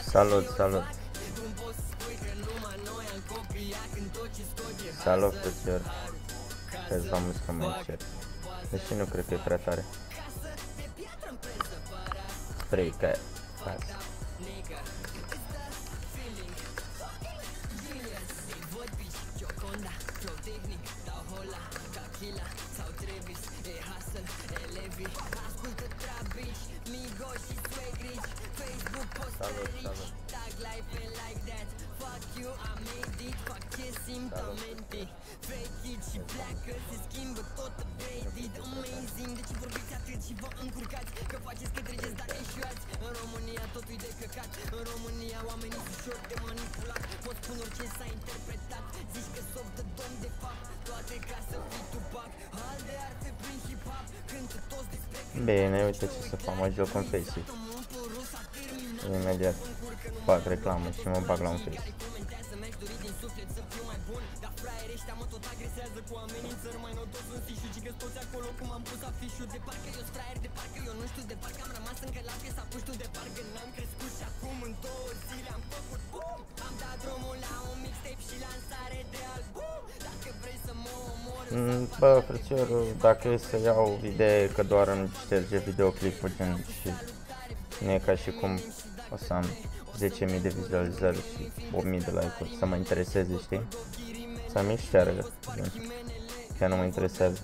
Salut, salut. Salut, frățior. Să-ți dau muzică mai încet. Deși nu cred că e prea tare. Frică. Salut, salut. Bine, uite ce să fac, mă joc în Faceit. Imediat fac reclamă și mă bag la un Face. Bă, frățiorul, dacă e să iau idee că doar îmi șterge videoclipuri și nu e ca și cum o să am 10.000 de vizualizări și 8.000 de like-uri să mă intereseze, știi? Să mi șteargă, chiar nu mă interesează.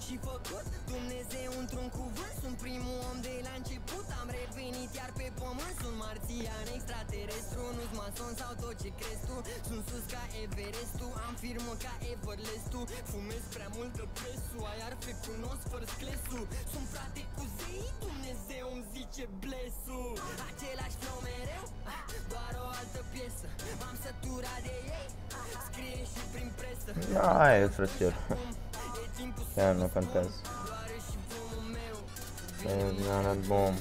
Și făcut Dumnezeu într-un cuvânt. Sunt primul om de la început. Am revenit iar pe pământ. Sunt marțian extraterestru. Nu-s mason sau tot ce crezi tu. Sunt sus ca Everestul. Am firmă ca Everlast-ul. Fumez prea multă presul. Ai arfe cunosc fără sclesul. Sunt frate cu zei. Dumnezeu îmi zice blessul. Același flow mereu, doar o altă piesă. M-am săturat de ei. Scrie și prin presă. Aia e, frățior. Chiar nu contează. Bom.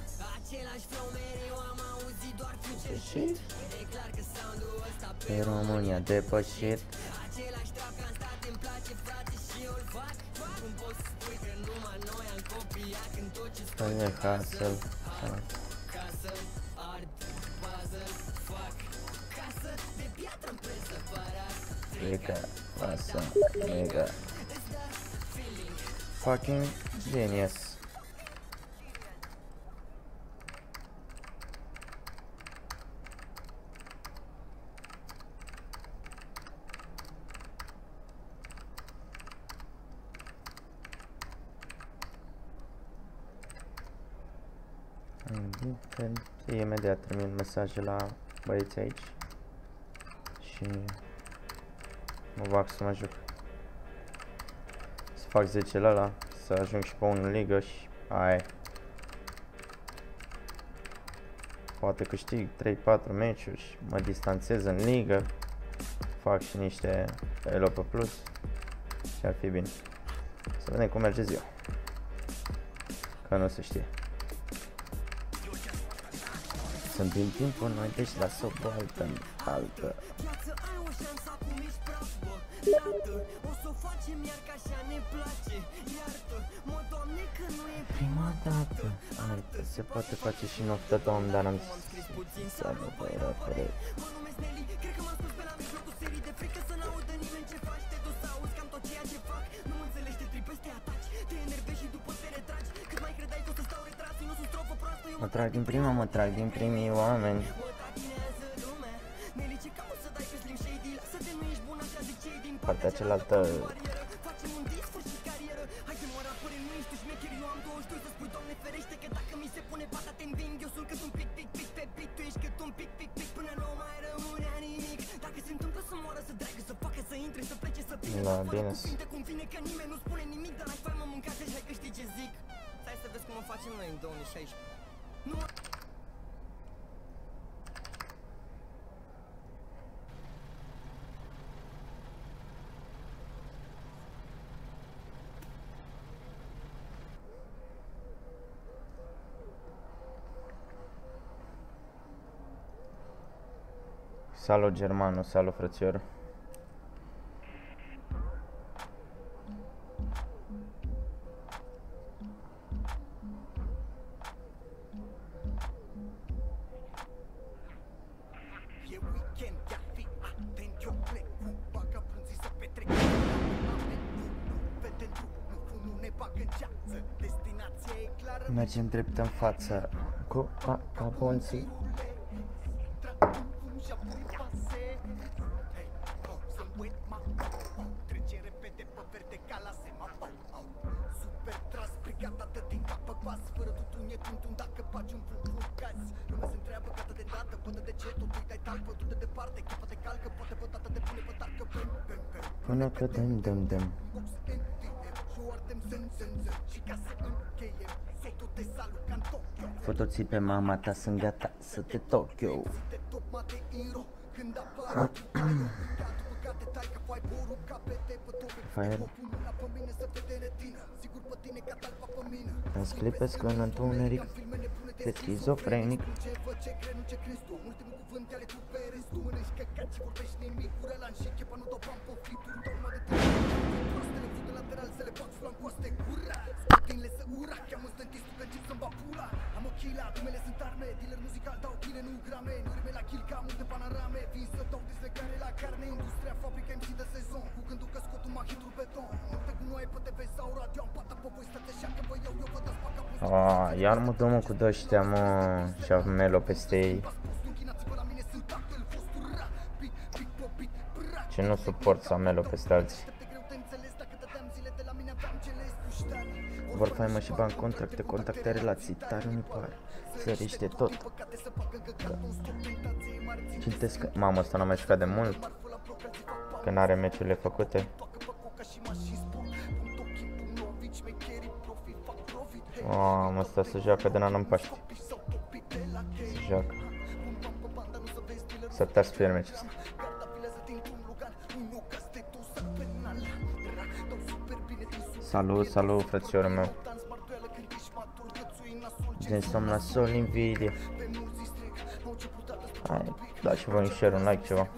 Și pe România depășit. Păi casă. Frică, lasă, mega. Fucking genius. Imediat trimit mesaje la băieții aici și mă bag să mă joc. Să fac 10 la ăla, să ajung și pe unul în ligă și aia. Poate câștig 3-4 meciuri și mă distanțez în ligă. Fac și niște elo pe plus și ar fi bine. Să vedem cum merge ziua. Că nu se știe. Sunt din timpul noi, deci lasă o altă în altă. Prima dată, altă, se poate face și noftă domn, dar am zis să nu vă era corect. Mă trag din prima, mă trag din primii oameni. Partea cealaltă. Da, bine. Stai să vezi cum o facem noi în 2016. Salut Germano, salut frățior. Mergem drept în față cu aponții. Până că dăm. Fotoții pe mama ta, sunt gata să te toc eu. Fire. Îți clipesc în întuneric, te schizofrenic. Iar mă dă cu dăștia, mă, și-au melo peste ei. Ce nu suport să am melo peste alții. Vor faimă și bani, contracte, contacte, relații, tare unii par. Sărește tot. Cintesc, mamă, ăsta n-a mai jucat de mult. Că n-are meciurile făcute. Mamă, ăsta se joacă de n-am Paște. Se joacă. Să te-ar spune meciul ăsta. Salut, frățiorul meu. Gen somn la sol NVIDIA. Hai, dați voi un share, un like, ceva.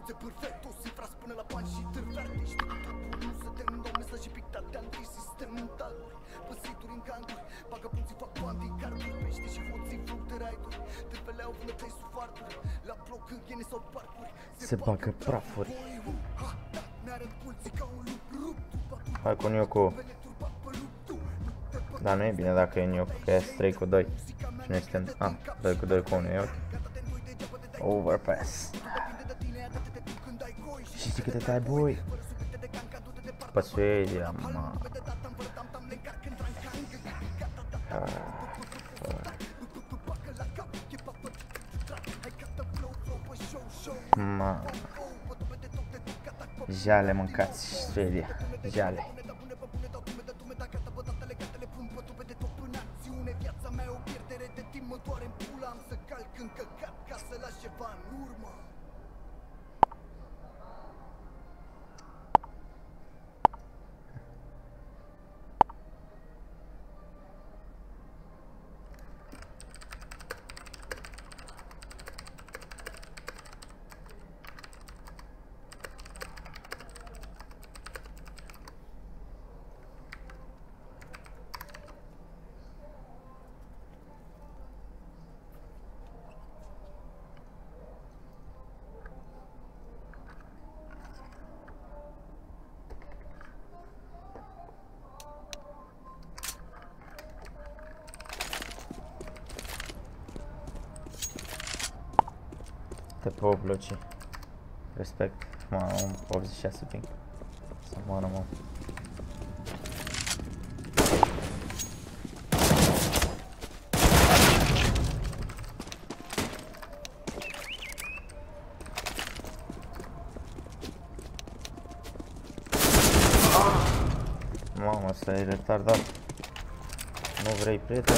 Se bagă prafuri. Hai cu Niocu. Dar nu e bine dacă e Niocu, că e 3 cu 2. Și noi suntem, 2 cu 2 cu 1, e ok. Overpass. Și știi câte tai, boi? Păsuielia, mă. Mă. Jale mâncați, Suedia. Jale. Te pup, Luci. Respect. Mă, am 86 ping. Să moară, mă. Mamă, ăsta e retardat. Nu vrei, prieten?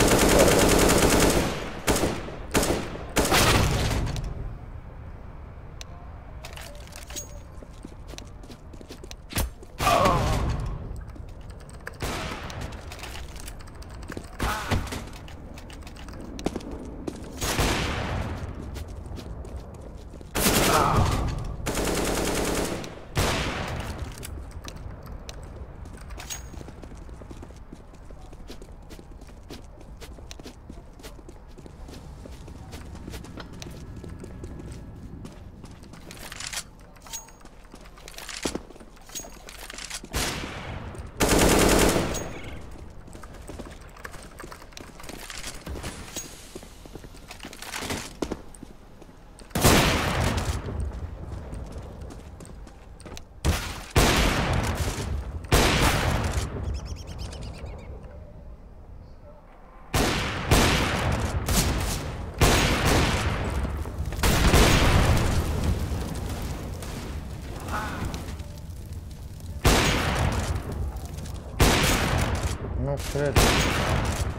nu cred.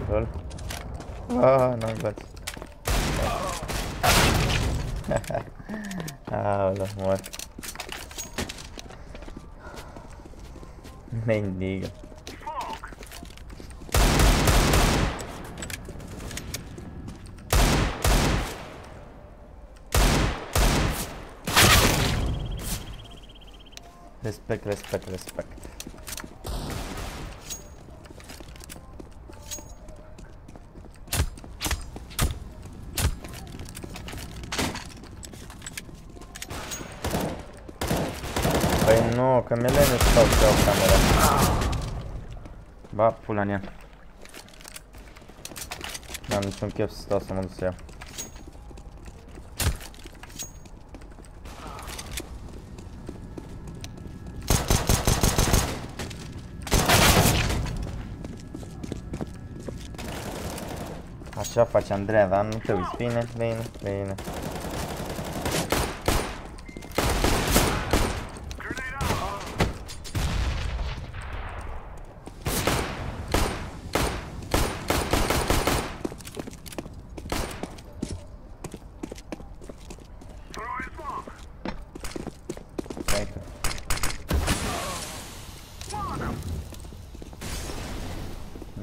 Lol. Aaa, n-am glas. Aoleu, mor. Mendiga. Respect, respect, respect. Păi nu, că mi-e lene stau să iau camera. Ba, pula în ea. N-am niciun chef să stau să mă duc să iau. Așa face Andreea, dar nu te uiți. Bine, bine, bine.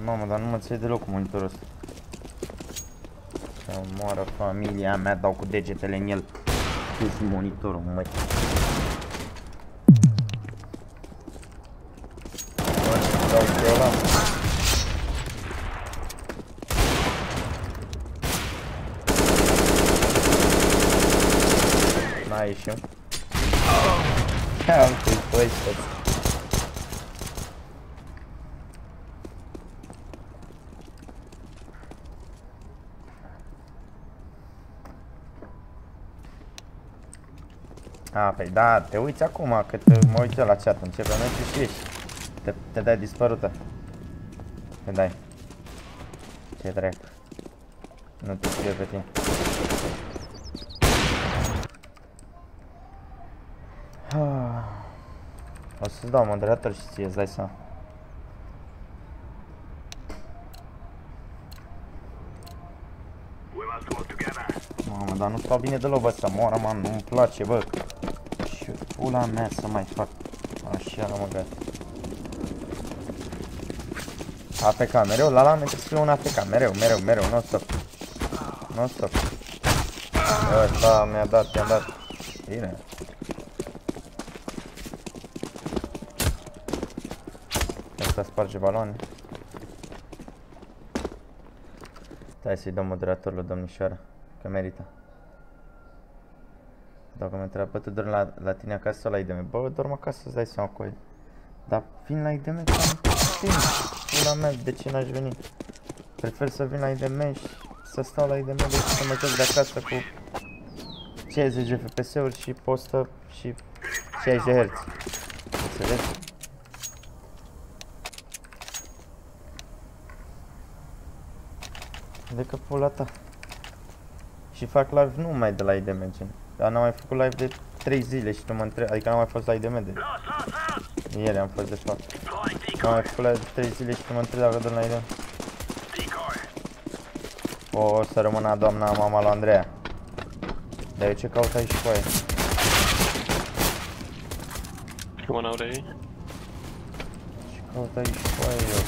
Mamă, dar nu mă ține deloc cu monitorul ăsta. Să moară familia mea, dau cu degetele în el. Pus monitorul, măi. Dau cu ăla. N-a ieșit. Am pus pe ăștia. A, păi da, te uiți acum, că mă uit eu la chat, începe meciul și ieși. Te dai dispărută. Te dai. Ce dracu. Nu te scrie pe tine. O să-ți dau moderator și ție, îți dai seama. Mamă, dar nu stau bine deloc, bă, să moară, man, nu-mi place, bă. Și pula mea să mai fac. Așa, mă gata. AFK, mereu, la lame trebuie să fie un AFK, mereu, mereu, mereu, non-stop. Non-stop. Ăsta mi-a dat, i-am dat. Bine. Asta sparge baloane. Stai să-i dăm moderatorul, domnișoară, că merită. Dacă mă întreabă, bă, tu dormi la tine acasă sau la IDM? Bă, dorm acasă, îți dai seama cu el. Dar vin la IDM că am timp. Pula mea, de ce n-aș veni? Prefer să vin la IDM și să stau la IDM decât să mă joc de acasă cu 60 FPS-uri și postă și 60 Hz. Înțelegi? De că pula ta. Și fac live nu numai de la IDM, gen. Dar n-am mai făcut live de 3 zile și tu mă întreb, adică n-am mai fost la IDM de... Ieri am fost de fapt. N-am mai făcut live de 3 zile și tu mă întreb dacă dorm la IDM. O să rămână doamna mama lui Andreea. Dar eu ce caut aici cu aia? Ce caut aici cu aia eu?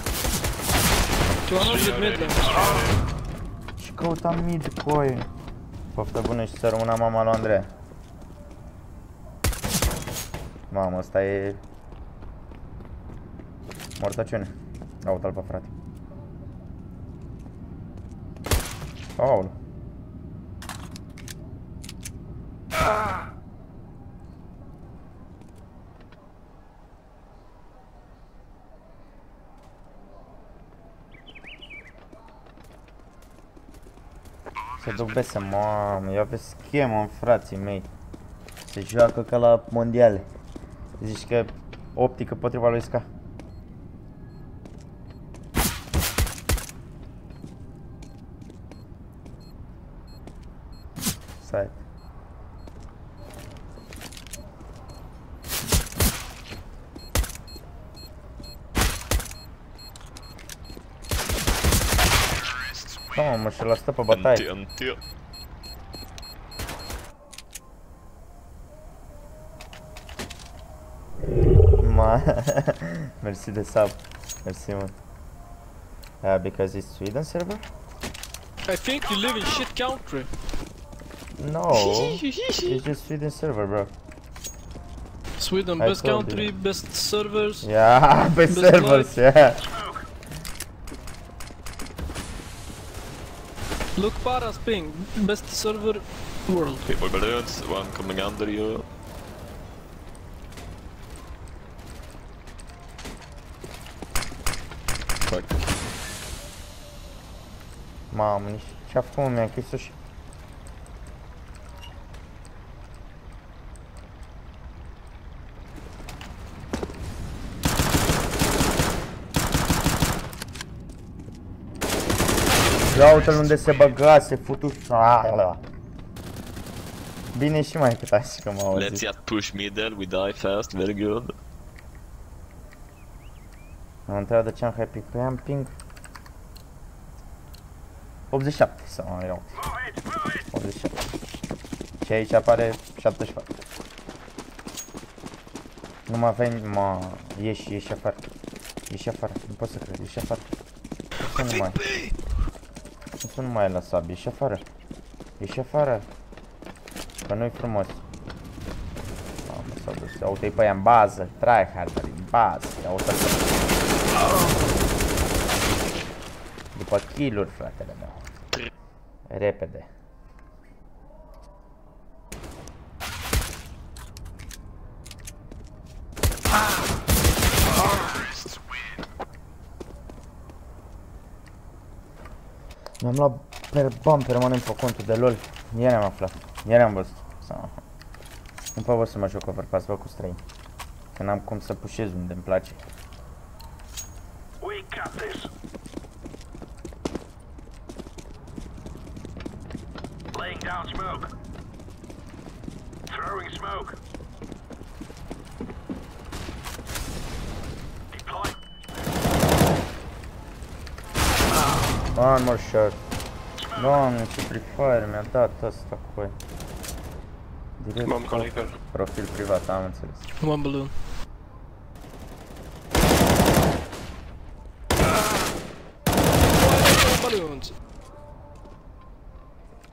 Ce căutam mid cu aia? Poftă bună și să rămână mama lui Andreea. Mamă, ăsta e... mortăciune. Aută-l pe frate. Aoleu. Se duc bese, mamă, ia vezi schemă în frații mei. Se joacă ca la mondiale. Zici că optică potriva lui Ska. Site. mă, și-l stă pe bătaie. Întâi. Mersi de sub. Mersi mult. Because it's Sweden server? I think you live in shit country. No. It's just Sweden server, bro. Sweden, best country, best servers. Yeah, best servers, yeah. Look Paras ping, best server world. People balloons, one coming under you. Fuck. Mamă, nici ce-a făcut, mi-a închis-o și... Ia uite-l unde se băgase, futu... Bine și mai cât așa că m-a auzit. Let's just push middle, we die fast, very good. Mă întreabă de ce am happy, că am ping 87 sau mai rău. 87. Și aici apare 74. Nu mă veni, mă, ieși afară. Ieși afară, nu pot să cred, ieși afară. Nu mai e la sub, ieși afară. Ieși afară. Că nu-i frumos. Mamă, s-a dus, ia uite-i pe aia în bază, tryhard în bază, ia uite-l. După kill-uri, fratele meu. Repede. Mi-am luat bani permanent pe contul de LOL. Ieri am aflat. Ieri am văzut. Nu pot să mă joc overpass, bă, cu străini. Că n-am cum să pușez unde îmi place. Laying down smoke. Throwing smoke. Deploy. One more shot. Doamne, ce Free Fire mi-a dat ăsta cu aia. Direct profil privat, am înțeles. One balloon. Balloons.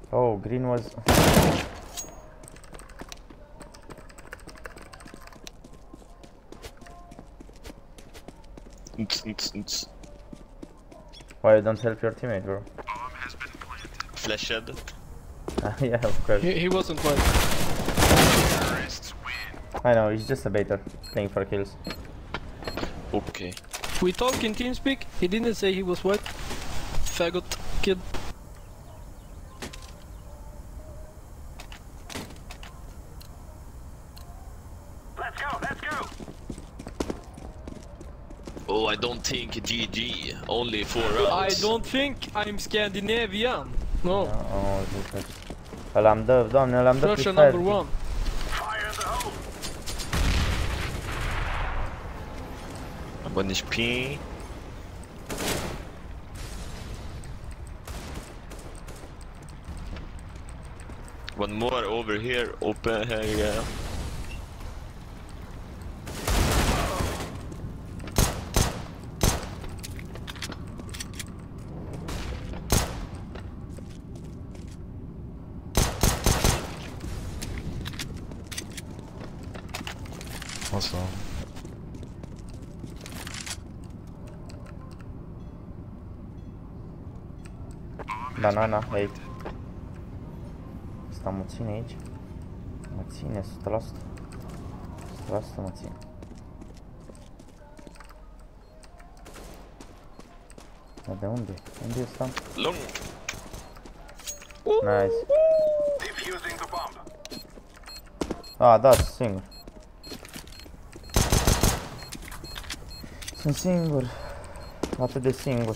Oh, green was... Why you don't help your teammate, bro? Flashed. Yeah, of course. He wasn't white. I know, he's just a baiter, playing for kills. Okay. We talk in TeamSpeak, he didn't say he was white. Faggot kid. Let's go, let's go. Oh, I don't think GG, only 4 rounds. I don't think I'm Scandinavian. No. Oh, Jesus. Ăla-mi dă, doamne, ăla-mi dă Russia Free number Fire. one. Fire in the hole. One HP. One more over here, open here, yeah. Awesome. Banana, 8. Asta mă ține aici. Mă ține 100%. 100% mă ține. Dar de unde? Unde e ăsta? Long. Nice. Defusing the bomb. Ah, da, sunt singur. Sunt singur. Atât de singur.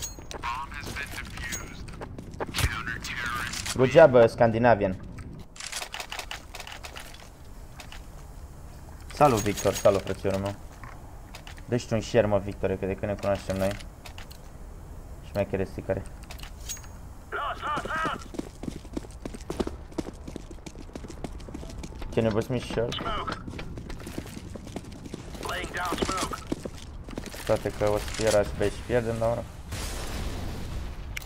Good job, Scandinavian. Salut, Victor, salut, frățiorul meu. Dă-și tu un share, mă, Victor, că de când ne cunoaștem noi. Și mai cheresticare. Can you boost me short? Smoke. Laying down smoke. Toate că o să fie rush B și pierdem, dar ora.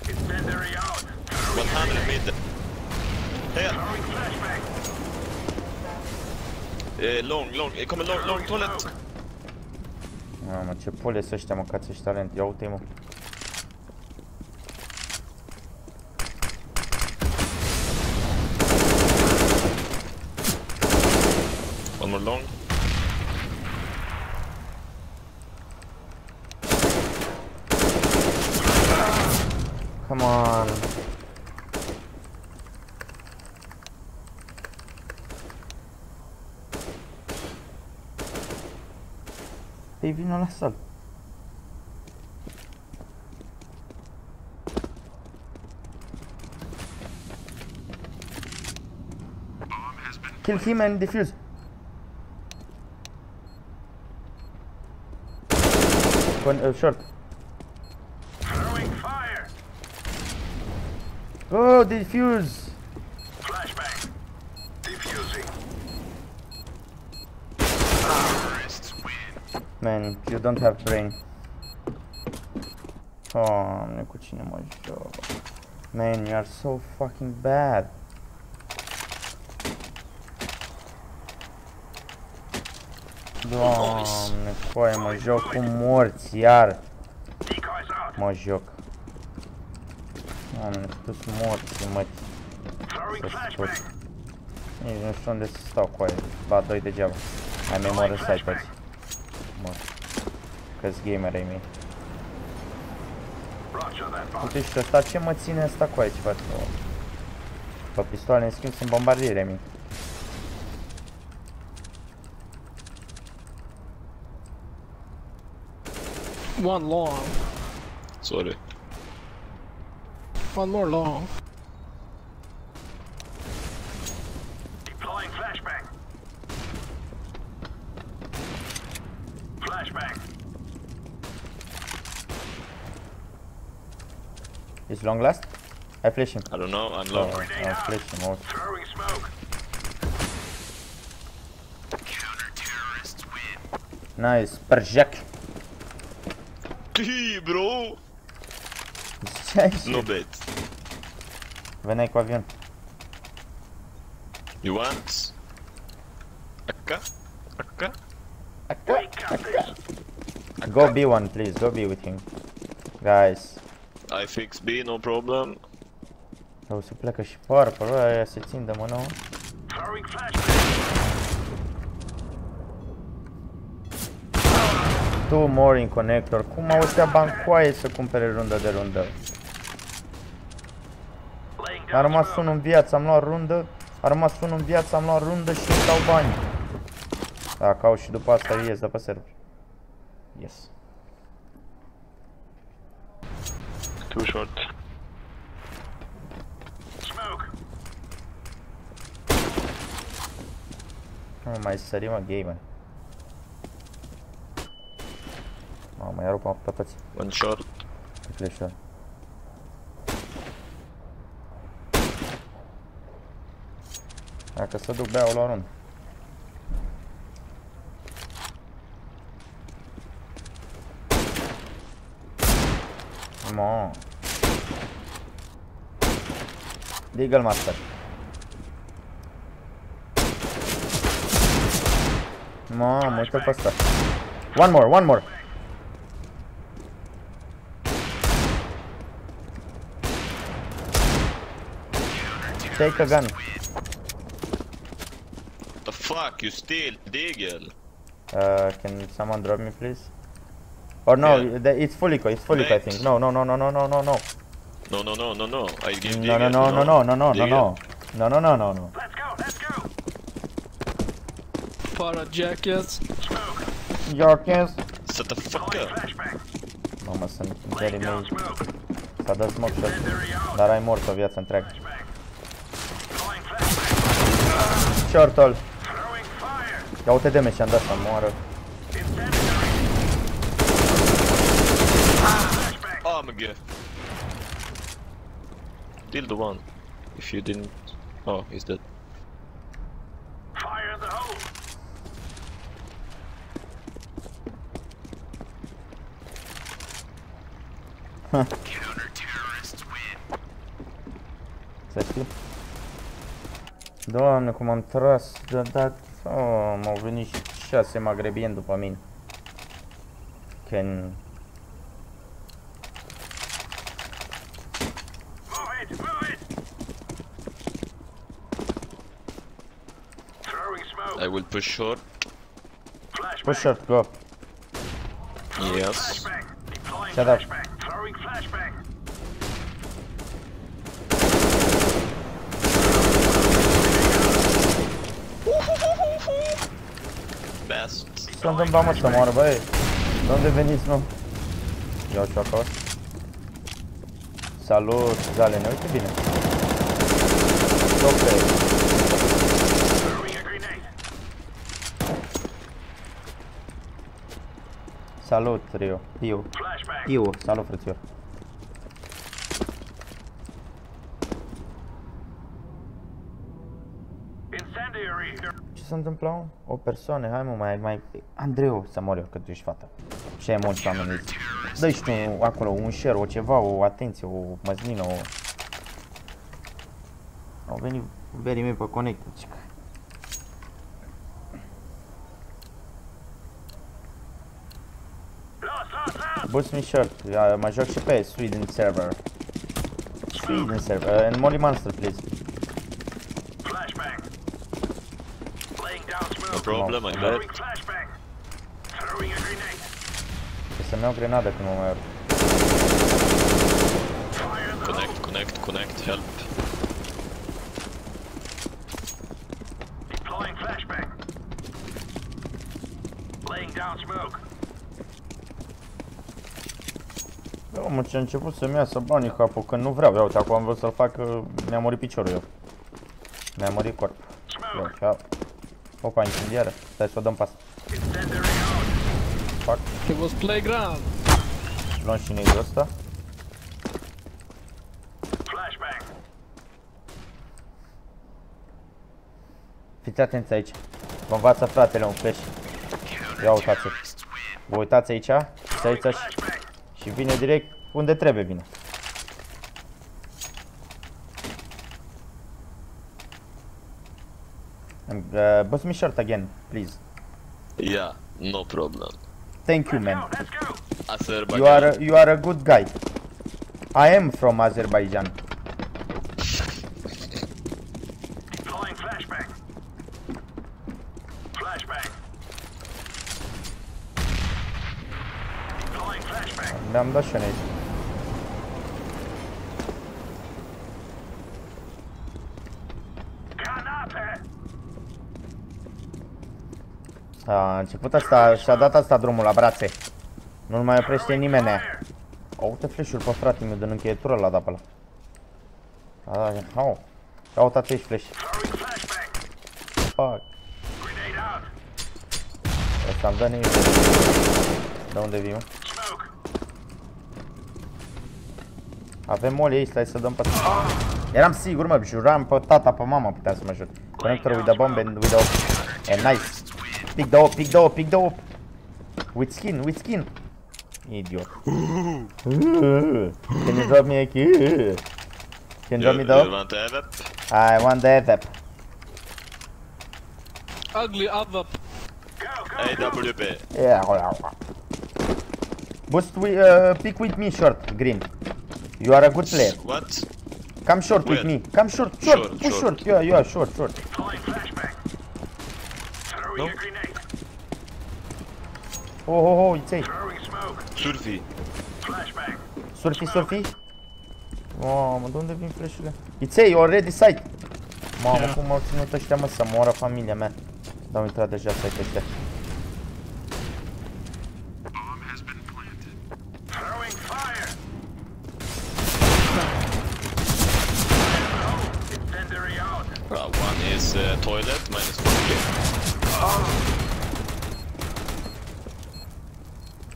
Incendiary out. 100 mid. Here. Throwing flashbang. Long. Kommer long toilet. Mamă, ce pule să ăștia, măcați ăștia talent. Ia uite-i, mă. One more long. Come on. Păi vină la sală. Kill him and defuse. One short. Throwing fire. Oh, defuse. Flashbang. Defusing. Man, you don't have brain. Doamne, cu cine mă joc? Man, you are so fucking bad. Doamne, foaie, mă joc cu morți, iar. Decoys out. Mă joc. Doamne, tu-s morți, mă. Throwing Să spun. flashbang. Nici nu știu unde să stau cu aia. Ba, doi degeaba. Ai mei mă răsai toți. Mor. Că-s gamer ai mei. Roger that bomb. Uite și ăsta, ce mă ține ăsta cu aici, frate? Pe pistoale, în schimb, sunt bombardiere mii. One long. Sorry. One more long. Deploying flashbang. Flashbang. Is long last? I flash him. I don't know, I'm Oh, long. I flash him out. Throwing smoke. Nice, perfect. Bro! Ce ai și? No bet. Veneai cu avion. You want? Akka? We got this. Go B1, please. Go B with him. Guys. I fix B, no problem. O să pleacă și purple, bă, aia se țin de mână. Throwing flashbang. Two more in connector. Cum au ăstea bancoaie să cumpere rundă de rundă? Laying A down rămas smoke. unul în viață, am luat rundă. A rămas unul în viață, am luat rundă și îmi dau bani. Dacă au și după asta ies de pe server. Yes. Too short. Smoke. Nu mai sărim, mă, gamer. Mamă, i-a rupt pe toți. One short. Pe flash-ul. Dacă se duc beau la rând. Mă. Deagle Master. Mamă, uite pe ăsta. One more. Take a gun. The fuck, you steal Deagle? Can someone drop me, please? Or no, Yeah. it's full eco, I think. No. No. I give Deagle. No. Let's go. Para jackass. Smoke. Yorkins. Shut the fuck Throwing up. flashbang. Mamă, sunt Laying very down mei. smoke. S-a dat smoke shot. Incendiary out. Dar ai mort o viață întreagă. Flashbang. Throwing flashbang. Short-all. Throwing fire. Ia uite de și-am dat să moară. Incendiary. Flashbang. Oh my god. Kill the one. If you didn't. Oh, he's dead. Fire Să știi? Doamne, cum am tras, dat... Oh, m-au venit 6 magrebieni după mine. Can... Move it! Move it! Throwing smoke. I will push short. Flashbang. Push short, go. Yes. Flashbang. Deploying Shut up. flashbang. Throwing flashbang. Best. S-a întâmplat, mă, să moară, băi. De unde veniți, nu? Iau și acolo. Salut, Zalene, uite bine. Ok. Throwing a grenade. Salut, Rio. Piu, salut, frățior. Incendiary. Ce se întâmplă? O persoană, hai mă, mai... Andreu, să mor eu, că tu ești fata. Ce emoții oamenii. Dă-i și tu acolo un share, o ceva, o atenție, o măslină, o... Au venit berii mei pe conect. Boost me short, mă joc și pe Sweden server. Sweden server, and Molly Monster, please. Flashbang. Laying down smoke. No problem, I got Throwing it. flashbang. Throwing a grenade. Trebuie să-mi iau grenadă când mă mai urc. Fire in the hole. Connect, help. Deploying flashbang. Laying down smoke. Eu mă, ce a început să-mi iasă banii capul, când nu vreau. Ia uite, acum am vrut să-l fac, mi-a murit piciorul eu. Mi-a murit corp. Ia, ceau. Opa, incendiară. Stai să o dăm pas. Incendiary out. Fac. It was playground. Luăm și neidul ăsta. Flashbang. Fiți atenți aici. Vă învață fratele un flash. Ia uitați. Vă uitați aici. Și aici și vine direct unde trebuie vine. Boost me short again, please. Yeah, no problem. Thank you, man. Let's go. Azerbaijan. You are a good guy. I am from Azerbaijan. Deploying flashbang. Flashbang. Deploying flashbang. Mi-am dat și eu aici. Granate. A început asta, și-a dat asta drumul la brațe. Nu-l mai oprește nimeni. Au uite flash-ul pe frate meu din încheietură l-a dat pe ăla. Au. Ia uitați aici flash. Throwing flashbang. Fuck. Grenade out. Ăsta-mi dă nimic. De unde vii, mă? Smoke. Avem moli aici, stai să dăm pe... Eram sigur, mă, juram pe tata, pe mama putea să mă jur. Connector with the bomb and with the op. And nice. Pick the op, pick the op, pick the op. With skin, with skin. Idiot. Can you drop me a kill? Can you drop me the You op? want to have it? I want the AVAP. Ugly AVAP. Go, go. AWP. Yeah. Boost with, pick with me short, green. You are a good player. What? Come short with Where? me. Come short, short, Short, push short. short. Yeah, short, short. Deploying flashbang. Throwing No. a grenade. Oh, it's a Throwing smoke. Surfi. Flashbang. surfi. Mamă, de unde vin flash-urile? It's a already site. Mamă, cum m-au ținut ăștia, mă, să moară familia mea. Dar au intrat deja site ăștia. Throwing fire. Incendiary out. One is toilet, minus 40.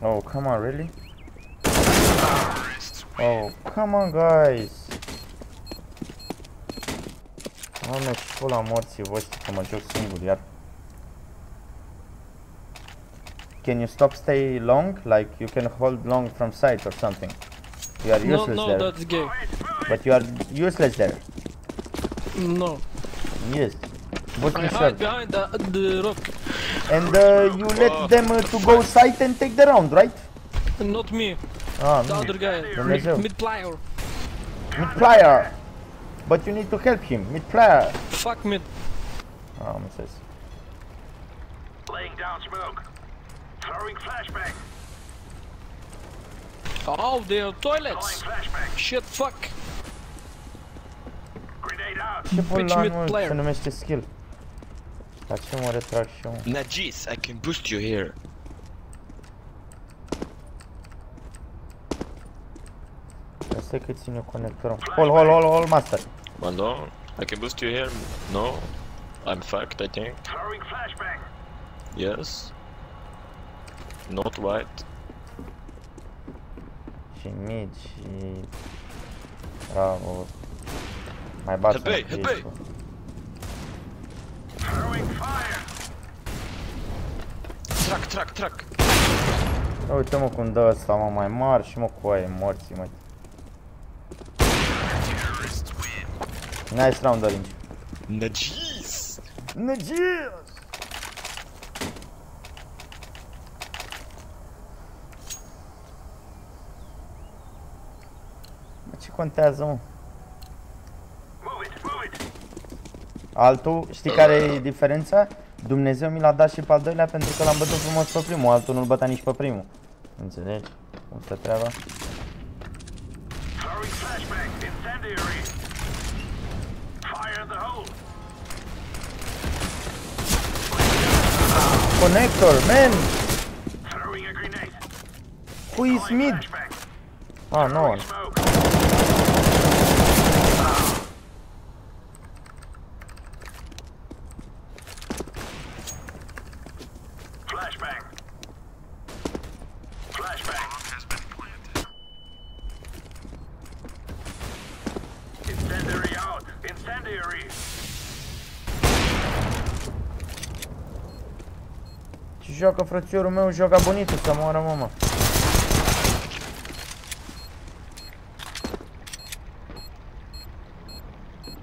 Oh, come on, really? Oh, come on, guys. Doamne, și pula morții voștri, că mă joc singur, iar. Can you stop stay long? Like you can hold long from side or something? You are useless no, there. that's gay. But you are useless there. No. Yes. What I you hide said. behind the rock. And you let them to go site and take the round, right? Not me. Ah, The other guy. Dumnezeu. Mid player. Mid player. But you need to help him. Mid player. Fuck mid. Ah, am înțeles. Laying down smoke. Throwing flashbang. Oh, they are Throwing toilets. flashbang. Shit, fuck. Grenade out. Ce pula Pitch mid mă, player. se numește skill. La ce mă retrag și eu? Najis, I can boost you here. Stai că țin eu conectorul. Hold, master. Well, no, I can boost you here. No, I'm fucked, I think. Throwing flashbang. Yes. Not white. Și mid și... Bravo. Mai bat să Hepei, hepei. Throwing fire. Track. Uite mă cum dă ăsta, mă, mai mari și mă cu aia, morții, măi. Nice round, Orange. Najis. Bă, ce contează, mă? Move it. Altul, știi care e diferența? Dumnezeu mi l-a dat și pe al doilea pentru că l-am bătut frumos pe primul, altul nu-l bătea nici pe primul. Înțelegi? Cum stă treaba? Throwing flashbang. Incendiary. Fire in the hole. Connector, man! Throwing a grenade. Who is mid? Flashbang. Ah, no one. Smoke. Flashbang. Incendiary out. Incendiary. Ce joacă frățiorul meu, joacă bunitul să moară, mama.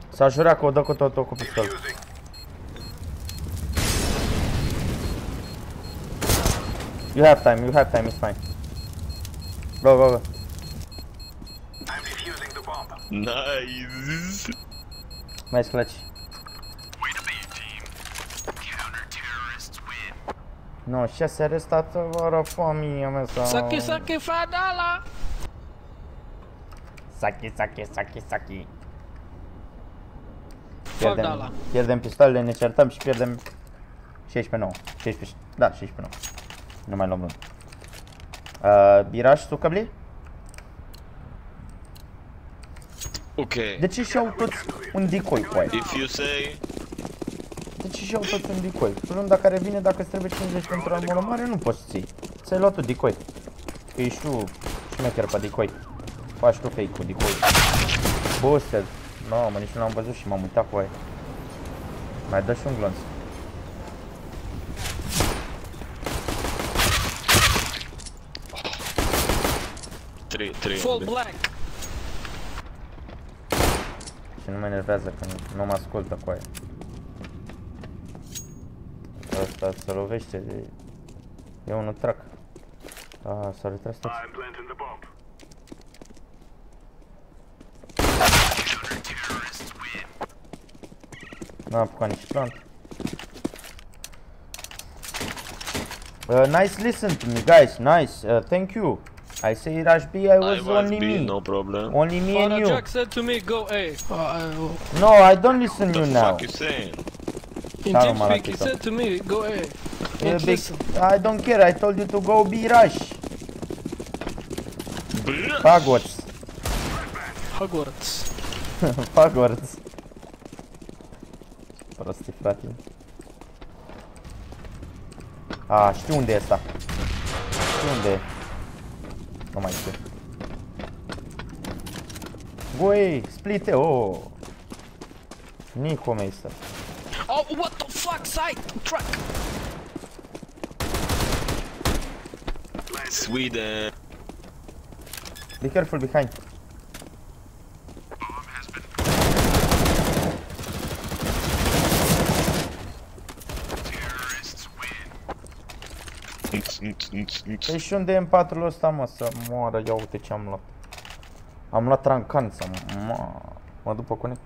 S-a jurat că o dă cu totul cu pistol. Defusing. You have time, it's fine. Go. I'm defusing the bomb. Nice. Nice clutch. No, și s-a arestat vara familia mea sau... Saki, fadala! Saki. Fadala. Pierdem pistolele, ne certăm și pierdem 16-9. 16, da, 16-9. Nu mai luăm rând. Biraj, sucăbli? Okay. De ce și-au toți un decoy cu aia? If you say... De ce și-au toți un decoy? Runda care vine, dacă îți trebuie 50 pentru armură mare, nu poți să ții. Ți-ai luat tu decoy. Că ești tu șmecher pe decoy. Faci tu fake cu decoy. Boosted. No, mă, nici nu l-am văzut și m-am uitat cu aia. Mai dă și un glonț. Trei. Full black. Și nu mă enervează că nu mă ascultă cu aia. Asta se lovește de... E unul trac. Ah, s-a retras tot. I'm planting the bomb. N-am apucat nici plant. Nice listen to me, guys. Nice. Thank you. I say Rush B, I was only B, me. no problem. Only me and you. Jack said to me, go A. No, I don't listen you What the now. fuck you saying? In Saru, TeamSpeak, he Maratito. said to me, go A. Don't listen. I don't care. I told you to go B Rush. Hogwarts. Hogwarts. Hogwarts. Prostii, frate. A, știu unde e asta. Știu unde e. Nu mai știu. Voi, splite, oh. Nico Meister. Oh, what the fuck, side truck. Sweden. Be careful behind. Păi și unde e M4-ul ăsta, mă, să moară? Ia uite ce am luat. Am luat trancan să mă duc pe conect.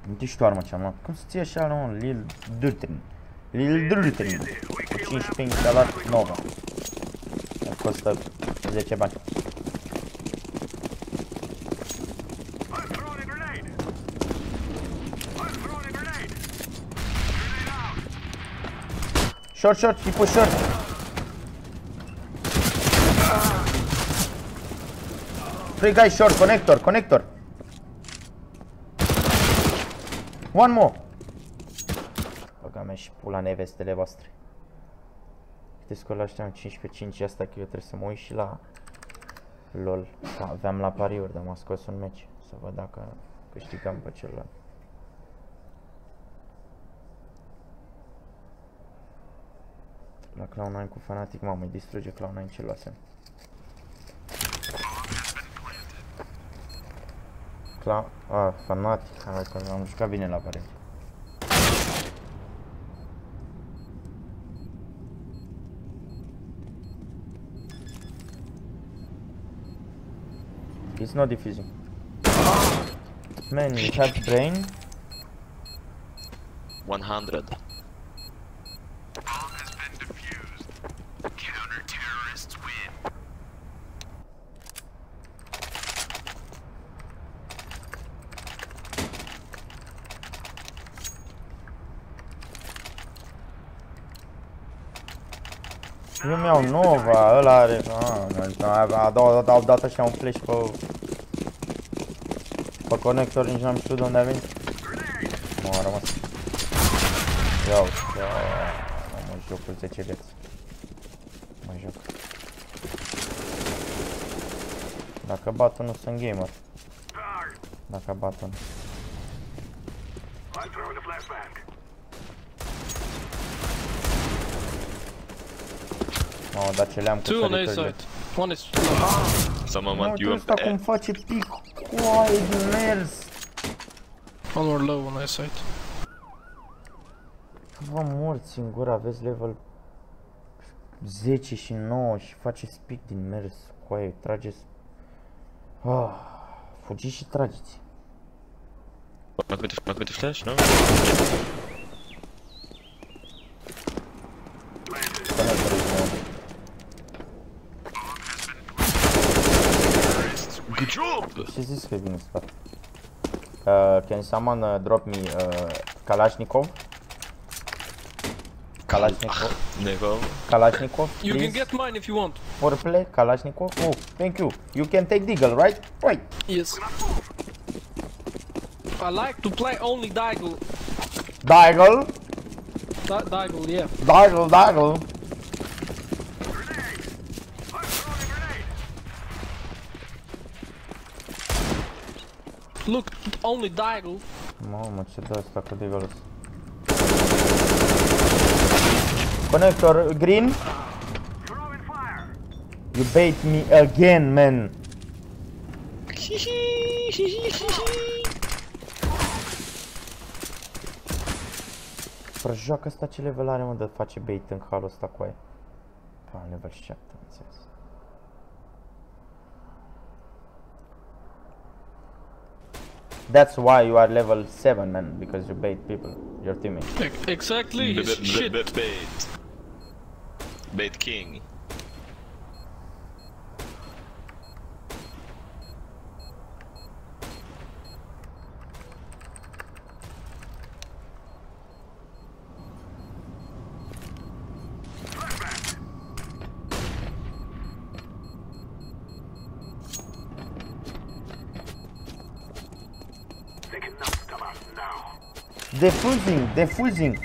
Uite și tu armă ce am luat. Cum să ții așa, nu? Lil Dutrin. Cu 15 instalat Nova. Costă 10 bani. Short, he push short. Three guys short, connector. One more. Băga mea și pula nevestele voastre. Uite că la ăștia 15-5 asta, că eu trebuie să mă uit și la LOL. Aveam la pariuri, dar m-a scos un meci. Să văd dacă câștigam pe celălalt. La Cloud9 cu Fanatic, mamă, îi distruge Cloud9 ce luasem. Fanatic, am jucat bine la pare. It's not diffusing. Man, you have brain? 100. Eu mi-au Nova, ăla are... Au dat așa un flash pe conector, nici n-am știut de unde a venit. M-a rămas. Ia uite, mă joc cu 10 vieți. Mă joc. Dacă bat nu sunt gamer. Dacă bat nu. Mamă, dar ce le-am cu săritările. Someone want you ăsta cum face pic, coaie din mers. One more low on A side. Vă morți în gură, aveți level 10 și 9 și faceți pic din mers, coaie, trageți. Fugiți și trageți. Not with the flash, no? Good job! Ce zis că e bine spate? Can someone drop me Kalashnikov? Kalashnikov, you can get mine if you want. For play, Kalashnikov. Oh, thank you. You can take Deagle, right? Right. Yes. I like to play only Deagle. Deagle? Deagle, yeah. Deagle. Look, only Deagle. Mamă, ce dă asta cu Deagle? Connector green. You bait me again, man. Joacă asta ce level are, mă, de face bait în halul ăsta cu aia. Level 7, am înțeles. That's why you are level 7, man, because you bait people, your teammates. Exactly, shit. Bait king. Defusing.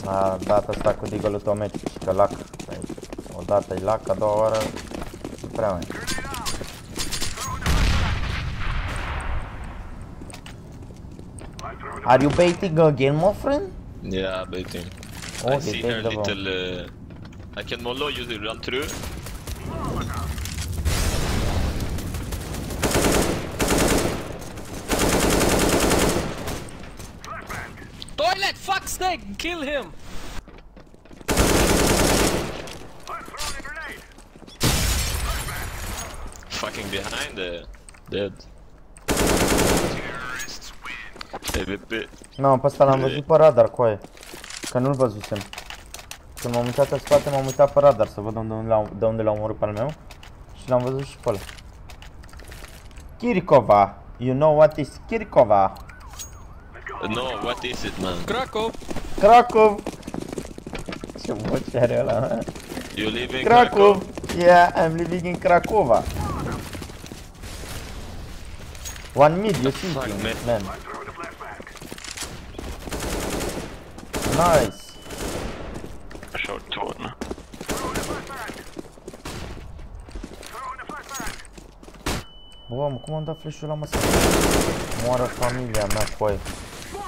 A dat asta cu deagle automatic și că lac. O dată e lac, a doua oară nu prea mai. Are you baiting again, my friend? Yeah, baiting. Okay, I see take her the bomb. little... I can mollo, use it, run through. Toilet! Fuck snake! Kill him! Fucking behind dead. EVP. Nu, pe ăsta l-am văzut pe radar, coaie. Că nu-l văzusem. Când m-am uitat în spate, m-am uitat pe radar să văd de unde l-a omorât pe al meu. Și l-am văzut și pe ăla. Kirkova. You know what is Kirkova? No, what is it, man? Krakow! Krakow. Ce voce are ăla, mă? You live in Krakow. Yeah, I'm living in Cracova. One mid, you see Fuck, him, man. man. Nice. Short one. Bă, cum am dat flash-ul la masă? Moară familia mea, coaie.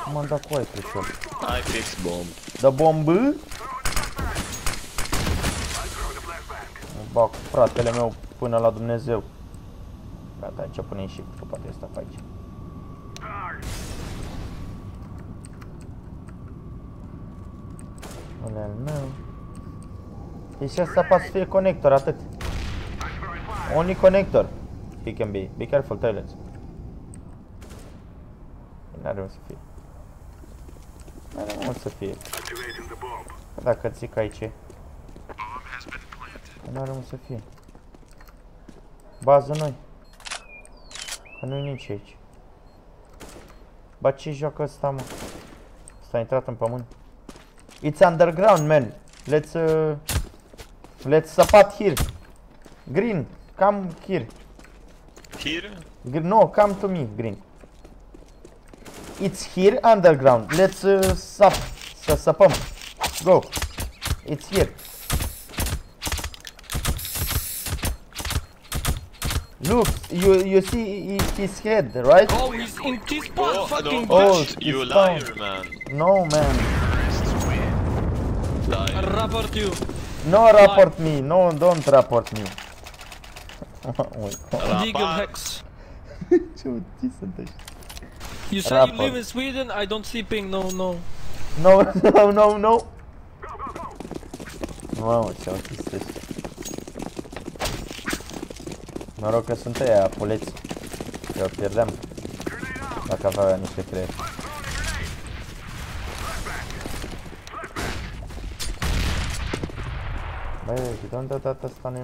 Cum am dat coaie flash-ul? I fix bomb. Dă bombă? Mă bag cu fratele meu până la Dumnezeu. Gata, aici pune și că poate ăsta face. Ăla al meu. Deci asta poate să fie conector, atât. Only connector. He can be. Be careful, toilets. N-are unde să fie. N-are unde să fie. Dacă țic aici. N-are unde să fie. Bază noi. Că nu-i nici aici. Ba ce joacă ăsta, mă? Ăsta a intrat în pământ. It's underground, man. Let's support here. Green, come here. Here? No, come to me, Green. It's here underground. Let's să săpăm. Go. It's here. Look, you see his head, right? Oh, he's in this part, fucking no, bitch. you It's liar, down. man. No, man. Liar. Report you. No, report me. No, don't report me. Legal hacks. Ce utii sunt ăștia? You say you live in Sweden? I don't see ping, no. No. Mamă, ce utii sunt ăștia. Noroc că sunt ăia apuleți. Că o pierdeam. Dacă avea niște creier. Băi, de unde data asta nu-i...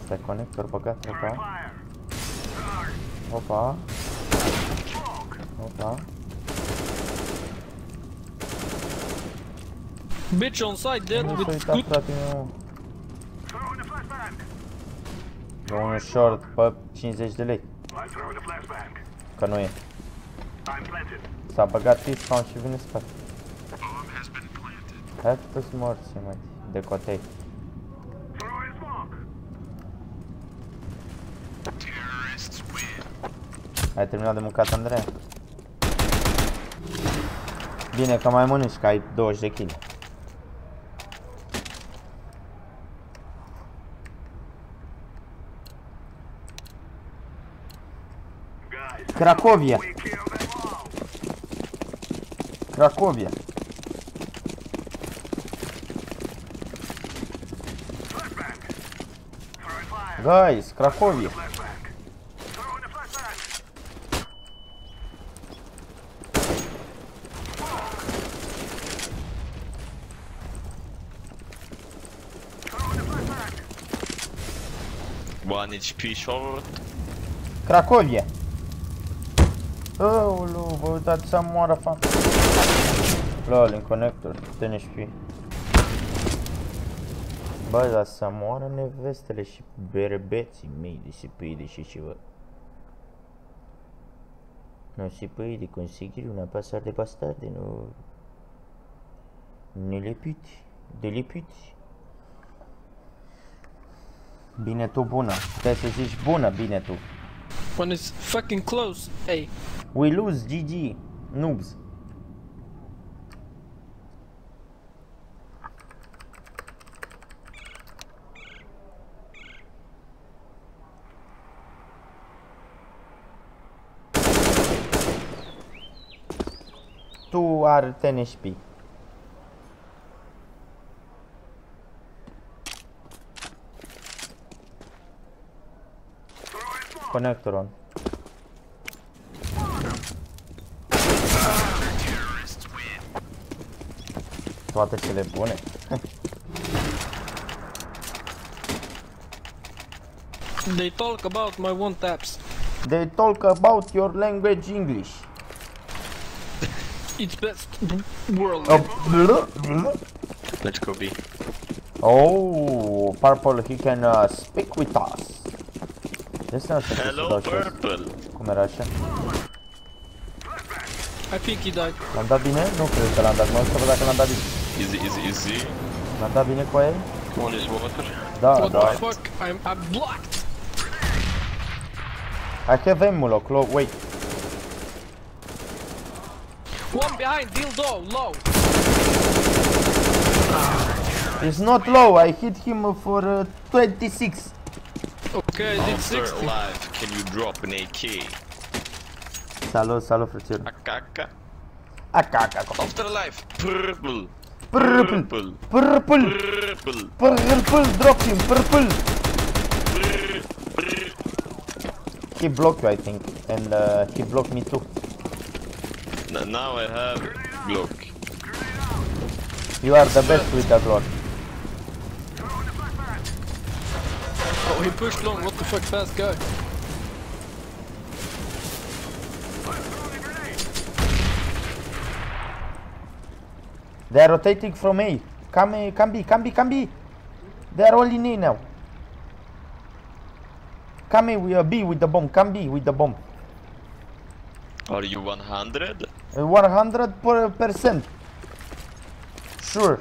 Asta e conector băgat, opa. Opa. Opa. Bitch on side dead Nu s-a with uitat, good. frate meu. E unul short pe 50 de lei. Că nu e. S-a băgat T-spawn și vine spate. Hai tu-ți morți, mă, de cotei. Ai terminat de mâncat, Andreea? Bine că mai mănânci, că ai 20 de kg. Cracovia. Cracovia. Guys, Cracovia. One HP short. Cracovia. Aoleu, vă uitați să moară fan. Lol, în conector, 10 HP. Bă, dar să moară nevestele și berbeții mei de sipide și ceva. Non si può conseguire una passare bastarde, no. Nelipiți, delipiți. Bine tu bună. Puteai să zici bună, bine tu. One is fucking close. Hey. We lose, GG. Noobs. Tu are 10 HP. Connector on. Toate cele bune. They talk about my one taps. They talk about your language English. It's best world. Let's go B. Oh, Purple, he can speak with us. Hello, Purple. Cum era așa? I think he died. L-am dat bine? Nu cred că l-am dat, mă să văd dacă l-am dat bine. Easy. L-am dat bine cu el? One is water. Da, What da. the fuck? I'm blocked. I have ammo, wait. One behind, dildo, low. It's not low, I hit him for 26. Okay, I did 60. Alive, can you drop an AK? Salut, frățior. Acaca. Acaca. After alive. Purple. Purple, drop him, purple. He blocked you, I think, and he blocked me too. Now I have Glock. You are the best with the Glock. Oh, he pushed long. What the fuck, fast guy. They are rotating from A. Come B. They are all in A now. Come A with B with the bomb. Come B with the bomb. Are you 100? 100%. Sure.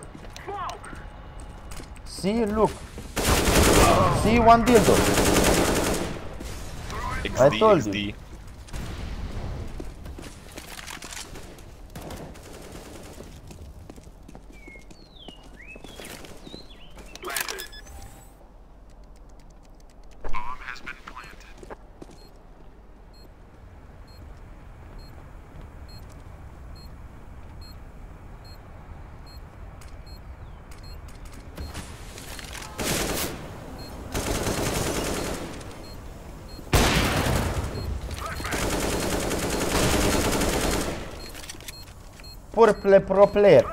See, look. See, one dildo. I told you. Purple pro player.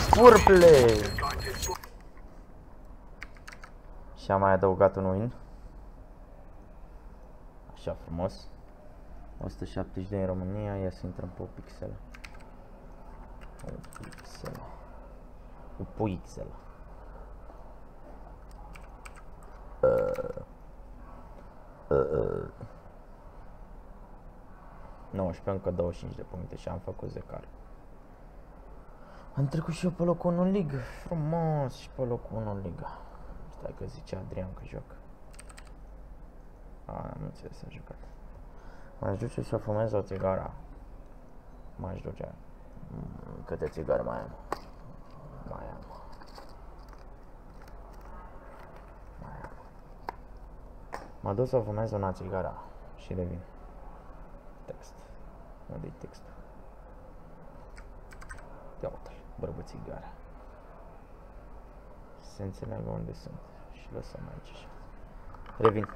Purple. Și am mai adăugat un win. Așa frumos. 170 de în România, ia să intrăm pe o pixelă. O pixelă. O pixelă. 19 încă 25 de puncte și am făcut zecar. Am trecut și eu pe locul 1 în ligă. Frumos, și pe locul 1 în ligă. Stai că zice Adrian că joc. Am înțeles, a jucat. M-aș duce să fumez o țigară. M-aș duce. Câte țigări mai am? Mai am. Mă duc să fumez una țigară și revin. Text. Unde-i textul? Ia uite-l, bărbă țigară. Se înțeleagă unde sunt și lăsăm aici așa. Revin.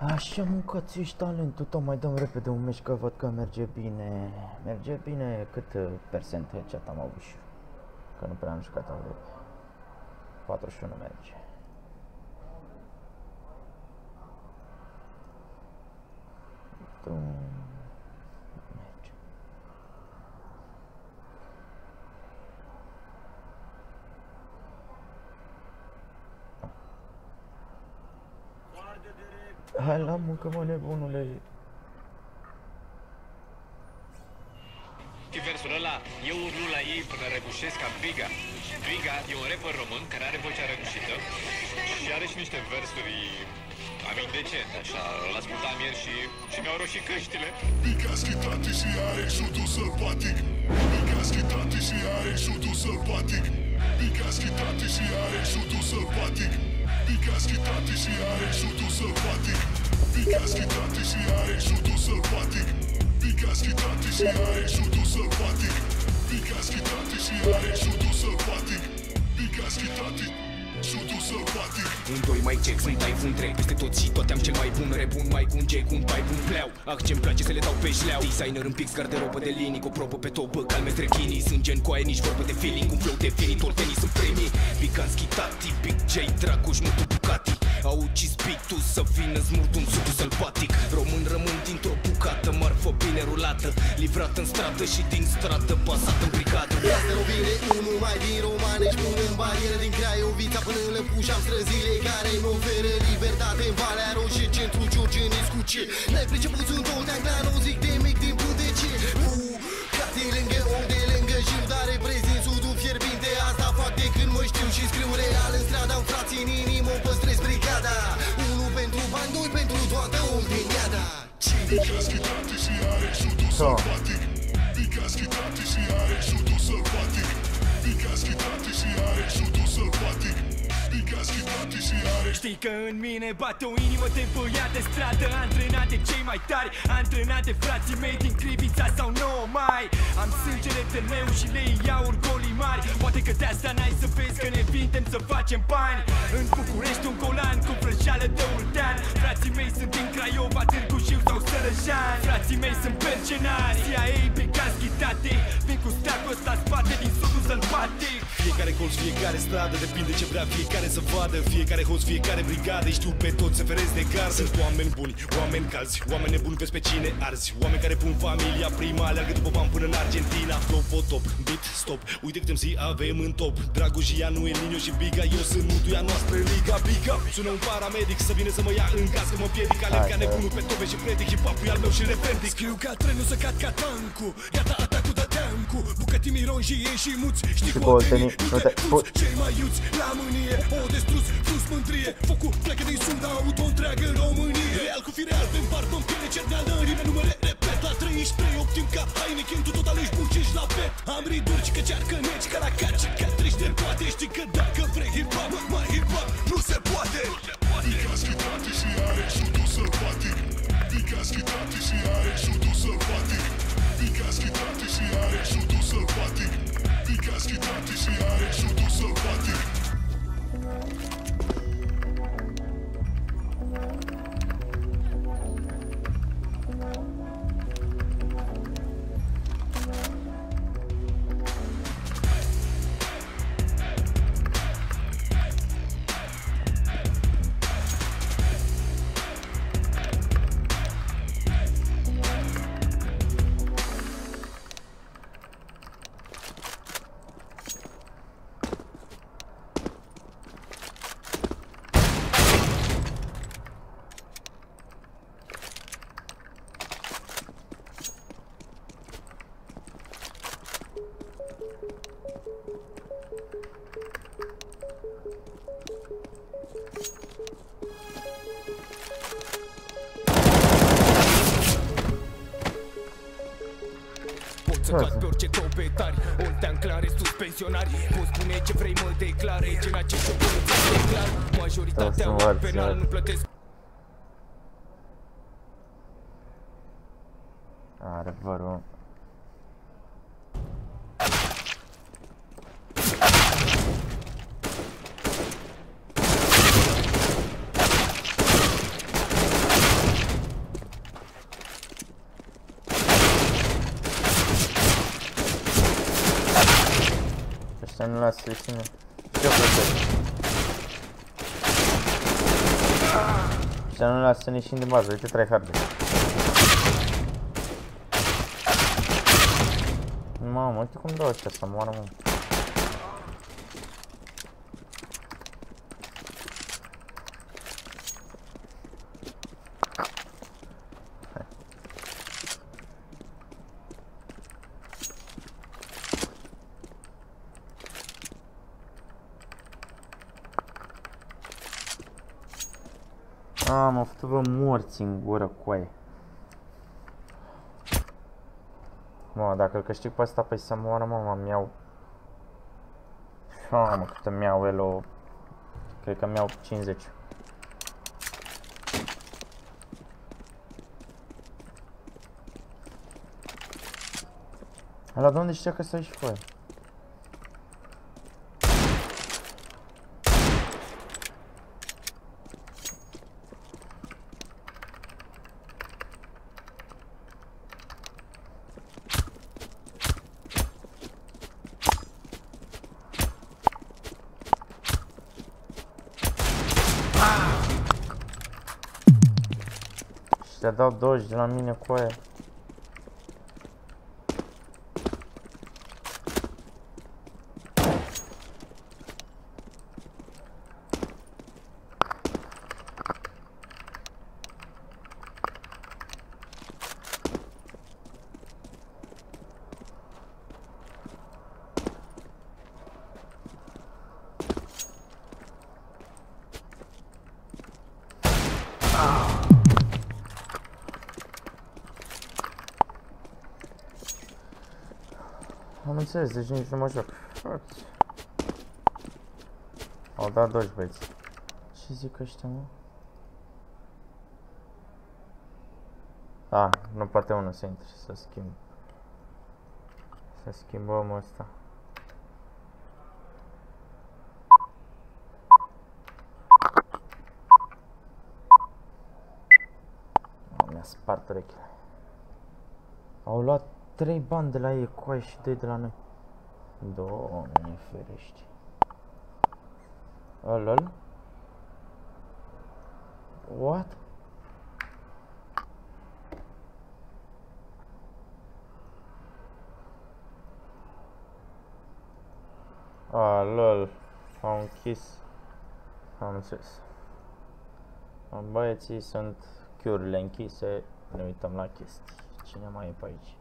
Așa, mâncați, ești talentul tău, mai dăm repede un meci că văd că merge bine. Merge bine, cât percent headshot am avut și eu? Că nu prea am jucat avut. 41 merge. Merge. Hai la muncă, mă, nebunule. Versul ăla, eu urlu la ei până rebușesc ca Biga. Biga e un rapper român care are vocea răgușită și are și niște versuri indecente, așa. Îl ascultam ieri și mi-au roșit căștile. Biga schitati și are șutul sălbatic. Biga schitati și are șutul sălbatic. Biga schitati și are șutul sălbatic. Biga schitati și are șutul sălbatic. Biga schitati și are șutul sălbatic. Biga schitati și are șutul sălbatic. Biga schitati și are șutul sălbatic. Biga schitati, șutul sălbatic. Un doi mai check, să-i dai un trec peste tot și toate am cel mai bun rap. Un mai cu un jack, un pipe, un pleau. Accent place să le dau pe șleau. Designer în pix, garderobă de linii, cu probă pe tobă, calme trechinii. Sânge în coaie, nici vorbă de feeling. Un flow definitor, tenis în premii. Bigan schitati, Big J, Dragoș, mutul Ducati. Au ucis beat-ul să vină smurt un sutul sălbatic. Român rămân dintr-o bucată, marfă bine rulată, livrat în stradă și din stradă pasat în brigadă. Asta o vine unul mai din Romanești, până în barieră din Craiovita până în Lăpuș. Am străzile care mă oferă libertate în Valea Roșie, centru Georgenescu ce. N-ai priceput, sunt tot anglan, o zic de mic din Pudece. Frate lângă om de lângă jiu, dar reprezint sudul fierbinte. Asta fac de când mă știu și scriu real în stradă. Am frații în inimă, păstrez brigada. Unul pentru bani, doi pentru toată Olteniada. Biga schitati și are șutul sălbatic. Biga schitati și are șutul sălbatic. Biga schitati și are șutul sălbatic. Biga schitati și are. Știi că în mine bate o inimă tempoiat de stradă, antrenat de cei mai tari, antrenat de frații mei din Crivița sau 9 mai. Am sângele terneu și le iau golii mari. Poate că de asta n-ai să vezi că ne vindem să facem bani. În București un colan cu vrăjeală de urtean. Frații mei sunt din Craiova, Târgu Jiu sau Sărăjan. Frații mei sunt percenari, CIA, Bigan schitate. Vin cu stacul ăsta spate din sudul sălbatic. Fiecare colț, fiecare stradă, depinde ce vrea fiecare să vadă. Fiecare host, fiecare brigadă, știu pe toți, se feresc de gard. Sunt oameni buni, oameni calzi, oameni nebuni, vezi pe cine arzi. Oameni care pun familia prima, aleargă după bani până în Argentina. Top, beat, stop, uite câte MC avem în top. Dragoșia nu e Nino și Biga, eu sunt mutuia noastră, Liga Biga. Sună un paramedic să vină să mă ia în caz că mă piedic. Alerg ca nebunul pe tobe și predic, hip-hop al meu și revendic. Scriu ca trenul să cad ca tancul, gata atacul de teancul. Bucătii mironjie și muți, știi cu otenii, nu te puți. Cei mai iuți la mânie, o destrus, frus mândrie. Focul pleacă din sud, auto întreagă Românie. Real cu fire albe, în barbă, în piele cerneală, în rime numere, repet. La 33, optim ca Heineken, tu tot alegi buciși la pet. Am riduri și că cearcă neci, ca la caci, ca treci de poate. Știi că dacă vrei hip-hop, mai hip-hop, nu se poate. Biga schitati și are șutul sălbatic. Biga schitati și are șutul sălbatic. Biga schitati și are șutul sălbatic. Biga schitati și are șutul sălbatic. Să cad pe orice tope tari, oltean clare, suspensionari. Poți spune ce vrei, mă declare, ce n-a ce să declar. Majoritatea la penal nu plătesc. Adevărul. nu lasă să ieșim. Ce-o plătesc? Și nu lasă să ne ieșim de bază, uite tryhard. Mamă, uite cum dau ăștia să moară, mă. M-a făcut vă morți în gură, coaie. Mă, dacă îl câștig pe ăsta, păi să moară, mă, mi-au... Mă, câtă mi-au elo... Cred că mi-au 50. Ăla de unde știa că stai și foaie? Te dau 20 de la mine cu aia. Am înțeles, deci nici nu mă joc. Au dat 2 băieți. Ce zic ăștia, mă? Nu poate unul să intre, să schimb. Să schimbăm ăsta. Mi-a spart urechile. Au luat 3 bani de la ei, coai, și 2 de la noi. Doamne ferești. Lol. What? Lol. Au închis. Am înțeles. Băieții sunt chiurile închise. Ne uităm la chestii. Cine mai e pe aici?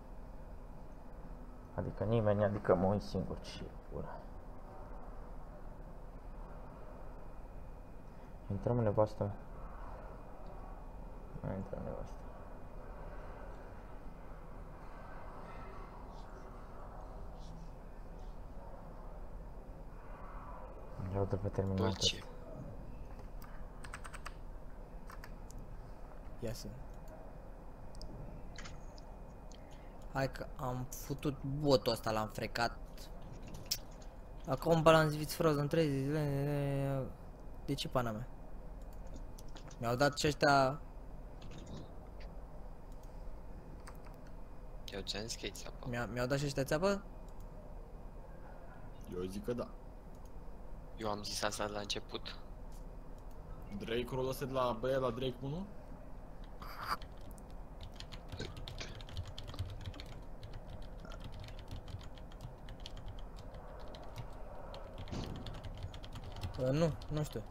Adică nimeni, adică mă uit singur, ce pula. Intrăm în nevastă. Nu intrăm în nevastă. Vreau de pe terminal. Ia să. Hai că am futut botul ăsta, l-am frecat. Acum balance with frozen 30 zile. De ce pana mea? Mi-au dat și ăștia. Eu ți-am zis că e țeapă. Mi-au dat și ăștia țeapă? Eu zic că da. Eu am zis asta de la început. Drake-ul ăsta de la băia la Drake 1? Nu știu.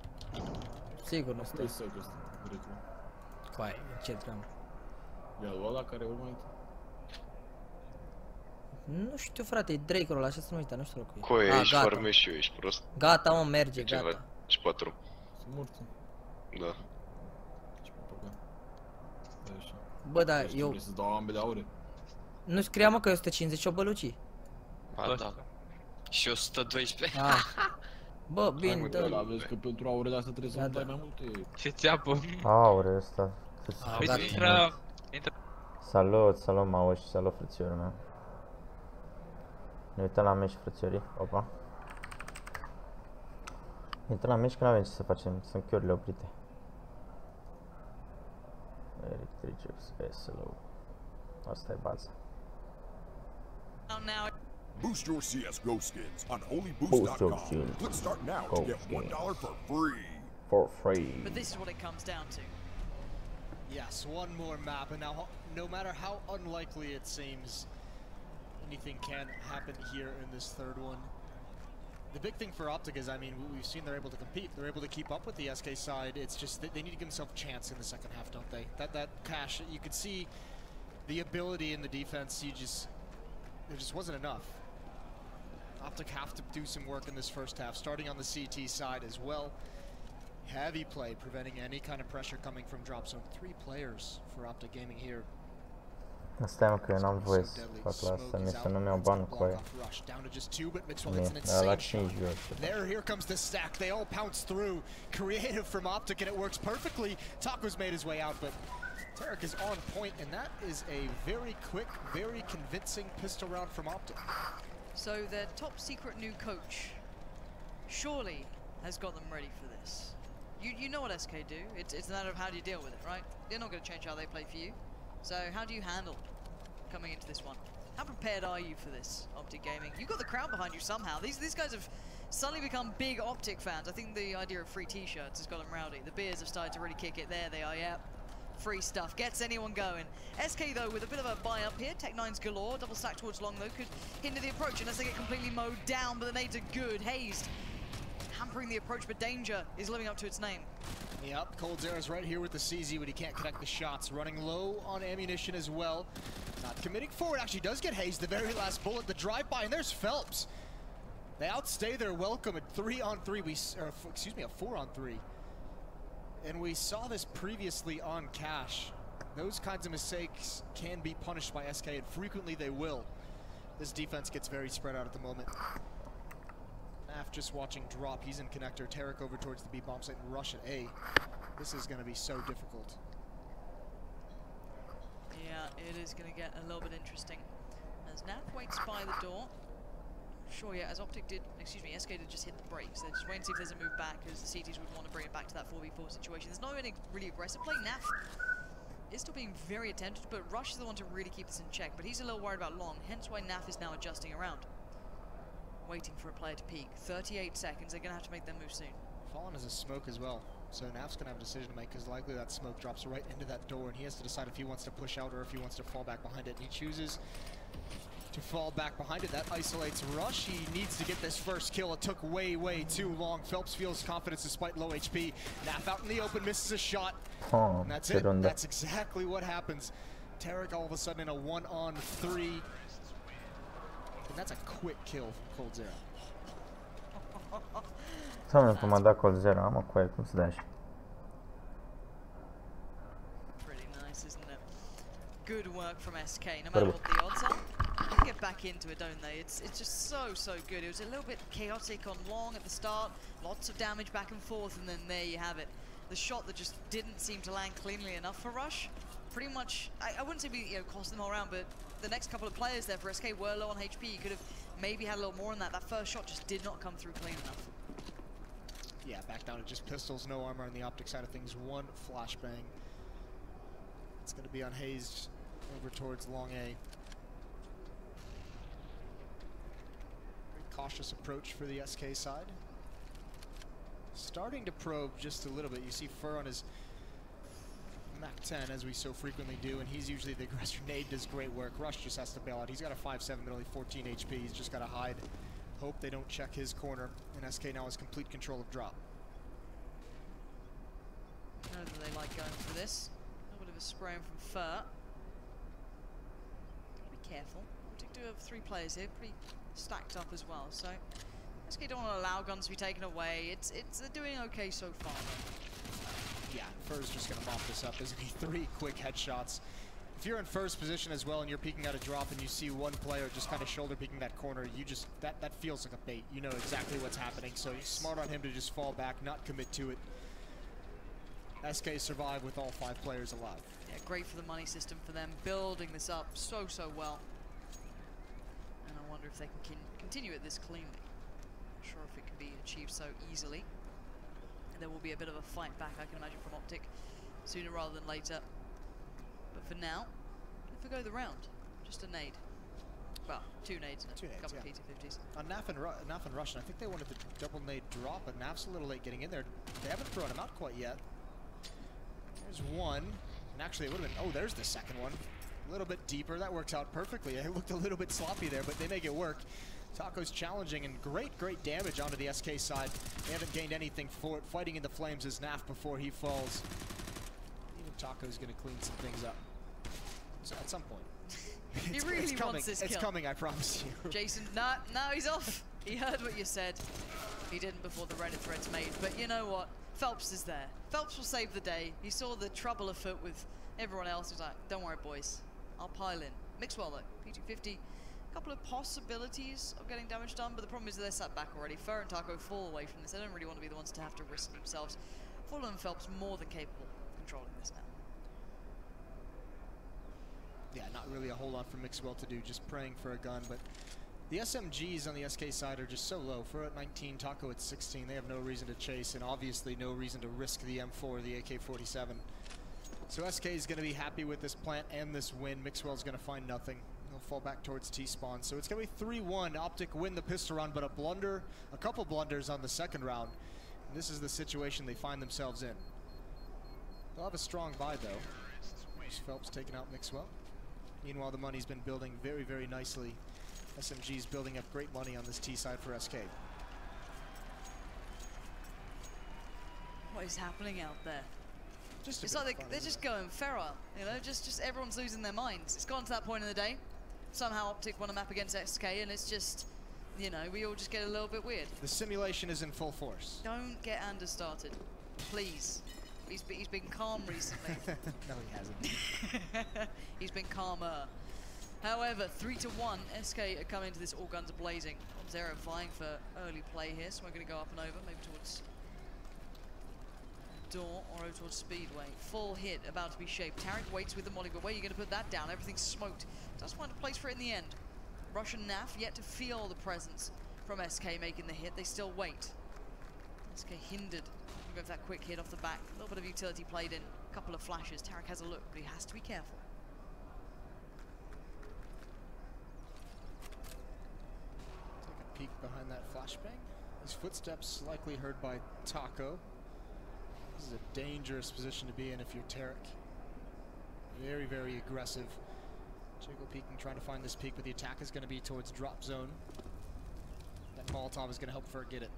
Sigur nu știu. Coai, ce treabă? E ăla care urmă? Nu știu, frate, e Drake-ul ăla, așa se numește, nu știu locul. Coi, ești farme și eu, ești prost. Gata, mă, merge, gata. Și 4. Sunt morți. Da. Bă, da, eu... Vrei să-ți dau ambele aure? Nu scria, mă, că e 158 bălucii. Ba, da. Și 112. Bă, bine, dă-l. Dar vezi că pentru aurele astea trebuie să-mi dai mai multe. Ce țeapă? Aure ăsta. Intră. Salut, salut, Mauș, salut, frățiorul meu. Ne uităm la meci, frățiorii, opa. Ne uităm la meci că n-avem ce să facem, sunt chiurile oprite. Electricius, SLO. Asta e baza. Boost your CSGO skins on onlyboost.com. Click start now to get $1 for free. For free. But this is what it comes down to. Yes, one more map, and now no matter how unlikely it seems, anything can happen here in this third one. The big thing for Optic is, I mean, we've seen they're able to compete. They're able to keep up with the SK side. It's just that they need to give themselves a chance in the second half, don't they? That cash, you could see the ability in the defense. There just wasn't enough. Optic have to do some work in this first half, starting on the CT side as well. Heavy play, preventing any kind of pressure coming from drop zone. 3 players for Optic Gaming here. Asta că eu n-am voie să fac la asta, mie să nu mi-au bani cu aia. La 5 Here comes the stack. They all pounce through. Creative from Optic, and it works perfectly. Taco's made his way out, but Tarek is on point, and that is a very quick, very convincing pistol round from Optic. So their top secret new coach surely has got them ready for this. You know what SK do. It's a matter of how do you deal with it, right? They're not going to change how they play for you. So how do you handle coming into this one? How prepared are you for this, Optic Gaming? You've got the crowd behind you somehow. These guys have suddenly become big Optic fans. I think the idea of free t-shirts has got them rowdy. The beers have started to really kick it. There they are, yeah. Free stuff, gets anyone going. SK though with a bit of a buy up here. Tech-9's galore, double stack towards long though, could hinder the approach unless they get completely mowed down, but the nades are good. Hazed, hampering the approach, but Danger is living up to its name. Yep, coldzera's right here with the CZ, but he can't connect the shots. Running low on ammunition as well. Not committing forward, actually does get hazed the very last bullet, the drive-by, and there's Phelps. They outstay their welcome at 3-on-3, excuse me, a 4-on-3. And we saw this previously on Cash. Those kinds of mistakes can be punished by SK, and frequently they will. This defense gets very spread out at the moment. Naf just watching drop. He's in connector. Tarek over towards the B bomb site and rush at A. This is going to be so difficult. Yeah, it is going to get a little bit interesting. As Naf waits by the door. Sure, yeah, as Optic did, excuse me, SK did just hit the brakes. They're just waiting to see if there's a move back, because the CTs would want to bring it back to that 4v4 situation. There's not any really aggressive play. Naf is still being very attentive, but Rush is the one to really keep this in check. But he's a little worried about long, hence why Naf is now adjusting around. Waiting for a player to peek. 38 seconds, they're going to have to make their move soon. Fallen is a smoke as well, so Naf's going to have a decision to make, because likely that smoke drops right into that door, and he has to decide if he wants to push out or if he wants to fall back behind it, and he chooses to fall back behind it. That isolates Rush. He needs to get this first kill. It took way, way too long. Phelps feels confidence despite low HP. Naf out in the open, misses a shot. And that's it. That's exactly what happens. Tarek all of a sudden in a 1-on-3. And that's a quick kill from coldzera. Doamne, cum a dat coldzera, mă, cu aia, cum se dea așa. Pretty nice, isn't it? Good work from SK, no matter what the odds are. They get back into it, don't they? It's just so good. It was a little bit chaotic on long at the start, lots of damage back and forth, and then there you have it. The shot that just didn't seem to land cleanly enough for Rush. Pretty much, I wouldn't say we cost them all around, but the next couple of players there for SK were low on HP. You could have maybe had a little more on that. That first shot just did not come through clean enough. Yeah, back down to just pistols, no armor on the Optic side of things. One flashbang. It's going to be unhazed over towards long A. Very cautious approach for the SK side. Starting to probe just a little bit. You see Fur on his Mac 10, as we so frequently do, and he's usually the aggressor. Nade does great work. Rush just has to bail out. He's got a 5-7, but only 14 HP. He's just got to hide. Hope they don't check his corner, and SK now has complete control of drop. I know that they like going for this. A bit of a spraying from Fur. Be careful. We do have 3 players here, pretty stacked up as well, so SK don't want to allow guns to be taken away. They're doing okay so far, though. Yeah, Fur's just going to mop this up, isn't he? 3 quick headshots. If you're in Fur's position as well and you're peeking out a drop and you see one player just kind of shoulder peeking that corner, you just, that feels like a bait. You know exactly what's happening, so smart on him to just fall back, not commit to it. SK survive with all 5 players alive. Yeah, great for the money system for them, building this up so well. And I wonder if they can continue it this cleanly. Not sure if it can be achieved so easily. And there will be a bit of a fight back, I can imagine, from Optic sooner rather than later. But for now, if we go the round, just a nade. well, 2 nades and a couple of P250s. On Naf and Russian, I think they wanted the double nade drop, but Naf's a little late getting in there. They haven't thrown him out quite yet. There's one, and actually it would have been, oh, there's the second one. A little bit deeper, that works out perfectly. It looked a little bit sloppy there, but they make it work. Taco's challenging, and great damage onto the SK side. They haven't gained anything for it. Fighting in the flames is Naf before he falls. Even Taco's gonna clean some things up. So at some point. He really wants this kill. It's coming, I promise you. Jason, now he's off. He heard what you said. He didn't before the Reddit thread's made, but you know what? Phelps is there. Phelps will save the day. He saw the trouble afoot with everyone else. He's like, don't worry, boys. I'll pile in. Mix well, though. P250. Couple of possibilities of getting damage done, but the problem is they're sat back already. Fur and Taco fall away from this. They don't really want to be the ones to have to risk themselves. Fallen and Phelps more than capable of controlling this now. Yeah, not really a whole lot for Mixwell to do, just praying for a gun, but the SMGs on the SK side are just so low. Fur at 19, Taco at 16. They have no reason to chase, and obviously no reason to risk the M4, the AK-47. So SK is going to be happy with this plant and this win. Mixwell's going to find nothing. He'll fall back towards T-spawn. So it's going to be 3-1. Optic win the pistol round, but a couple blunders on the second round. And this is the situation they find themselves in. They'll have a strong buy, though. There's Phelps taking out Mixwell. Meanwhile, the money's been building very nicely. SMG's building up great money on this T side for SK. What is happening out there? It's like they're just going feral, you know, just everyone's losing their minds. It's gone to that point in the day. Somehow Optic won a map against SK, and it's just, you know, we all just get a little bit weird. The simulation is in full force. Don't get Anders started, please. He's been calm recently. No, he hasn't. He's been calmer. However, 3-1, SK are coming to this all guns blazing. Zero vying for early play here, so we're going to go up and over, maybe towards Door or over towards Speedway. Full hit about to be shaped. Tarek waits with the molly, but where are you going to put that down? Everything's smoked. Does find a place for it in the end. Russian Naf yet to feel the presence from SK making the hit. They still wait. SK hindered. Go for that quick hit off the back. A little bit of utility played in. A couple of flashes. Tarek has a look, but he has to be careful. Take a peek behind that flashbang. His footsteps likely heard by Taco. This is a dangerous position to be in if you're Tarek. Very aggressive. Jiggle peeking, trying to find this peak, but the attack is going to be towards drop zone. That Molotov is going to help Fur get it.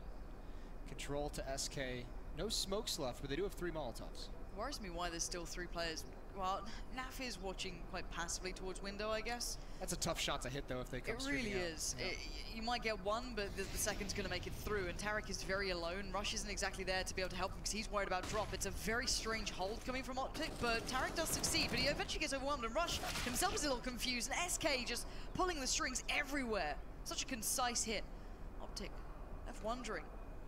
Control to SK. No smokes left, but they do have 3 Molotovs. Worries me why there's still 3 players. Well, Naf is watching quite passively towards window, I guess. That's a tough shot to hit, though, if they come streaming out. It really is. Yeah. You might get one, but the second's going to make it through, and Tarek is very alone. Rush isn't exactly there to be able to help him because he's worried about drop. It's a very strange hold coming from Optic, but Tarek does succeed, but he eventually gets overwhelmed, and Rush himself is a little confused, and SK just pulling the strings everywhere. Such a concise hit. Optic left wondering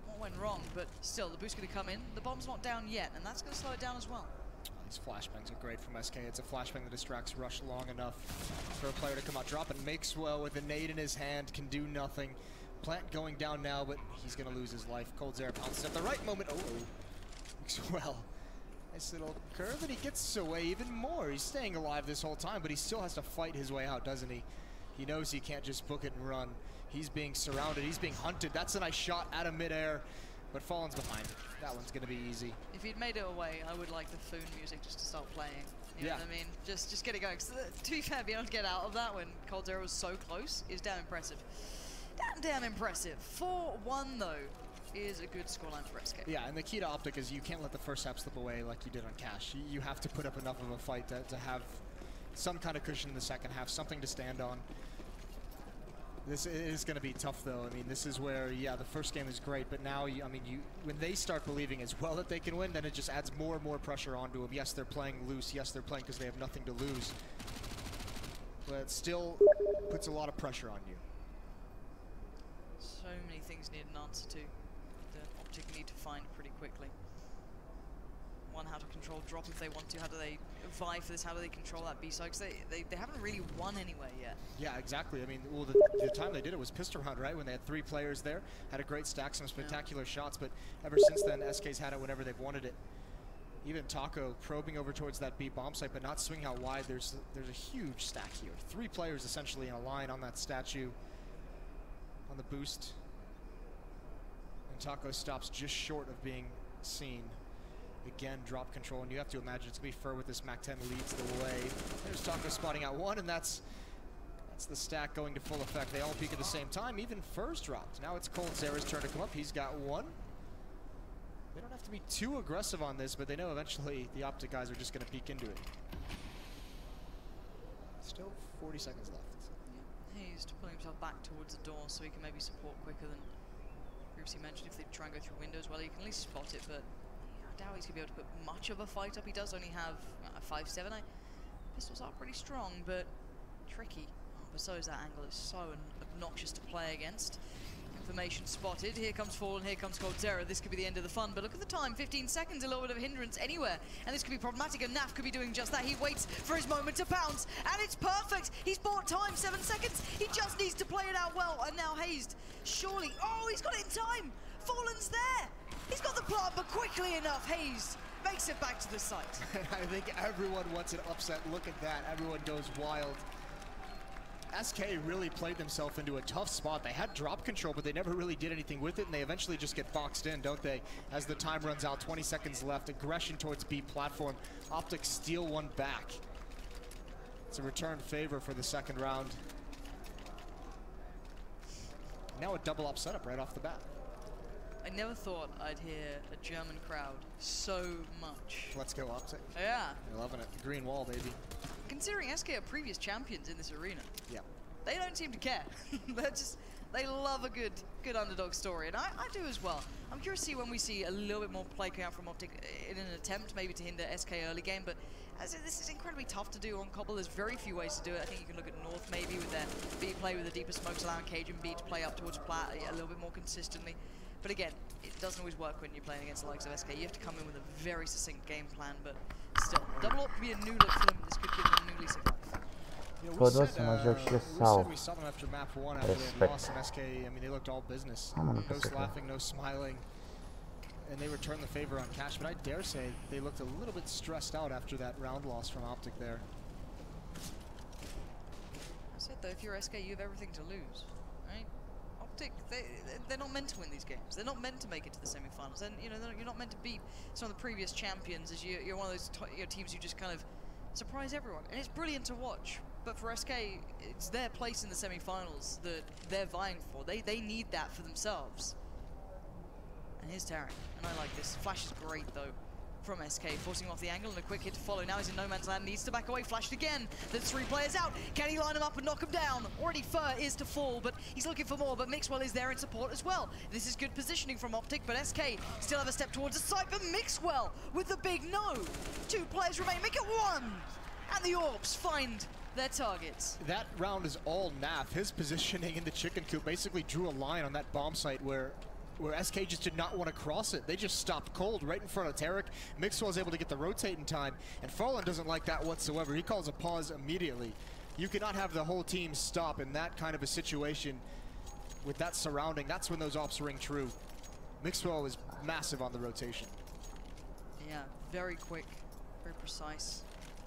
what went wrong, but still, the boost's going to come in. The bomb's not down yet, and that's going to slow it down as well. These flashbangs are great from SK. It's a flashbang that distracts Rush long enough for a player to come out drop, and Makeswell with a nade in his hand can do nothing. Plant going down now, but he's going to lose his life. Cold Air pounces at the right moment. Oh, Makeswell. Nice little curve, and he gets away even more. He's staying alive this whole time, but he still has to fight his way out, doesn't he? He knows he can't just book it and run. He's being surrounded. He's being hunted. That's a nice shot out of midair. But Fallen's behind. That one's going to be easy. If he'd made it away, I would like the Foon music just to start playing. You know what I mean? Just get it going. To be fair, being able to get out of that when Cold Zero was so close is damn impressive. Damn impressive. 4-1 though is a good scoreline for SK. Yeah, and the key to Optic is you can't let the first half slip away like you did on Cash. You have to put up enough of a fight to have some kind of cushion in the second half, something to stand on. This is going to be tough, though. I mean, this is where, yeah, the first game is great, but now, when they start believing as well that they can win, then it just adds more and more pressure onto them. Yes, they're playing loose. Yes, they're playing because they have nothing to lose. But it still puts a lot of pressure on you. So many things need an answer to that Optic need to find pretty quickly. One, how to control drop if they want to. How do they vie for this? How do they control that B-side? Because they haven't really won anywhere yet. Yeah, exactly. I mean, well, the time they did it was pistol round, right? When they had 3 players there, had a great stack, some spectacular shots, but ever since then, SK's had it whenever they've wanted it. Even Taco probing over towards that B bomb site, but not swinging out wide. There's a huge stack here. 3 players essentially in a line on that statue, on the boost. And Taco stops just short of being seen. Again, drop control, and you have to imagine it's gonna be Fur with this MAC-10 leads the way. There's Taco spotting out one, and that's the stack going to full effect. They all peak at the same time. Even Fur's dropped. Now it's coldzera's turn to come up. He's got one. They don't have to be too aggressive on this, but they know eventually the Optic guys are just going to peek into it. Still 40 seconds left. Yeah, he's pulling himself back towards the door so he can maybe support quicker than previously mentioned. If they try and go through windows, well, he can at least spot it, but I doubt he's going to be able to put much of a fight up. He does only have a 5.7. Pistols are pretty strong, but tricky. Oh, but so is that angle. It's so obnoxious to play against. Information spotted. Here comes Fallen, here comes coldzera. This could be the end of the fun, but look at the time. 15 seconds, a little bit of a hindrance anywhere, and this could be problematic, and Naf could be doing just that. He waits for his moment to pounce, and it's perfect. He's bought time, 7 seconds. He just needs to play it out well, and now Hazed, surely. Oh, he's got it in time. Fallen's there. He's got the plant, but quickly enough, Hazed makes it back to the site. I think everyone wants an upset. Look at that. Everyone goes wild. SK really played themselves into a tough spot. They had drop control, but they never really did anything with it, and they eventually just get boxed in, don't they? As the time runs out, 20 seconds left. Aggression towards B platform. Optic steal one back. It's a return favor for the second round. Now a double up setup right off the bat. I never thought I'd hear a German crowd so much. Let's go Optic. Yeah. You're loving it. The green wall, baby. Considering SK are previous champions in this arena, yeah, they don't seem to care. They love a good underdog story, and I do as well. I'm curious to see when we see a little bit more play coming out from Optic in an attempt maybe to hinder SK early game, but as this is incredibly tough to do on Cobble. There's very few ways to do it. I think you can look at North maybe with their B play with the deeper smokes, allowing Cage and B to play up towards Plat a little bit more consistently. But again, it doesn't always work when you're playing against the likes of SK. You have to come in with a very succinct game plan, but still, double up could be a new look for them. This could give them a new lease of life. You know, we said we saw them after map 1 after they lost, and SK, I mean, they looked all business. No laughing, no smiling, and they returned the favor on cash, but I dare say they looked a little bit stressed out after that round loss from Optic there. I said though, if you're SK, you have everything to lose, right? Optic, they're not meant to win these games. They're not meant to make it to the semi-finals. And you know, you're not meant to beat some of the previous champions. As you're one of those teams who just kind of surprise everyone, and it's brilliant to watch. But for SK, it's their place in the semi-finals that they're vying for. They need that for themselves. And here's Tarek, and I like this. Flash is great though from SK, forcing him off the angle, and a quick hit to follow. Now he's in no man's land, needs to back away. Flashed again. There's 3 players out. Can he line him up and knock him down? Already Fur is to fall, but he's looking for more. But Mixwell is there in support as well. This is good positioning from Optic, but SK still have a step towards the site. But Mixwell with the big no. 2 players remain. Make it 1, and the Orbs find their targets. That round is all Naf. His positioning in the chicken coop basically drew a line on that bomb site where SK just did not want to cross it. They just stopped cold right in front of Tarek. Mixwell was able to get the rotate in time, and Fallen doesn't like that whatsoever. He calls a pause immediately. You cannot have the whole team stop in that kind of a situation with that surrounding. That's when those ops ring true. Mixwell is massive on the rotation. Yeah, very quick, very precise.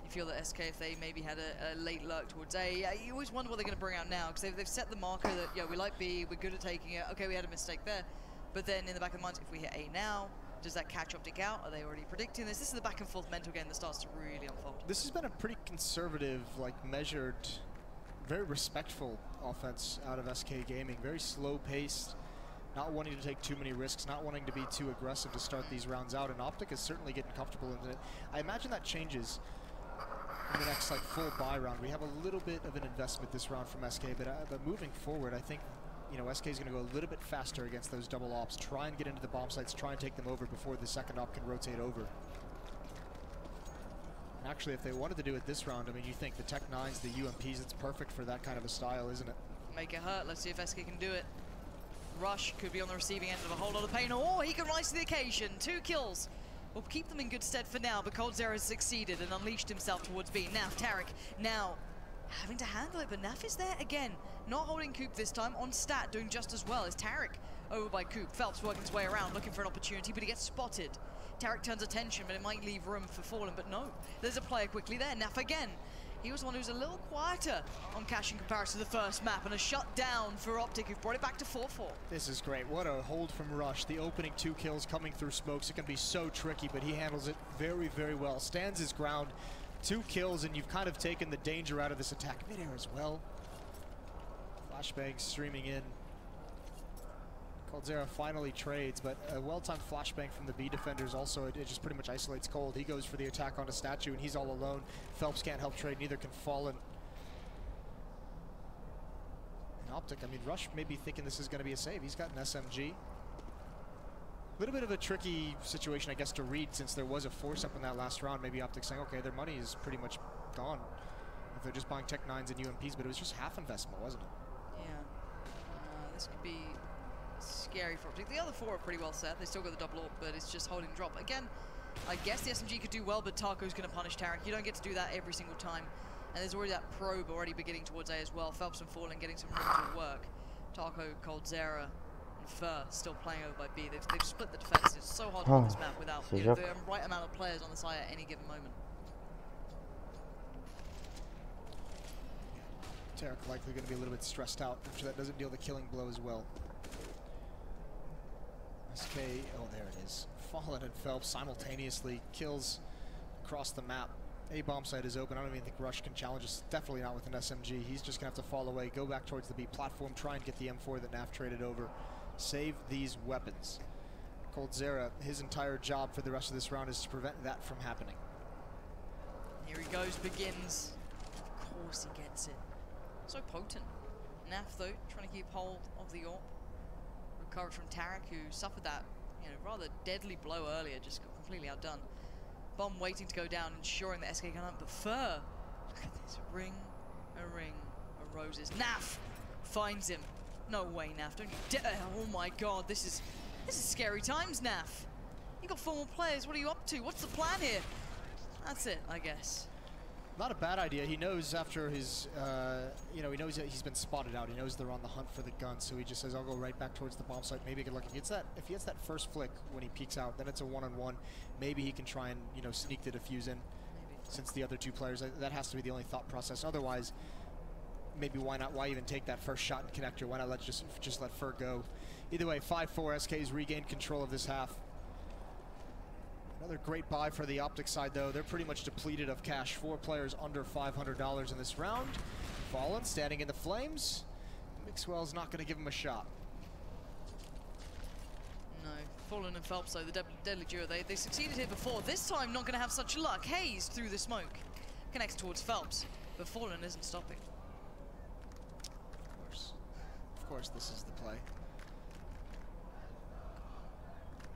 You feel that SK, if they maybe had a late lurk towards A, you always wonder what they're going to bring out now, because they've set the marker that, yeah, we like B, we're good at taking it. Okay, we had a mistake there. But then in the back of the mind, if we hit A now, does that catch Optic out? Are they already predicting this? This is the back and forth mental game that starts to really unfold. This has been a pretty conservative, like measured, very respectful offense out of SK Gaming. Very slow paced, not wanting to take too many risks, not wanting to be too aggressive to start these rounds out, and Optic is certainly getting comfortable in it. I imagine that changes in the next like full buy round. We have a little bit of an investment this round from SK, but moving forward, I think, you know, SK is going to go a little bit faster against those double ops, try and get into the bomb sites, try and take them over before the second op can rotate over. And actually, if they wanted to do it this round, I mean, you think the Tech 9s, the UMPs, it's perfect for that kind of a style, isn't it? Make it hurt. Let's see if SK can do it. Rush could be on the receiving end of a whole lot of pain, or he can rise to the occasion. 2 kills will keep them in good stead for now, but coldzera has succeeded and unleashed himself towards B. Now, Tarek, now having to handle it, but Naf is there again. Not holding Coop this time, on stat, doing just as well as Tarek over by Coop. Phelps working his way around, looking for an opportunity, but he gets spotted. Tarek turns attention, but it might leave room for Fallen, but no. There's a player quickly there. Naf again. He was the one who's a little quieter on cash in comparison to the first map, and a shutdown for Optic, who've brought it back to 4-4. This is great. What a hold from Rush. The opening 2 kills coming through smokes. It can be so tricky, but he handles it very, very well. Stands his ground. 2 kills, and you've kind of taken the danger out of this attack. Mid-air as well. Flashbang streaming in. coldzera finally trades, but a well-timed flashbang from the B defenders also, it just pretty much isolates Cold. He goes for the attack on a statue, and he's all alone. Phelps can't help trade, neither can Fallen. And Optic, I mean, Rush may be thinking this is going to be a save. He's got an SMG. A little bit of a tricky situation, I guess, to read, since there was a force up in that last round. Maybe Optic saying, okay, their money is pretty much gone if they're just buying Tech 9s and UMPs, but it was just half investment, wasn't it? Yeah. This could be scary for Optic. The other 4 are pretty well set. They still got the double AWP, but it's just holding drop. Again, I guess the SMG could do well, but Taco's going to punish Tarek. You don't get to do that every single time. And there's already that probe already beginning towards A as well. Phelps and Fallen getting some room to work. Taco, coldzera, and Fur still playing over by B. They've split the defense. It's so hard to win this map without the right amount of players on the side at any given moment. Tarek likely going to be a little bit stressed out after that doesn't deal the killing blow as well. SK, oh there it is. Fallen and Phelps simultaneously kills across the map. A bomb site is open. I don't even think Rush can challenge us. Definitely not with an SMG. He's just going to have to fall away, go back towards the B platform, try and get the M4 that Naf traded over. Save these weapons. coldzera, his entire job for the rest of this round is to prevent that from happening. Here he goes, begins. Of course he gets it. So potent. Naf though, trying to keep hold of the AWP. Recovered from Tarek, who suffered that, rather deadly blow earlier, just got completely outdone. Bomb waiting to go down, ensuring that SK can hunt, but Fur, look at this, a ring of roses. Naf finds him. No way, Naf, don't you dare. Oh my god, this is scary times, Naf. You got 4 more players, what are you up to? What's the plan here? That's it, I guess. Not a bad idea. He knows after his, he knows that he's been spotted out. He knows they're on the hunt for the gun, so he just says, I'll go right back towards the bomb site. Maybe good luck. If he gets that first flick when he peeks out, then it's a one-on-one. Maybe he can try and, sneak the defuse in. Maybe. Since the other 2 players, that has to be the only thought process. Otherwise, maybe why not? Why even take that first shot and connector? Why not just let Fur go? Either way, 5-4. SK's regained control of this half. Another great buy for the Optic side, though. They're pretty much depleted of cash. 4 players under $500 in this round. Fallen standing in the flames. Mixwell's not going to give him a shot. No, Fallen and Phelps, though, the deadly duo, they succeeded here before. This time, not going to have such luck. Hayes through the smoke connects towards Phelps, but Fallen isn't stopping. Of course, this is the play.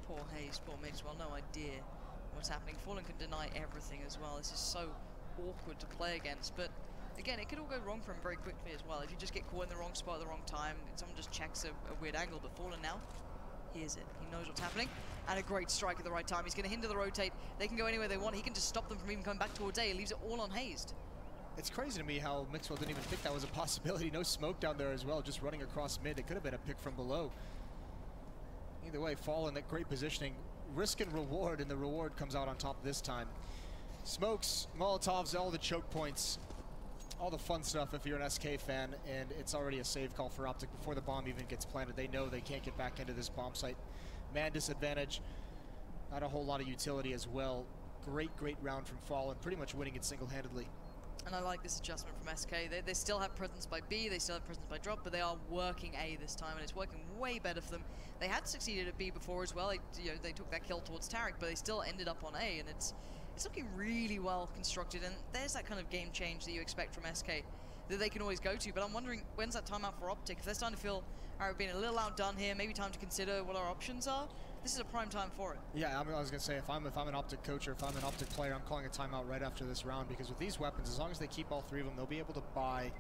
Poor Hayes, poor Mixwell, no idea what's happening. Fallen can deny everything as well. This is so awkward to play against, but again, it could all go wrong for him very quickly as well. If you just get caught in the wrong spot at the wrong time, someone just checks a weird angle, but Fallen now hears it. He knows what's happening, and a great strike at the right time. He's going to hinder the rotate. They can go anywhere they want. He can just stop them from even coming back towards A. He leaves it all unhazed. It's crazy to me how Mixwell didn't even think that was a possibility. No smoke down there as well, just running across mid. It could have been a pick from below. Either way, Fallen, that great positioning. Risk and reward, and the reward comes out on top this time. Smokes, Molotovs, all the choke points, all the fun stuff if you're an SK fan, and it's already a save call for Optic before the bomb even gets planted. They know they can't get back into this bomb site. Man disadvantage, not a whole lot of utility as well. Great round from Fallen, pretty much winning it single-handedly. And I like this adjustment from SK. They still have presence by B, they still have presence by drop, but they are working A this time, and it's working way better for them. They had succeeded at B before as well. They took that kill towards Tarek, but they still ended up on A, and it's looking really well constructed. And there's that kind of game change that you expect from SK that they can always go to. But I'm wondering, when's that timeout for Optic? If they're starting to feel, all right, we're being a little outdone here, maybe time to consider what our options are. This is a prime time for it. Yeah, I was gonna say, if I'm an Optic coach or if I'm an Optic player, I'm calling a timeout right after this round, because with these weapons, as long as they keep all 3 of them, they'll be able to buy.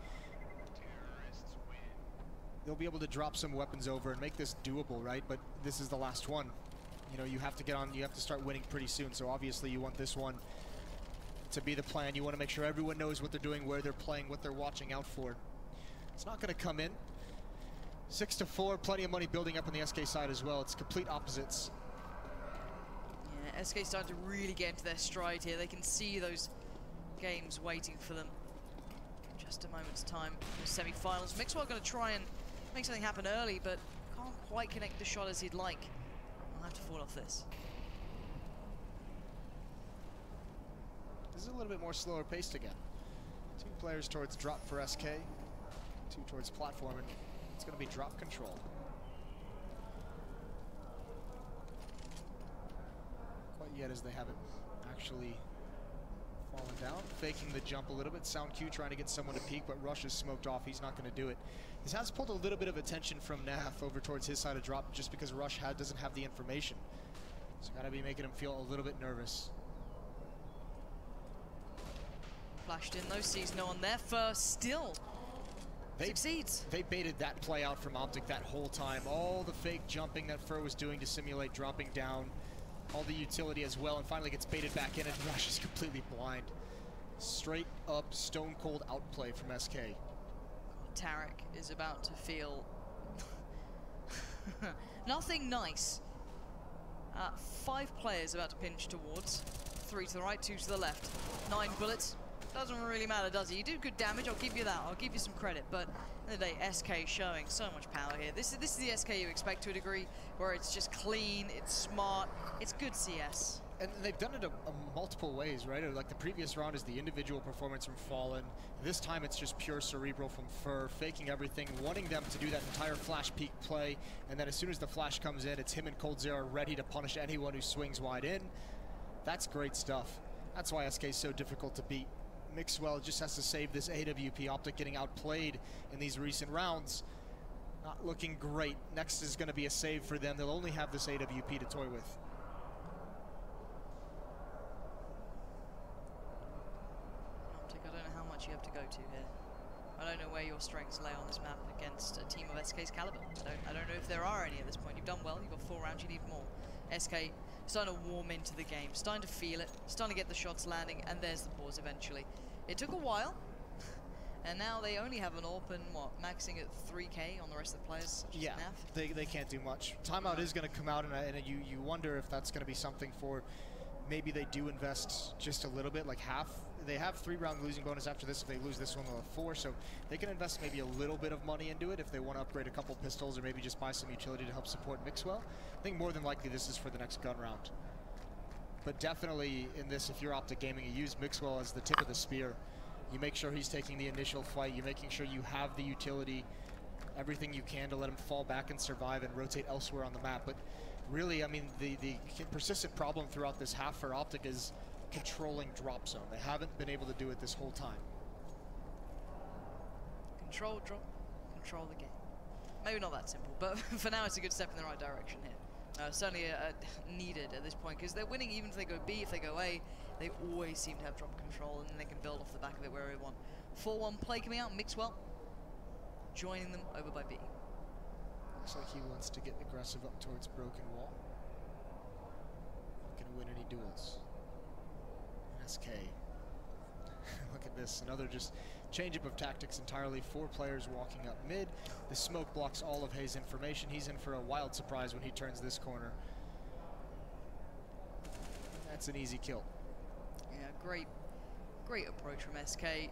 They'll be able to drop some weapons over and make this doable, right? But this is the last one. You have to get on. You have to start winning pretty soon. So obviously, you want this one to be the plan. You want to make sure everyone knows what they're doing, where they're playing, what they're watching out for. It's not going to come in. 6-4, plenty of money building up on the SK side as well. It's complete opposites. SK starting to really get into their stride here. They can see those games waiting for them. Just a moment's time. The semi-finals. Mixwell going to try and make something happen early, but can't quite connect the shot as he'd like. I'll have to fall off this. This is a little bit more slower paced again. 2 players towards drop for SK, 2 towards platform, and it's going to be drop control. Quite yet, as they haven't actually fallen down. Faking the jump a little bit. Sound Q trying to get someone to peek, but Rush is smoked off. He's not going to do it. This has pulled a little bit of attention from Naf over towards his side of drop, just because Rush doesn't have the information. So got to be making him feel a little bit nervous. Flashed in though, sees no one there. First still succeeds. They baited that play out from Optic that whole time. All the fake jumping that Fur was doing to simulate dropping down. All the utility as well, and finally gets baited back in, and Rush is completely blind. Straight up stone cold outplay from SK. Tarek is about to feel nothing nice. 5 players about to pinch towards. 3 to the right, 2 to the left. 9 bullets. Doesn't really matter, does it? You do good damage, I'll give you that. I'll give you some credit. But at the end of the day, SK showing so much power here. This is the SK you expect to a degree, where it's just clean, it's smart, it's good CS. And they've done it a multiple ways, right? Like the previous round is the individual performance from Fallen. This time it's just pure cerebral from Fur, faking everything, wanting them to do that entire flash peek play, and then as soon as the flash comes in, it's him and Cold Zero ready to punish anyone who swings wide in. That's great stuff. That's why SK is so difficult to beat. Mixwell just has to save this AWP. Optic getting outplayed in these recent rounds. Not looking great. Next is going to be a save for them. They'll only have this AWP to toy with. Optic, I don't know how much you have to go to here. I don't know where your strengths lay on this map against a team of SK's caliber. I don't know if there are any at this point. You've done well. You've got 4 rounds. You need more. SK starting to warm into the game, starting to feel it, starting to get the shots landing, and there's the pause eventually. It took a while, and now they only have an AWP and maxing at 3K on the rest of the players. Yeah, they can't do much. Timeout is going to come out, and you wonder if that's going to be something for, maybe they do invest just a little bit, like half. They have 3-round losing bonus after this. If they lose this one, they'll have 4, so they can invest maybe a little bit of money into it if they want to upgrade a couple pistols or maybe just buy some utility to help support Mixwell. I think more than likely this is for the next gun round. But definitely in this, if you're Optic Gaming, you use Mixwell as the tip of the spear. You make sure he's taking the initial fight. You're making sure you have the utility, everything you can to let him fall back and survive and rotate elsewhere on the map. But really, I mean, the persistent problem throughout this half for Optic is controlling drop zone. They haven't been able to do it this whole time. Control drop, control the game. Maybe not that simple, but for now it's a good step in the right direction here. Certainly needed at this point, because they're winning even if they go B, if they go A, they always seem to have drop control, and then they can build off the back of it wherever they want. 4-1 play coming out, Mixwell joining them over by B. Looks like he wants to get aggressive up towards Broken Wall. Not gonna win any duels. And SK. Look at this, another just change-up of tactics entirely. 4 players walking up mid. The smoke blocks all of Hayes' information. He's in for a wild surprise when he turns this corner. That's an easy kill. Yeah, great approach from SK.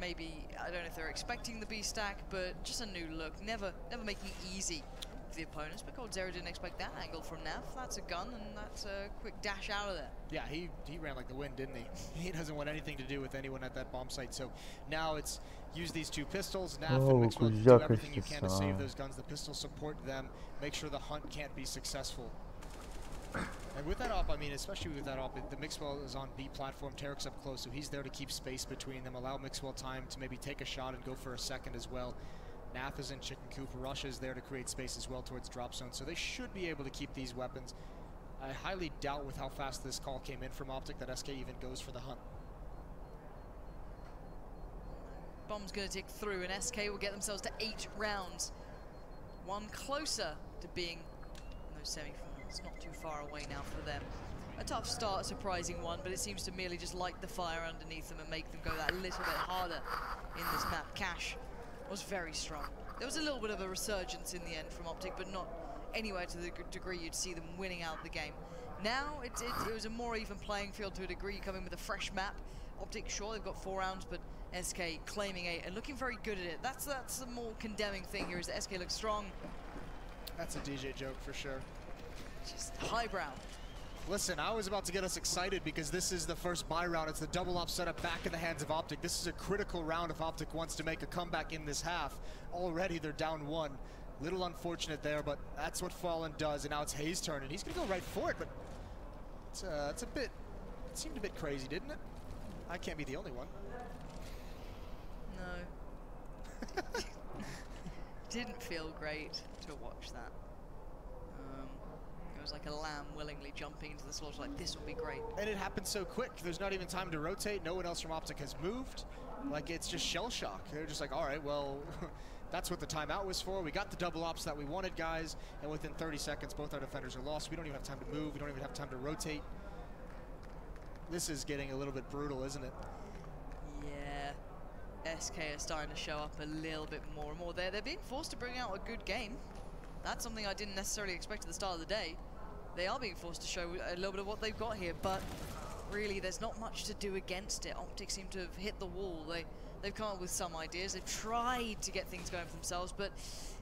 Maybe, I don't know if they're expecting the B stack, but just a new look. Never making it easy for the opponents, but Cold Zero didn't expect that angle from Nav. That's a gun, and that's a quick dash out of there. Yeah, he ran like the wind, didn't he? He doesn't want anything to do with anyone at that bomb site, so now it's use these 2 pistols. Nav and Mixwell do everything you can to save those guns. The pistols support them, make sure the hunt can't be successful. And with that op, I mean, especially with that op, the Mixwell is on B platform, Tarek's up close, so he's there to keep space between them, allow Mixwell time to maybe take a shot and go for a second as well. Naf is in chicken coop, Rush is there to create space as well towards drop zone, so they should be able to keep these weapons. I highly doubt with how fast this call came in from Optic that SK even goes for the hunt. Bomb's going to tick through, and SK will get themselves to 8 rounds. 1 closer to being in those semi-finals. Not too far away now for them. A tough start, a surprising one, but it seems to merely just light the fire underneath them and make them go that little bit harder in this map. Cash was very strong. There was a little bit of a resurgence in the end from Optic, but not anywhere to the degree you'd see them winning out the game. Now it was a more even playing field to a degree, coming with a fresh map. Optic, sure, they've got 4 rounds, but SK claiming 8 and looking very good at it. That's the more condemning thing here, is that SK looks strong. That's a DJ joke for sure. Just highbrow. Listen, I was about to get us excited because this is the first buy round. It's the double up setup back in the hands of Optic. This is a critical round if Optic wants to make a comeback in this half. Already they're down 1. Little unfortunate there, but that's what Fallen does. And now it's Hayes' turn, and he's gonna go right for it, but it's a bit, it seemed a bit crazy, didn't it? I can't be the only one. No. Didn't feel great to watch that. It was like a lamb willingly jumping into the slaughter, like, this will be great. And it happened so quick. There's not even time to rotate. No one else from Optic has moved. Like, it's just shell shock. They're just like, all right, well, that's what the timeout was for. We got the double ops that we wanted, guys. And within 30 seconds, both our defenders are lost. We don't even have time to move. We don't even have time to rotate. This is getting a little bit brutal, isn't it? Yeah. SK are starting to show up a little bit more and more. They're being forced to bring out a good game. That's something I didn't necessarily expect at the start of the day. They are being forced to show a little bit of what they've got here, but really there's not much to do against it. Optic seem to have hit the wall. They've come up with some ideas. They've tried to get things going for themselves, but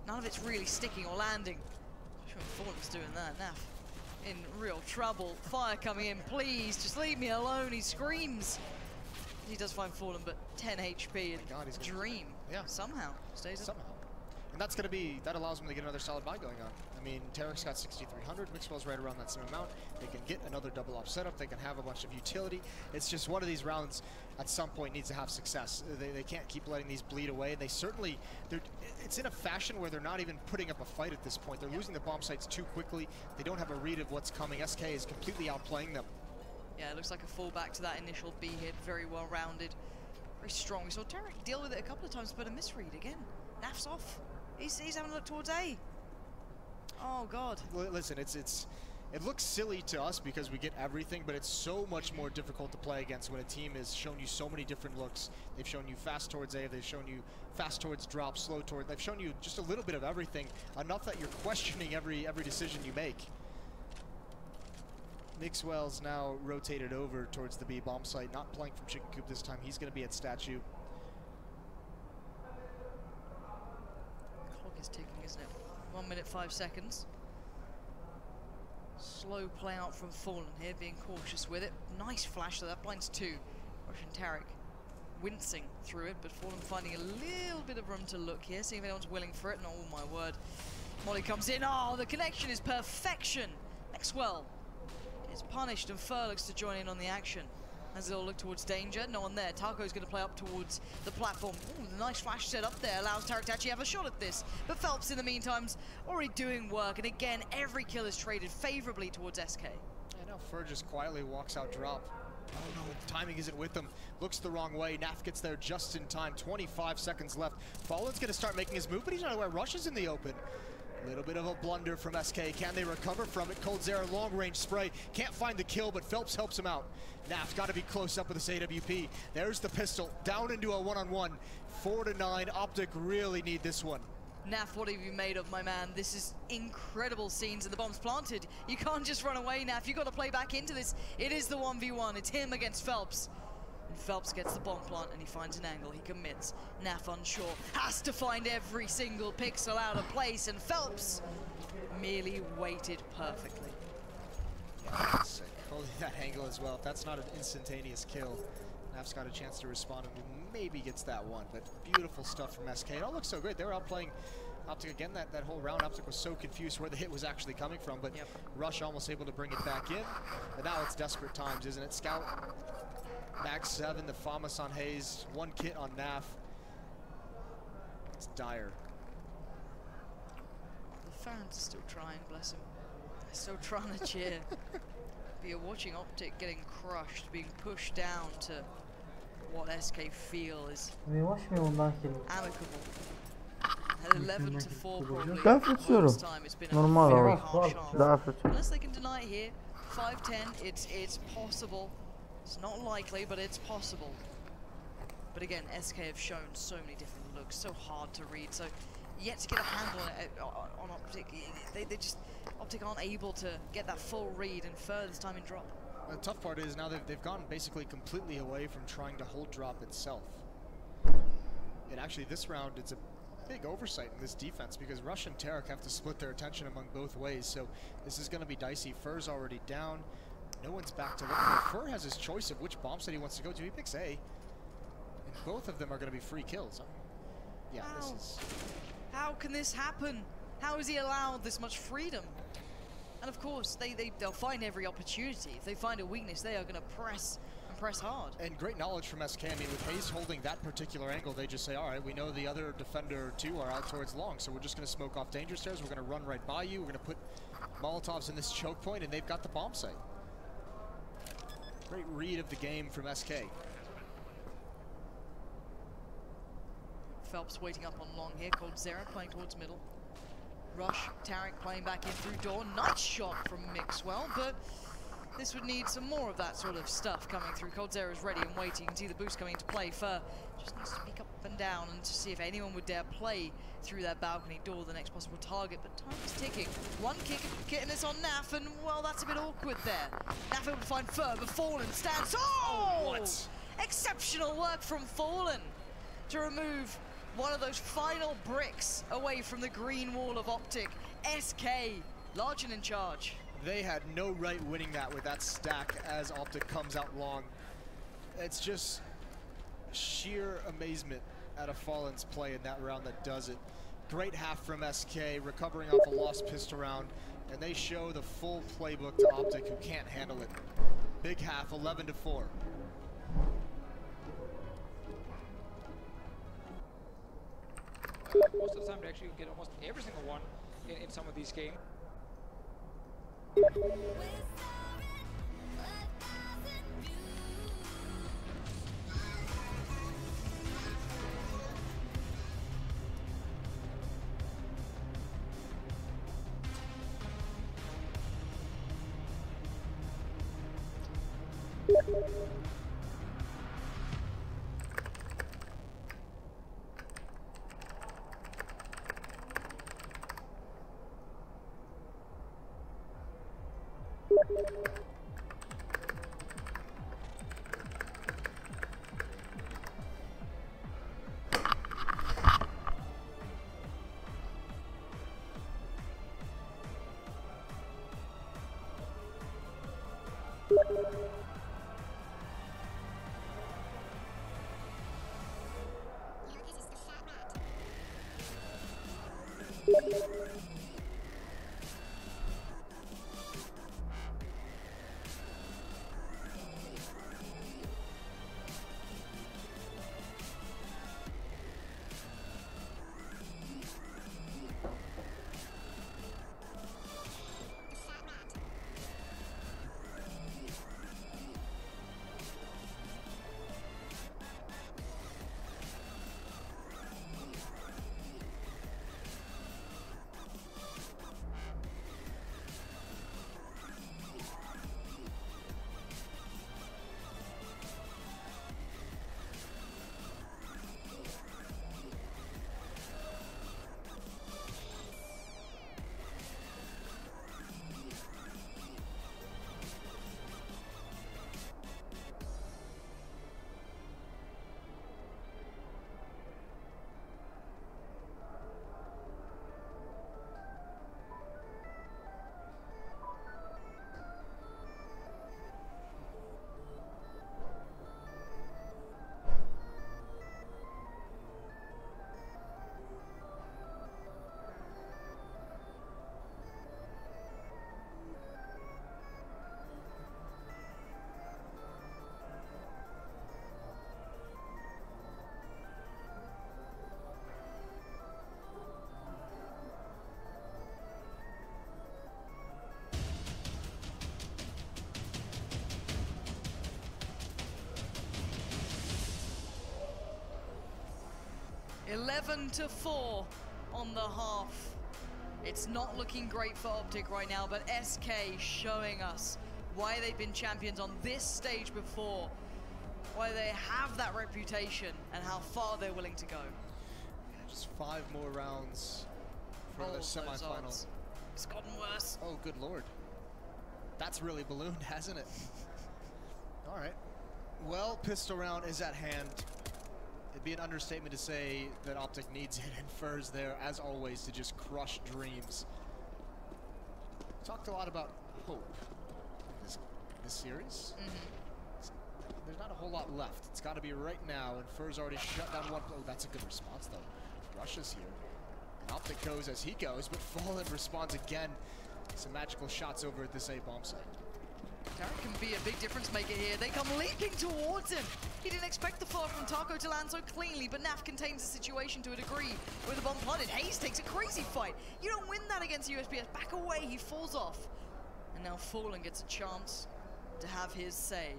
none of it's really sticking or landing. I'm sure Fallen's doing that. Naf in real trouble. Fire coming in, please, just leave me alone. He screams. He does find Fallen, but 10 HP and God, he's Dream somehow stays somehow. And that's going to be, that allows them to get another solid buy going on. I mean, Terek's got 6,300, Mixwell's right around that same amount. They can get another double off setup, they can have a bunch of utility. It's just one of these rounds at some point needs to have success. They can't keep letting these bleed away. They certainly, it's in a fashion where they're not even putting up a fight at this point. They're losing the bomb sites too quickly. They don't have a read of what's coming. SK is completely outplaying them. Yeah, it looks like a fallback to that initial B hit, very well rounded, very strong. We saw Terek deal with it a couple of times, but a misread again. Naf's off. He's having a look towards A. Oh God. Listen, it looks silly to us because we get everything, but it's so much more difficult to play against when a team has shown you so many different looks. They've shown you fast towards A, they've shown you fast towards drop, slow toward, they've shown you just a little bit of everything, enough that you're questioning every decision you make. Mixwell's now rotated over towards the B bomb site, not playing from Chicken Coop this time. He's going to be at Statue. Clock is ticking, isn't it? 1 minute 5 seconds. Slow play out from Fallen here, being cautious with it. Nice flash, so that blinds 2. Russian Tarek wincing through it, but Fallen finding a little bit of room to look here, seeing if anyone's willing for it. And oh my word, Molly comes in. Oh, the connection is perfection. Maxwell is punished, and Fur looks to join in on the action. As they all look towards danger, no one there. Taco's going to play up towards the platform. Ooh, the nice flash set up there allows Tarek to actually have a shot at this. But Phelps, in the meantime's already doing work. And again, every kill is traded favorably towards SK. Yeah, now Fur just quietly walks out drop. Oh no, the timing isn't with him. Looks the wrong way. Naf gets there just in time. 25 seconds left. Fallen's going to start making his move, but he's not aware. Rush is in the open. Little bit of a blunder from SK. Can they recover from it? Cold Zera long range spray. Can't find the kill, but Phelps helps him out. Naf's got to be close up with this AWP. There's the pistol. Down into a one-on-one. 4-9. Optic really need this one. Naf, what have you made of, my man? This is incredible scenes, and the bomb's planted. You can't just run away, Naf. You've got to play back into this. It is the 1v1. It's him against Phelps. And Phelps gets the bomb plant, and he finds an angle. He commits. Naf unsure. Has to find every single pixel out of place, and Phelps merely waited perfectly. Yeah, sick. Holding that angle as well. If that's not an instantaneous kill, Naf's got a chance to respond and maybe gets that one. But beautiful stuff from SK. It all looks so great. They were outplaying Optic again. That whole round, Optic was so confused where the hit was actually coming from. But Rush almost able to bring it back in. But now it's desperate times, isn't it? Scout back 7, the FAMAS on Hayes, 1 kit on Naf. It's dire. The fans are still trying, bless them. They're still trying to cheer. But you're watching Optic getting crushed, being pushed down to what SK feel is amicable. At 11 to 4 probably. This time it's been a very harsh half. Unless they can deny it here, 5-10, it's possible. It's not likely, but it's possible. But again, SK have shown so many different looks, so hard to read. So yet to get a handle on Optic. They just, Optic aren't able to get that full read and furthest time in drop. The tough part is now they've gone basically completely away from trying to hold drop itself. And actually this round, it's a big oversight in this defense because Rush and Tarek have to split their attention among both ways, so this is going to be dicey. Fur's already down. No one's back to look. Fur has his choice of which bomb site he wants to go to. He picks A. And both of them are going to be free kills. Yeah, How? this is... How can this happen? How is he allowed this much freedom? And of course, they'll find every opportunity. If they find a weakness, they are going to press and press hard. And great knowledge from SK. I mean, with Hayes holding that particular angle, they just say, all right, we know the other defender or two are out towards long, so we're just going to smoke off danger stairs. We're going to run right by you. We're going to put Molotovs in this choke point, and they've got the bomb site. Great read of the game from SK. Phelps waiting up on long here. Cold Zera playing towards middle. Rush, Tarek playing back in through door. Nice shot from Mixwell, but this would need some more of that sort of stuff coming through. Cold Zera is ready and waiting. You can see the boost coming into play. Fur just needs to peek up and down and to see if anyone would dare play through that balcony door, the next possible target. But time is ticking. One kick and it's on Naf, and well, that's a bit awkward there. Naf able to find Fur, but Fallen stands. Oh! What? Exceptional work from Fallen to remove one of those final bricks away from the green wall of Optic. SK, large and in charge. They had no right winning that with that stack as Optic comes out long. It's just sheer amazement at a Fallen's play in that round that does it. Great half from SK, recovering off a lost pistol round, and they show the full playbook to Optic, who can't handle it. Big half, 11-4. Most of the time they actually get almost every single one in some of these games. (11-4) on the half. It's not looking great for Optic right now, but SK showing us why they've been champions on this stage before, why they have that reputation, and how far they're willing to go. Just 5 more rounds for the semifinal. It's gotten worse. Oh, good lord. That's really ballooned, hasn't it? All right. Well, pistol round is at hand. It'd be an understatement to say that Optic needs it, and Furs there, as always, to just crush dreams. Talked a lot about hope this series. There's not a whole lot left. It's got to be right now, and Furs already shut down one. Oh, that's a good response, though. Rushes here. And Optic goes as he goes, but Fallen responds again. Some magical shots over at this A bomb site. Tarek can be a big difference maker here. They come leaping towards him. He didn't expect the fire from Taco to land so cleanly, but Naf contains the situation to a degree. With the bomb planted, Hayes takes a crazy fight. You don't win that against USPS. Back away, he falls off. And now Fallen gets a chance to have his say.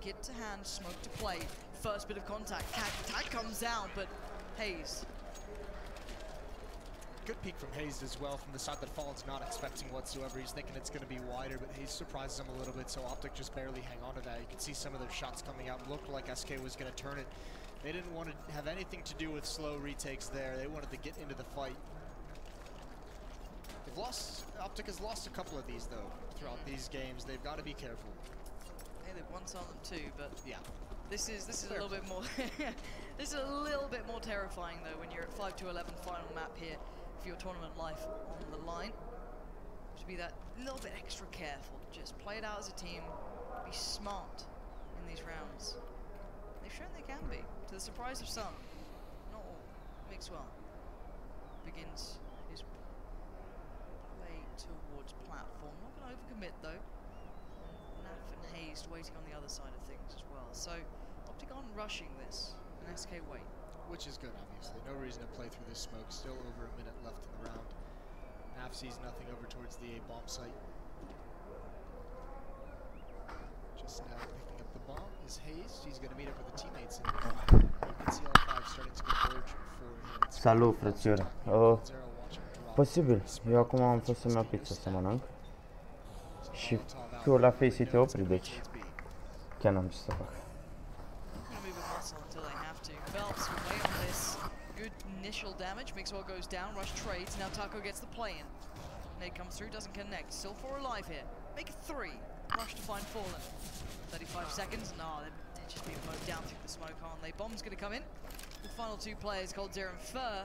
Kit to hand, smoke to play. First bit of contact. Tag comes down, but Hayes. Good peek from Hayes as well, from the side that Fallen's not expecting whatsoever. He's thinking it's going to be wider, but Hayes surprises him a little bit, so Optic just barely hang on to that. You can see some of their shots coming out. Looked like SK was going to turn it. They didn't want to have anything to do with slow retakes there. They wanted to get into the fight. They've lost, Optic has lost a couple of these, though, throughout these games. They've got to be careful. Hey, they've won some of them too, but yeah, this is a little bit more. This is a little bit more terrifying though when you're at 5-11 final map here for your tournament life on the line. To be that little bit extra careful, just play it out as a team, be smart in these rounds. They've shown they can be, to the surprise of some, not all. Mixwell begins his play towards platform. Not going to overcommit though. Naf and Hayes waiting on the other side of things as well. So Opticon rushing this, and SK wait. Which is good, obviously. No reason to play through this smoke. Still over a minute left in the round. Naf sees nothing over towards the A bomb site. Just now picking up the bomb is Hayes. He's going to meet up with the teammates. And you can see all 5 starting to converge for him. Salut, frățioră. Posibil. Eu acum am fost să-mi iau pizza să mănânc. Și Q la Faceit e oprit, deci chiar n-am ce să fac. Phelps will wait on this. Good initial damage. Mixwell goes down. Rush trades. Now Taco gets the play in. Nade comes through. Doesn't connect. Still 4 alive here. Make it 3. Rush to find Fallen. 35 seconds. No, they're just being mowed down through the smoke, aren't they? Bomb's going to come in. The final 2 players, Cold Zero and Fur.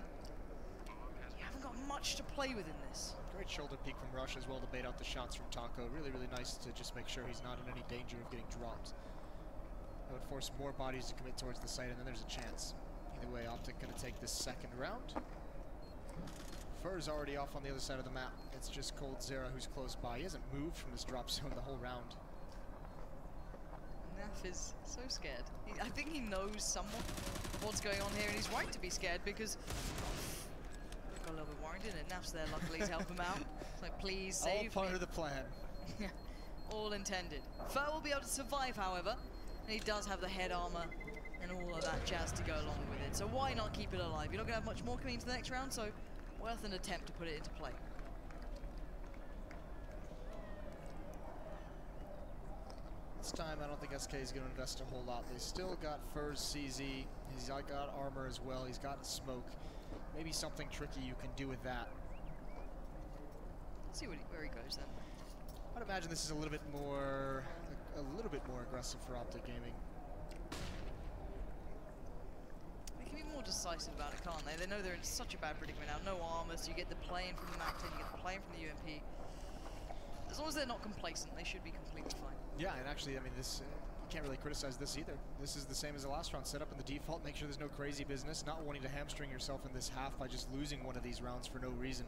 You haven't got much to play with in this. Great shoulder peek from Rush as well to bait out the shots from Taco. Really, really nice to just make sure he's not in any danger of getting dropped. That would force more bodies to commit towards the site, and then there's a chance. Either way, Optic going to take this second round. Fur's already off on the other side of the map. It's just Cold Zero who's close by. He hasn't moved from this drop zone the whole round. Naf is so scared. I think he knows somewhat what's going on here, and he's right to be scared because got a little bit worried, didn't it? Naf's there luckily to help him out. It's like, please save me. All part of the plan. All intended. Fur will be able to survive, however. And he does have the head armor and all of that jazz to go along with it. So why not keep it alive? You're not going to have much more coming into the next round, so worth an attempt to put it into play. This time, I don't think SK is going to invest a whole lot. They still got Fur's CZ. He's got armor as well. He's got smoke. Maybe something tricky you can do with that. Let's see where he goes then. I'd imagine this is a little bit more aggressive for Optic Gaming. They can be more decisive about it, can't they? They know they're in such a bad predicament now. No armor, so you get the play-in from the MAC-10, you get the play-in from the UMP. As long as they're not complacent, they should be completely fine. Yeah, and actually, I mean, this you can't really criticize this either. This is the same as the last round. Set up in the default, make sure there's no crazy business, not wanting to hamstring yourself in this half by just losing one of these rounds for no reason.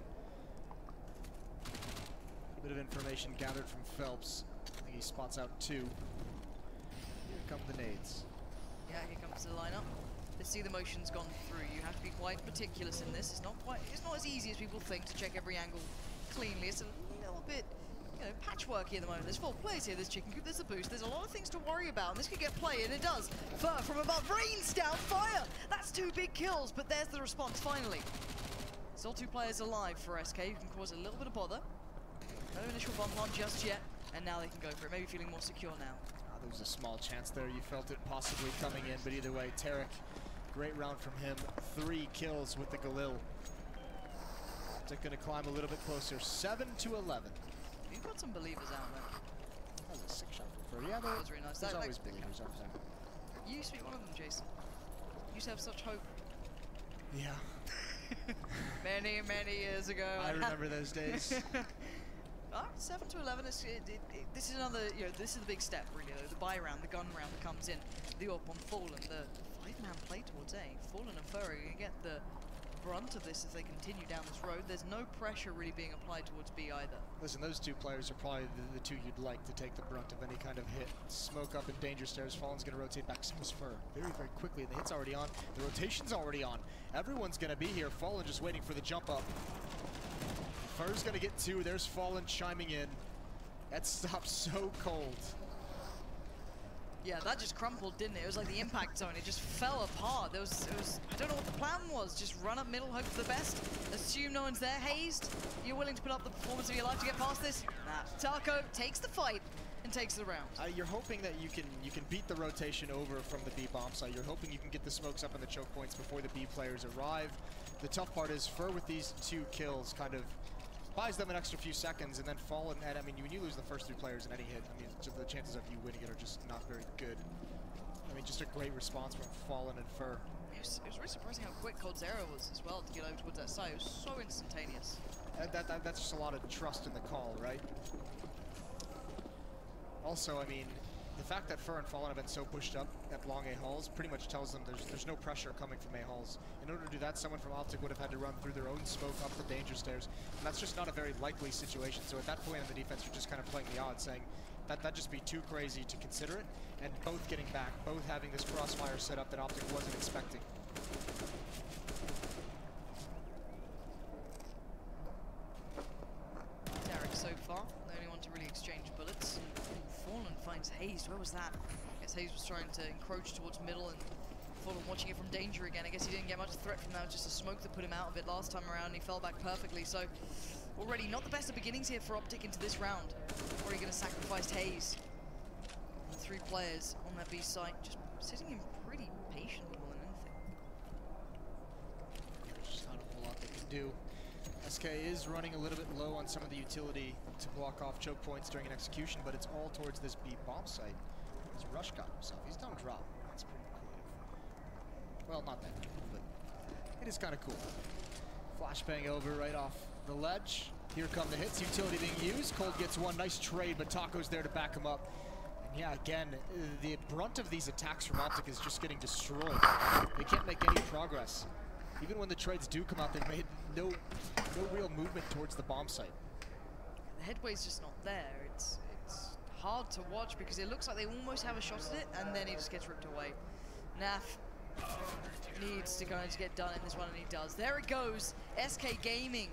A bit of information gathered from Phelps. I think he spots out 2. Here come the nades. Yeah, here comes the lineup. Let's see the motion's gone through. You have to be quite meticulous in this. It's not as easy as people think to check every angle cleanly. It's a little bit, you know, patchworky at the moment. There's 4 players here, there's Chicken Coop, there's a boost, there's a lot of things to worry about, and this could get play, and it does. Fur from above, rains down fire! That's 2 big kills, but there's the response finally. Still 2 players alive for SK, who can cause a little bit of bother. No initial bomb plant just yet, and now they can go for it. Maybe feeling more secure now. There was a small chance there. You felt it possibly coming in, but either way, Tarek Great round from him. 3 kills with the Galil. Optic gonna climb a little bit closer. 7-11. You've got some believers out there. That was a sick shot from Fur. Yeah, that was really nice. There's always believers out there. You used to be one of them, Jason. You used to have such hope. Yeah. many years ago. I remember those days. 7-11. This is another. This is the big step, really. The buy round, the gun round that comes in. The up on Fallen, the 5-man play towards A. Fallen and Fur are gonna get the brunt of this as they continue down this road. There's no pressure really being applied towards B either. Listen, those two players are probably the two you'd like to take the brunt of any kind of hit. Smoke up in danger stairs. Fallen's going to rotate back. So is Fur. Very quickly. And the hit's already on. The rotation's already on. Everyone's going to be here. Fallen just waiting for the jump up. Fur's going to get 2. There's Fallen chiming in. That stopped so cold. Yeah, that just crumpled, didn't it? It was like the impact zone. It just fell apart. It was. I don't know what the plan was. Just run up middle, hope for the best. Assume no one's there. Hazed. You're willing to put up the performance of your life to get past this? Nah. Taco takes the fight and takes the round. You're hoping that you can beat the rotation over from the B bomb site. You're hoping you can get the smokes up in the choke points before the B players arrive. The tough part is Fur with these 2 kills kind of buys them an extra few seconds, and then Fallen, and I mean, when you lose the first 3 players in any hit, I mean, the chances of you winning it are just not very good. I mean, just a great response from Fallen and Fur. It was really surprising how quick coldzera was as well to get over towards that side. It was so instantaneous. That's just a lot of trust in the call, right? Also, I mean, the fact that Fur and Fallen have been so pushed up at long A halls pretty much tells them there's no pressure coming from A halls. In order to do that, someone from Optic would have had to run through their own smoke up the danger stairs, and that's just not a very likely situation. So at that point in the defense, you're just kind of playing the odds, saying that'd just be too crazy to consider it, and both getting back, both having this crossfire set up that Optic wasn't expecting. Derek so far, the only one to really exchange bullets. Fallen finds Hazed. Where was that? I guess Hazed was trying to encroach towards middle, and Fallen watching it from danger again. I guess he didn't get much threat from that. It was just a smoke that put him out of it last time around, and he fell back perfectly. So already not the best of beginnings here for Optic into this round. Already going to sacrifice Haze. The 3 players on that B site, just sitting in pretty patiently more than anything. There's just not a whole lot they can do. SK is running a little bit low on some of the utility to block off choke points during an execution, but it's all towards this B bomb site. He's rush got himself. He's done drop. That's pretty creative. Well, not that cool, but it is kind of cool. Flashbang over right off the ledge. Here come the hits. Utility being used. Cold gets 1. Nice trade, but Taco's there to back him up. And yeah, again, the brunt of these attacks from Optic is just getting destroyed. They can't make any progress. Even when the trades do come out, they've made no real movement towards the bomb site. The headway's just not there. It's hard to watch because it looks like they almost have a shot at it, and then he just gets ripped away. Naf needs to get done in this one, and he does. There it goes. SK Gaming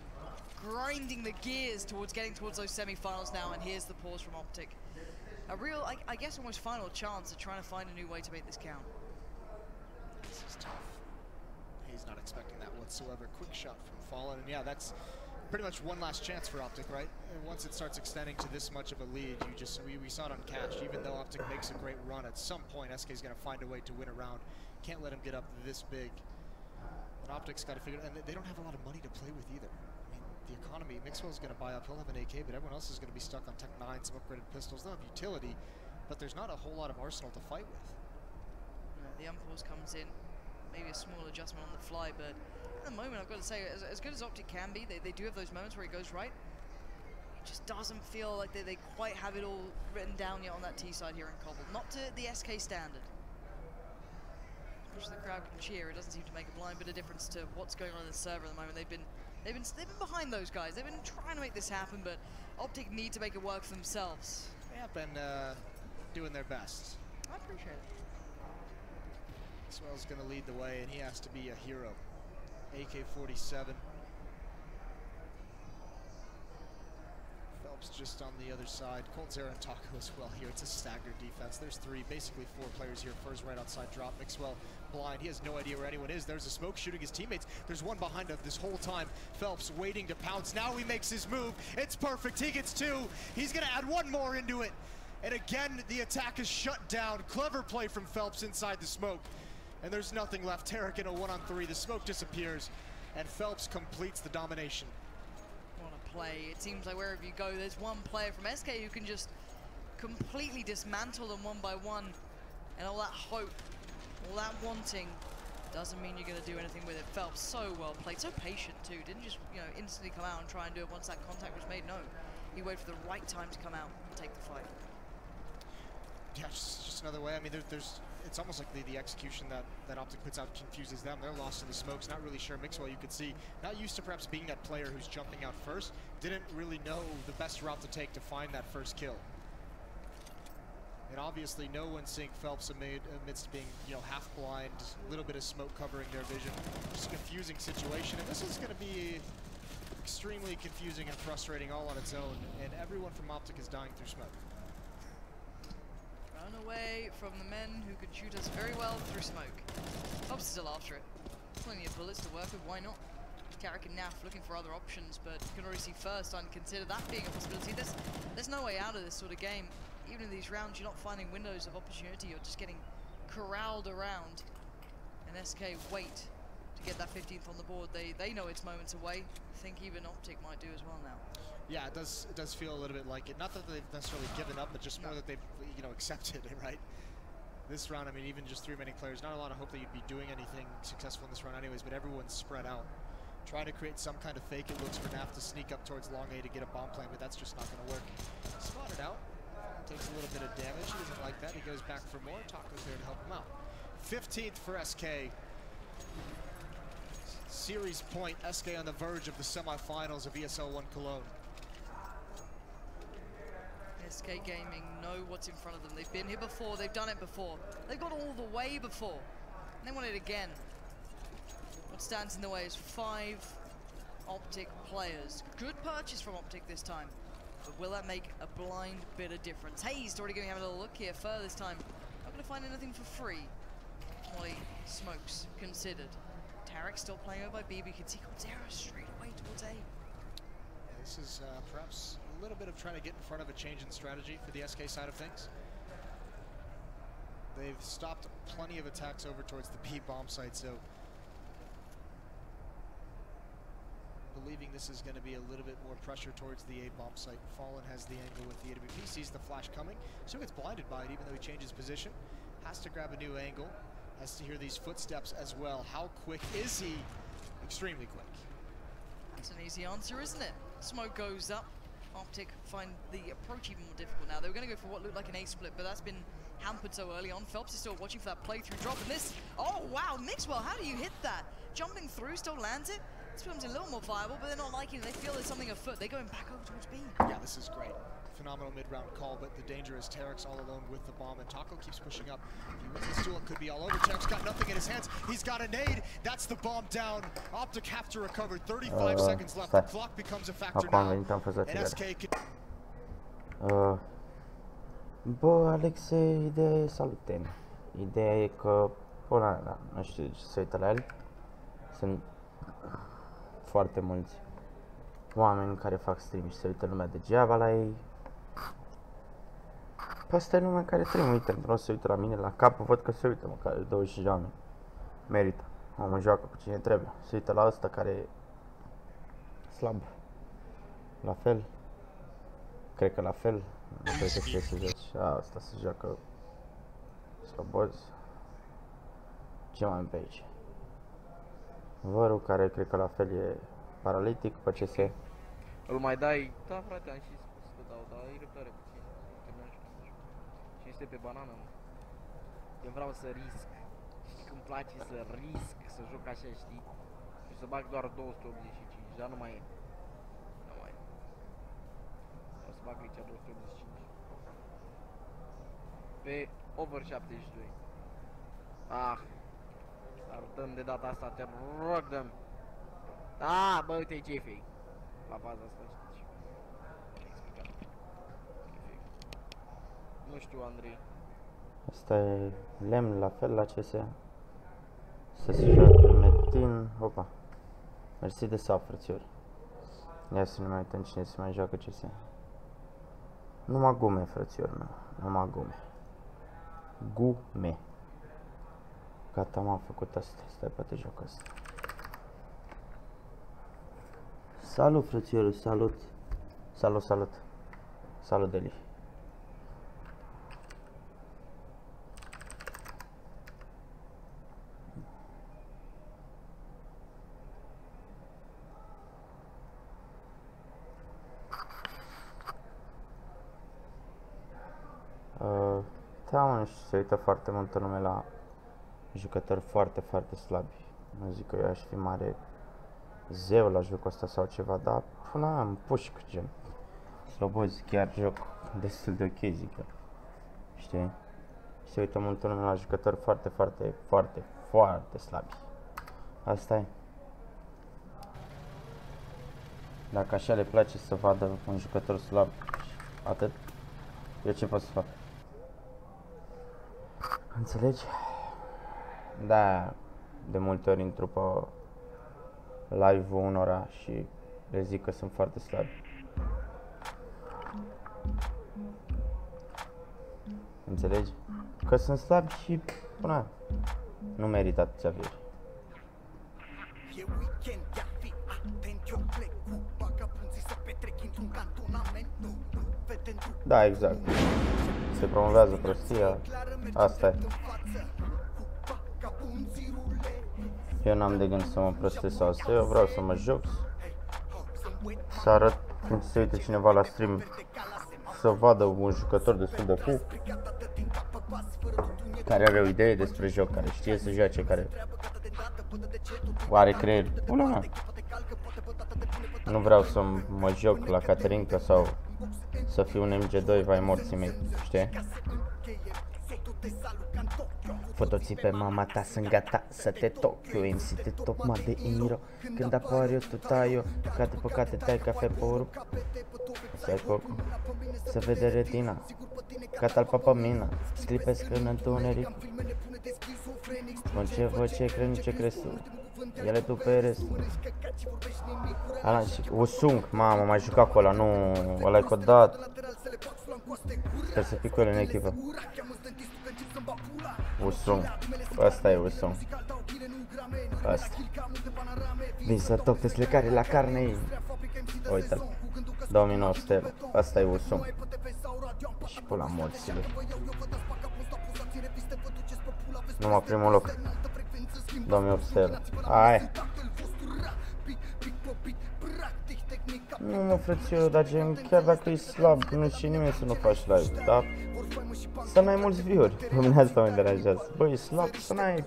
grinding the gears towards getting towards those semi-finals now, and here's the pause from Optic. A real, I guess, almost final chance of trying to find a new way to make this count. This is tough. He's not expecting that whatsoever. Quick shot from Fallen, and yeah, that's pretty much one last chance for Optic, right? And once it starts extending to this much of a lead, we saw it on Cash. Even though Optic makes a great run, at some point SK's going to find a way to win a round. Can't let him get up this big. And Optic's got to figure it out, and they don't have a lot of money to play with either. I mean, the economy, Mixwell's going to buy up, he'll have an AK, but everyone else is going to be stuck on Tech 9, some upgraded pistols. They'll have utility, but there's not a whole lot of arsenal to fight with. The unpause comes in. Maybe a small adjustment on the fly, but at the moment, I've got to say, as good as Optic can be, they do have those moments where it goes right. It just doesn't feel like they quite have it all written down yet on that T side here in Cobble. Not to the SK standard. As much as the crowd can cheer, it doesn't seem to make a blind bit of difference to what's going on in the server at the moment. They've been behind those guys. They've been trying to make this happen, but Optic need to make it work for themselves. They have been doing their best. I appreciate it. Swell's going to lead the way, and he has to be a hero. AK-47. Phelps just on the other side. coldzera and Taco as well here. It's a staggered defense. There's basically four players here. Fur's right outside drop. Mixwell blind. He has no idea where anyone is. There's a smoke shooting his teammates. There's one behind him this whole time. Phelps waiting to pounce. Now he makes his move. It's perfect. He gets 2. He's going to add 1 more into it. And again, the attack is shut down. Clever play from Phelps inside the smoke. and there's nothing left. Tarek in a 1-on-3, the smoke disappears, and Phelps completes the domination. What a play. It seems like wherever you go, there's one player from SK who can just completely dismantle them one by one, and all that hope, all that wanting, doesn't mean you're going to do anything with it. Phelps, so well played, so patient too. Didn't just, you know, instantly come out and try and do it once that contact was made. No, he waited for the right time to come out and take the fight. Yeah, just another way. I mean, it's almost like the execution that Optic puts out confuses them. They're lost in the smokes, not really sure. Mixwell, you could see, not used to perhaps being that player who's jumping out first, didn't really know the best route to take to find that first kill. And obviously, no one seeing Phelps amidst being, you know, half blind, a little bit of smoke covering their vision. Just a confusing situation, and this is going to be extremely confusing and frustrating all on its own. And everyone from Optic is dying through smoke. Run away from the men who can shoot us very well through smoke. Phelps is still after it. Plenty of bullets to work with. Why not? Tarek and Naf looking for other options, but you can already see first and consider that being a possibility. There's no way out of this sort of game. Even in these rounds, you're not finding windows of opportunity. You're just getting corralled around. And SK wait to get that 15th on the board. They know it's moments away. I think even Optic might do as well now. Yeah, it does feel a little bit like it. Not that they've necessarily given up, but just more that they've, you know, accepted it, right? This round, I mean, even just 3 remaining players, not a lot of hope that you'd be doing anything successful in this round anyways, but everyone's spread out. Trying to create some kind of fake. It looks for Naf to sneak up towards long A to get a bomb plant, but that's just not going to work. Spotted out. Takes a little bit of damage. He doesn't like that. He goes back for more. Taco's there to help him out. 15th for SK. Series point. SK on the verge of the semifinals of ESL 1 Cologne. SK Gaming know what's in front of them. They've been here before. They've done it before. They've got all the way before. And they want it again. What stands in the way is 5 Optic players. Good purchase from Optic this time. But will that make a blind bit of difference? Hayes already going to have a little look here further this time. Not going to find anything for free. Molly smokes considered. Tarek still playing over by B, but you can see Cordero straight away towards A. Yeah, this is perhaps a little bit of trying to get in front of a change in strategy for the SK side of things. They've stopped plenty of attacks over towards the B bomb site, so believing this is going to be a little bit more pressure towards the A bomb site. Fallen has the angle with the AWP, sees the flash coming, so gets blinded by it even though he changes position. Has to grab a new angle, has to hear these footsteps as well. How quick is he? Extremely quick. That's an easy answer, isn't it? Smoke goes up. Optic find the approach even more difficult now. They were going to go for what looked like an A split, but that's been hampered so early on. Phelps is still watching for that playthrough drop, and this, oh wow, Mixwell, how do you hit that? Jumping through, still lands it. This becomes a little more viable, but they're not liking it. They feel there's something afoot. They're going back over towards B. Yeah, this is great. Phenomenal mid-round call, but the danger is Tarek's all alone with the bomb, and Taco keeps pushing up. If he wins this duel, it could be all over. Tarek's got nothing in his hands. He's got a nade. That's the bomb down. Optic have to recover. 35 seconds left. The clock becomes a factor now. And SK can... Bă, Alex, ideea e salutare. Ideea e că, ăla, nu știu ce se uită la el. Sunt foarte mulți oameni care fac stream și se uită lumea degeaba la ei. Pe asta e lumea care trebuie, uite, vreau să se uită la mine la cap, văd că se uită măcar 25 de oameni. Merită. Omul joacă cu cine trebuie. Se uită la ăsta care e slab. La fel. Cred că la fel. Nu cred că știe să joci. Asta se joacă sloboz. Ce mai am pe aici? Vărul care cred că la fel e paralitic pe CS. Îl mai dai? Da, frate, am și spus că dau, dar ai răbdare puțin. Că nu știu. Și este pe banană, mă. Eu vreau să risc. Știi că îmi place să risc, să joc așa, știi? Și să bag doar 285, dar nu mai e. Nu mai e. O să bag aici 285. Pe over 72. Ah. Dar dăm de data asta, te rog, dăm. Da, bă, uite-i Jeffy. La baza asta, știi. Nu știu, Andrei. Asta e lemn la fel la CS. Să se joace Metin. Opa. Mersi de sub, frățiori. Ia să ne mai uităm cine se mai joacă CS. Numai gume, frățiori meu. Numai gume. Gume. Gata, m-am făcut asta. Stai, poate joc asta. Salut, frățiorul, salut. Salut, salut. Salut, Deli. Da, mă, nu știu, se uită foarte multă lume la jucători foarte, foarte slabi. Nu zic că eu aș fi mare zeu la jocul ăsta sau ceva, dar până la am pușc, gen. Slobozi, chiar joc destul de ok, zic eu. Știi? Se uită multă lume la jucători foarte, foarte, foarte, foarte slabi. Asta e. Dacă așa le place să vadă un jucător slab, atât, eu ce pot să fac? Înțelegi? Da, de multe ori intru pe live-ul unora și le zic că sunt foarte slabi. Înțelegi? Că sunt slabi și până nu merită atâția vieți. Da, exact. Se promovează prostia. Asta e. Eu n-am de gând să mă prostesc sau asta. Eu vreau să mă joc. Să arăt când se uite cineva la stream, să vadă un jucător destul de cool, care are o idee despre joc, care știe să joace, care are creier. Nu vreau să mă joc la Caterinca sau să fiu un MG2 vai morții mei, știi? Fotoții pe mama ta, sunt gata să te toc. Eu MC te toc, mă de imiro. Când apar eu, tu tai eu. Cate păcate, tai cafe pe orup. Să-i cocu, să vede retina. Catal papa mina, sclipesc în întuneric. Spun ce văd, ce cred, nu ce crezi tu. Ele tu pe restul. Ala și Usung, mamă, m-ai jucat cu ăla, nu, ăla-i codat. Trebuie să fii cu el în echipă. Usung, asta e Usung. Asta. Vin să toc deslecare la carne. Uite-l. 2900, asta e Usung. Și pula morțile. Numai primul loc. 2800. Aia. Nu mă, frățiorul, dar gen, chiar dacă e slab, nu știe nimeni să nu faci live, dar să n-ai mulți view-uri. Pe mine asta mă deranjează. Băi, e slab, să n-ai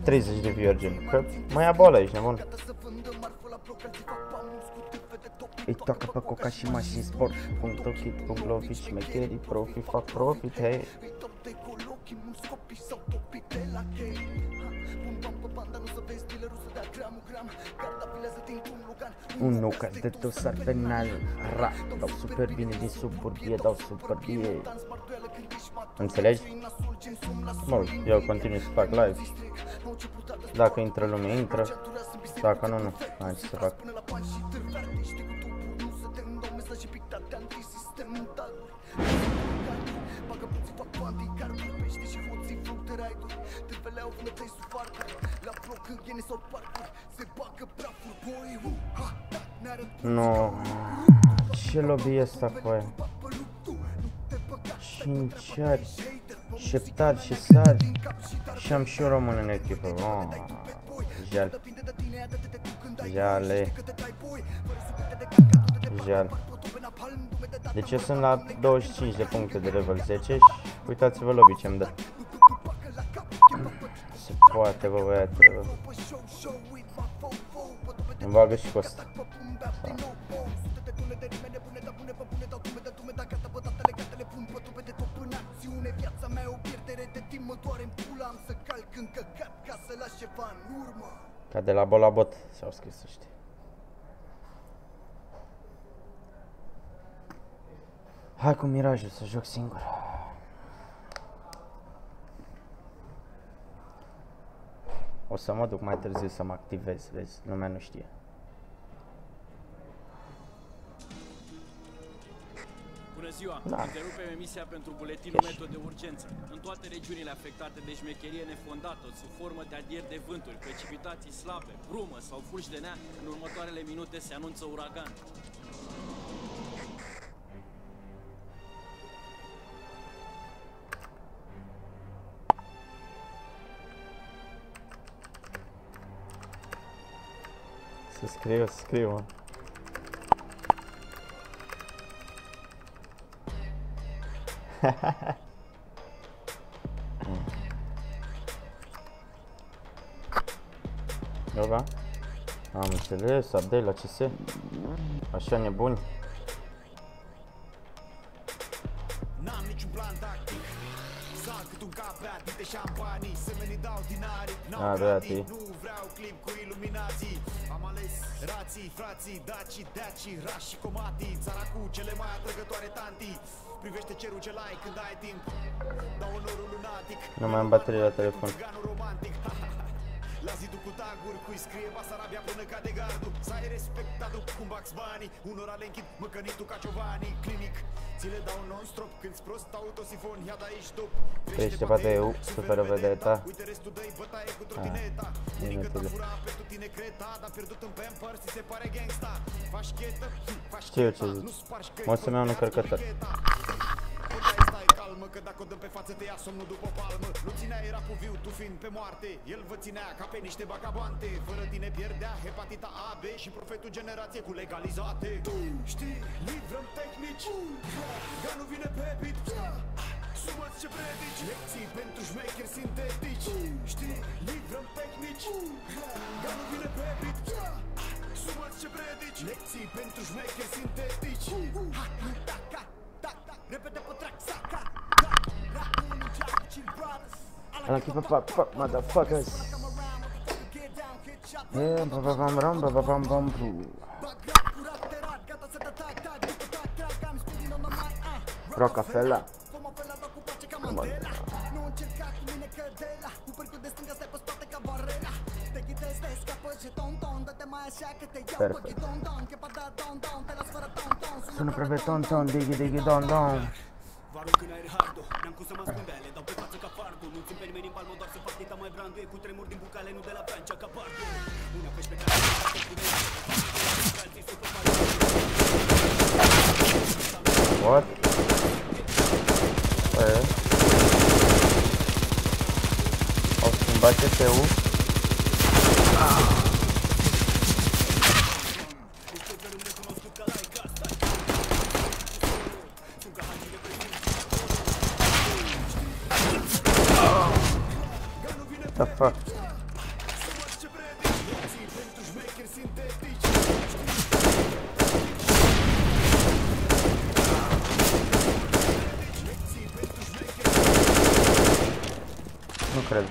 30 de view-uri, gen, că mă ia boala, ești nebun. Îi toacă pe coca și mașini sport. .kit.lovit, șmecherii, profit, fac profit, hei. Un nou caz de dosar penal. Ra, dau super bine din suburbie, dau super bine. Înțelegi? Mă, eu continui să fac live. Dacă intră lume, intră. Dacă nu, nu. Hai, ce să fac. Nu. Ce lobby e ăsta cu aia? Cinciari, șeptari și sari. Și am și eu român în echipă. Jal. Jale. Jal. Deci eu sunt la 25 de puncte de level 10 și uitați-vă lobby ce-mi dă. Se poate, bă, băiatele, bă. Îmi bagă și cu ăsta. Ca de la bot la bot s-au scris, să știi. Hai cu mirajul să joc singur. O să mă duc mai târziu să mă activez, vezi, lumea nu știe. Bună ziua! Da. Întrerupem emisia pentru buletinul meteo de urgență. În toate regiunile afectate de șmecherie nefondată, sub formă de adieri de vânturi, precipitații slabe, brumă sau fulgi de nea, în următoarele minute se anunță uragan. Să scriu. Yoga? Am înțeles, update la CS. Așa nebuni. N-am niciun plan tactic. Sal cât un cap beat, dite șampanii, semenii dau dinari. N-au gratis, nu vreau clip cu iluminații. Am ales rații, frații, daci, rași și comatii. Țara cu cele mai atrăgătoare tantii. Privește cerul ce ai când ai timp. Dau onorul lunatic. Nu mai am baterie la telefon. La zidul cu taguri, cui scrie Basarabia până cade gardul. Să ai respectatul cum bax banii. Unora le închid măcănitul ca ciovanii. Clinic, ți le dau non-stop. Când-ți prost autosifon, ia de aici top. Crește poate eu, suferă vedeta. Uite restul dă-i bătaie cu trotineta. Unică ta fura pe tu tine creta. Dar pierdut în Pampers, ți se pare gangsta. Faci chetă, faci cheta. Nu spargi căi, o să-mi iau un încărcător. Stai calmă, că dacă o dăm pe față te ia somnul după palmă. Nu ținea era cu viu, tu fiind pe moarte. El vă ținea ca pe niște bacabante. Fără tine pierdea hepatita A, B și profetul generație cu legalizate. Știi, livrăm tehnici. Ganu vine pe beat. Sumă-ți ce predici. Lecții pentru șmecheri sintetici. Știi, livrăm tehnici. Ganu vine pe beat. Sumă-ți ce predici. Lecții pentru șmecheri sintetici. Repede pe track, saca. I don't give a fuck, motherfuckers. Yeah, bam. Rockefeller. Perfect. Sună preve ton, digi, don. Varul când aer hardo, n-am cum să mă ascund de ale, dau pe față ca fardo. Nu țin pe nimeni în palmă, doar să fac dita mai brandu. E cu tremur din bucale, nu de la Francia ca pardo. Una pești pe care se cu mine. What? Păi au schimbat CT-ul. The fuck? Nu cred.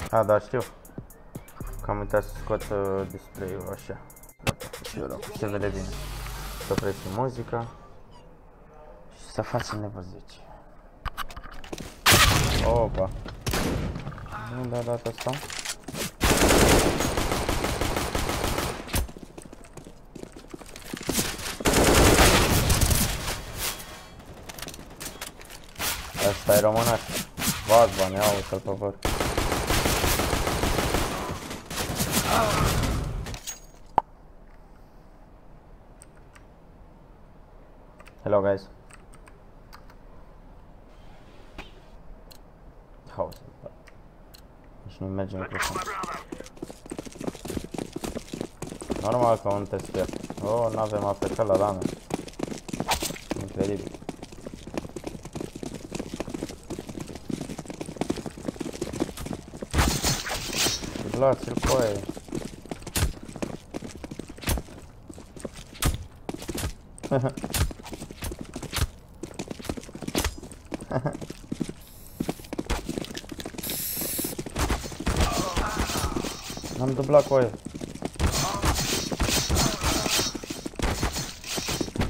A, da, știu. Că am uitat să scot display-ul așa. Se vede bine. Să opresc muzica și să facem nevăzici. Opa! Nu da data asta. Asta e românaș. Vazba, ne aută-l pe văr. Hello guys. Nici nu merge microfon. Normal că un tester. Oh, n-avem AFK la lame. Incredibil. Luați-l cu aia. N-am dublat cu aia.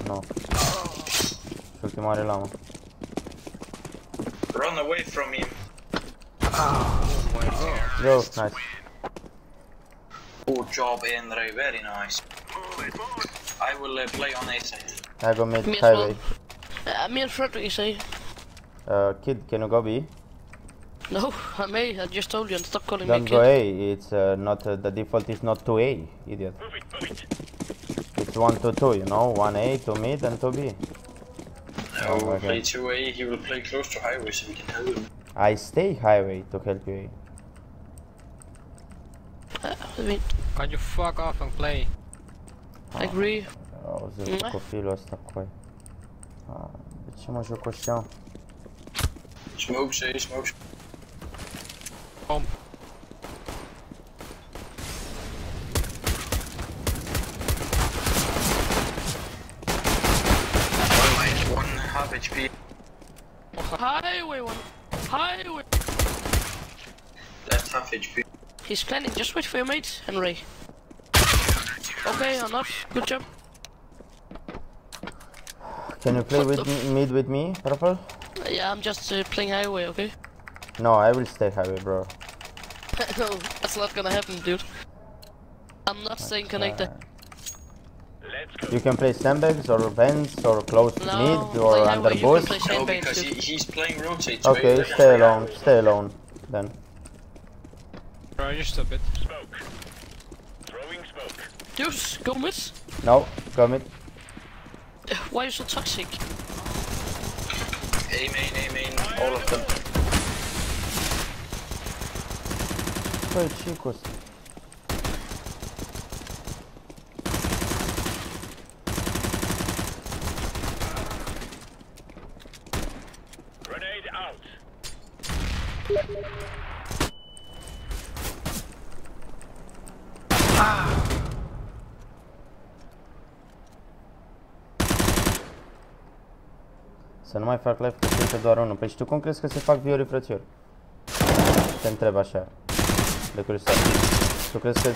No. Și ultima are lamă. Run away from him. Yo, nice. Good job, Andre, very nice. I will play on A side. I go mid Me as highway. well. Me and Frederick say. Kid, can you go B? No, I may. I just told you and stop calling Don't me go kid. A. It's not the default is not 2A, idiot. It's 1 to 2, you know, 1A, 2 mid, and 2 B. I will play 2A. He will play close to highway, so we can help him. I stay highway to help you. Can you fuck off and play? I agree. Auzi copilul ăsta cu ai. De ce mă joc așa? Smoke, say, smoke. Bomb. One half HP. Highway one. Highway. Left half HP. He's planning. Just wait for your mate, Henry. Okay, I'm not. Good job. Can you play with mid with me, Purple? Yeah, I'm just playing highway, okay? No, I will stay highway, bro. No, that's not gonna happen, dude. I'm not staying connected. You can play sandbags or vents or close No, mid or play under highway, bush. No, because he's playing rotate. Okay, stay alone, then. Bro, you stop it. Dude, go mid. No, go mid. Why are you so toxic? A main, all of them. Păi, chicos. Grenade out. Să nu mai fac live, că este doar unul. Păi și tu cum crezi că se fac view-uri, frățiori? Te întreb așa, de curiozitate. Tu crezi că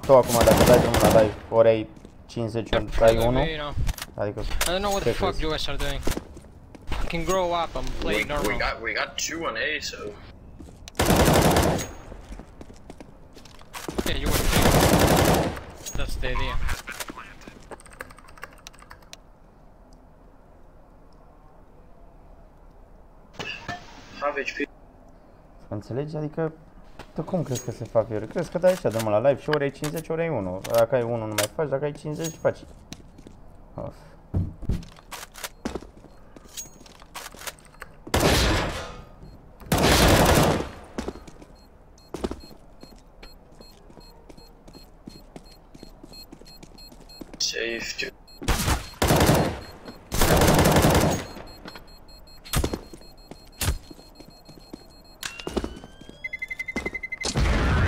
tu acum, dacă dai drumul la live, ori ai 50, ori ai 1? Adică, I don't know what the fuck you guys are doing. Fucking grow up and play normal. We got 2 on A, so... Yeah, you were playing. That's the idea. Half HP. înțelegi? Adică, tu cum crezi că se fac view-uri? Crezi că dai așa drumul la live și ori ai 50, ori ai 1. Dacă ai 1 nu mai faci, dacă ai 50 faci. Of. Safe.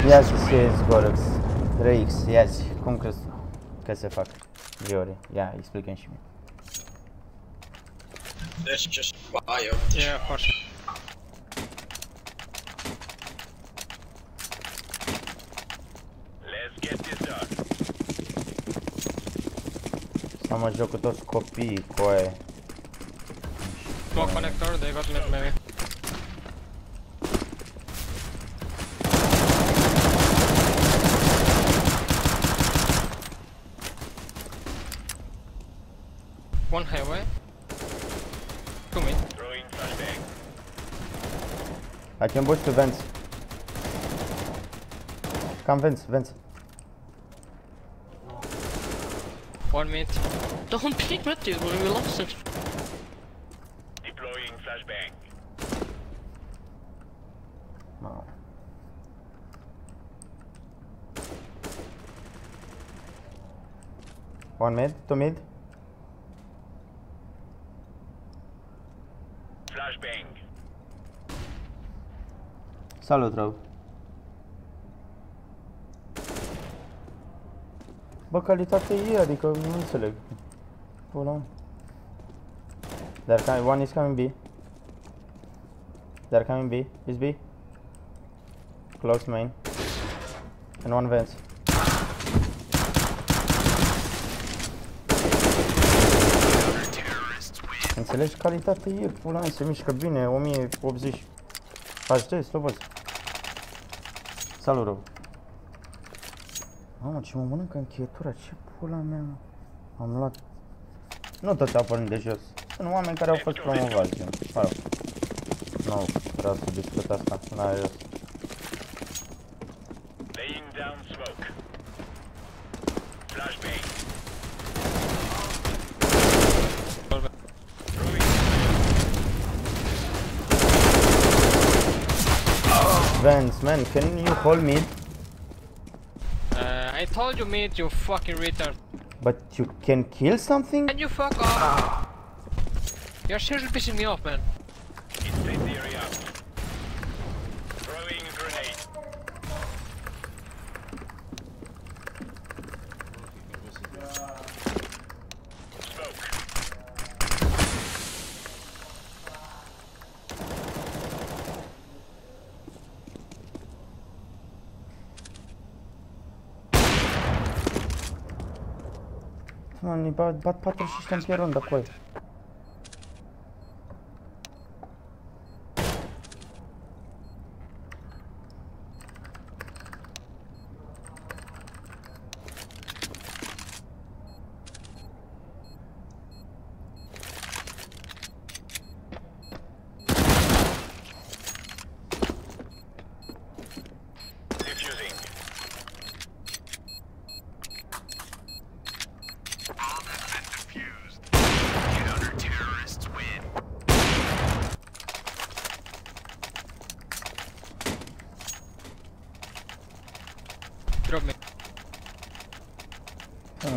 Ia-zi CSGO, Alecs. 3X, ia-zi. Cum crezi că se fac view-uri? Ia, explică-mi și mie. Let's just buy up. Yeah, of course. Let's get this done. Să mă joc cu toți copiii, cu aia. Smoke connector, they got mid maybe. One highway. 2 mid. Throwing flashbang. I can push to vents. Come vents. One mid. Don't peek mid, dude, when we lost it. Deploying flashbang. No. One mid, 2 mid. Flashbang. Salut, rău. Bă, calitatea e, adică nu înțeleg. Pula mea. One is coming B. They're coming B. Is B. Close main. And one vents. Înțelegi? Calitatea e, pula mea, se mișcă bine, 1080 HD, slobos. Salut, rău. Mamă, ce mă mănâncă încheietura, ce pula mea, mă. Am luat... Nu toți au pornit de jos. Sunt oameni care au fost promovați, gen. Mă rog. Nu vreau să discut asta, n-are jos. Laying down smoke. Flashbang. Vance, man, can you hold mid? I told you mid, you fucking retard. But you can kill something? Can you fuck off? You're seriously pissing me off, man. Incendiary out. Throwing grenade. Smoke. Man, îi bat 4 și ăștia în fiecare rundă, coi.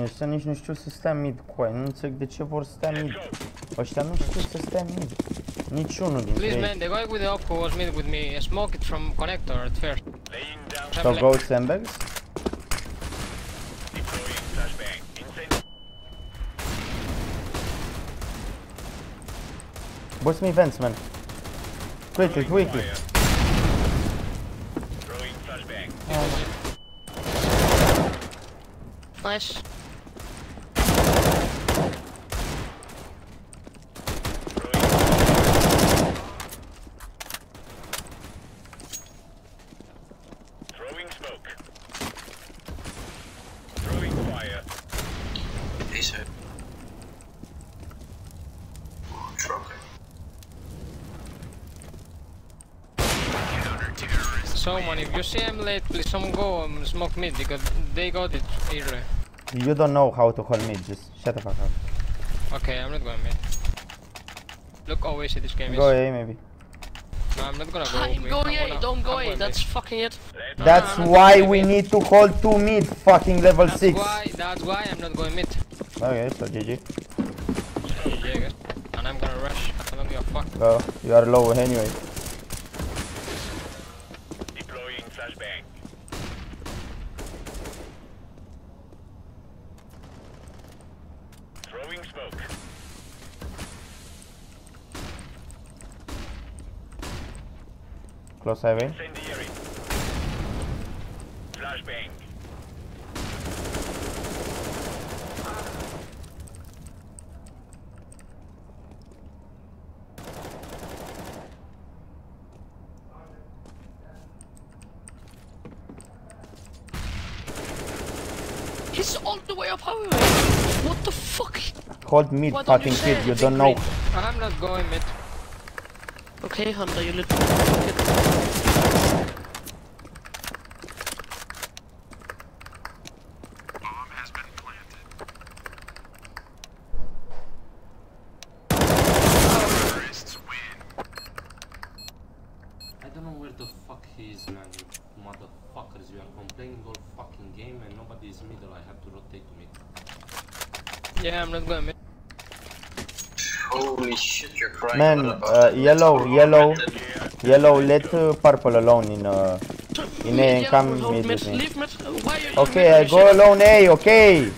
Ăștia nici nu știu să stea mid, coi, nu înțeleg de ce vor să stea mid. Ăștia nu știu să stea mid. Niciunul dintre ei. Please man, the guy with the op who was mid with me smoked it from connector at first. So go sandbags? Boost me vents, man. Quickly, quickly. Nice. Throwing smoke. Throwing fire. Faceit. Trophy. Someone, if you see I'm late, please someone go smoke mid because they got it early. You don't know how to hold mid, just shut the fuck up. Okay, I'm not going mid. Look how easy this game is. Go A maybe. No, I'm not gonna go I'm mid. going A, don't go A, that's fucking it. That's why we need to hold 2 mid, fucking level 6. That's why I'm not going mid. Okay, so GG. GG, I guess. And I'm gonna rush. I don't give a fuck. Go, you are low anyway. Deploying flashbang. Throwing smoke. Close highway. Incendiary. Flashbang. He's all the way up highway. What the fuck? Hold mid, Why don't fucking say kid, you anything, don't know. Green? I'm not going mid. Okay, Hunter, you little fucking. I don't know where the fuck he is, man. You motherfuckers, you are complaining all fucking game and nobody is middle. I have to rotate to mid. Yeah, I'm not going mid. Holy shit, you're crying. Man, yellow, let purple alone in A and come mid with me. Okay, I go alone A, okay!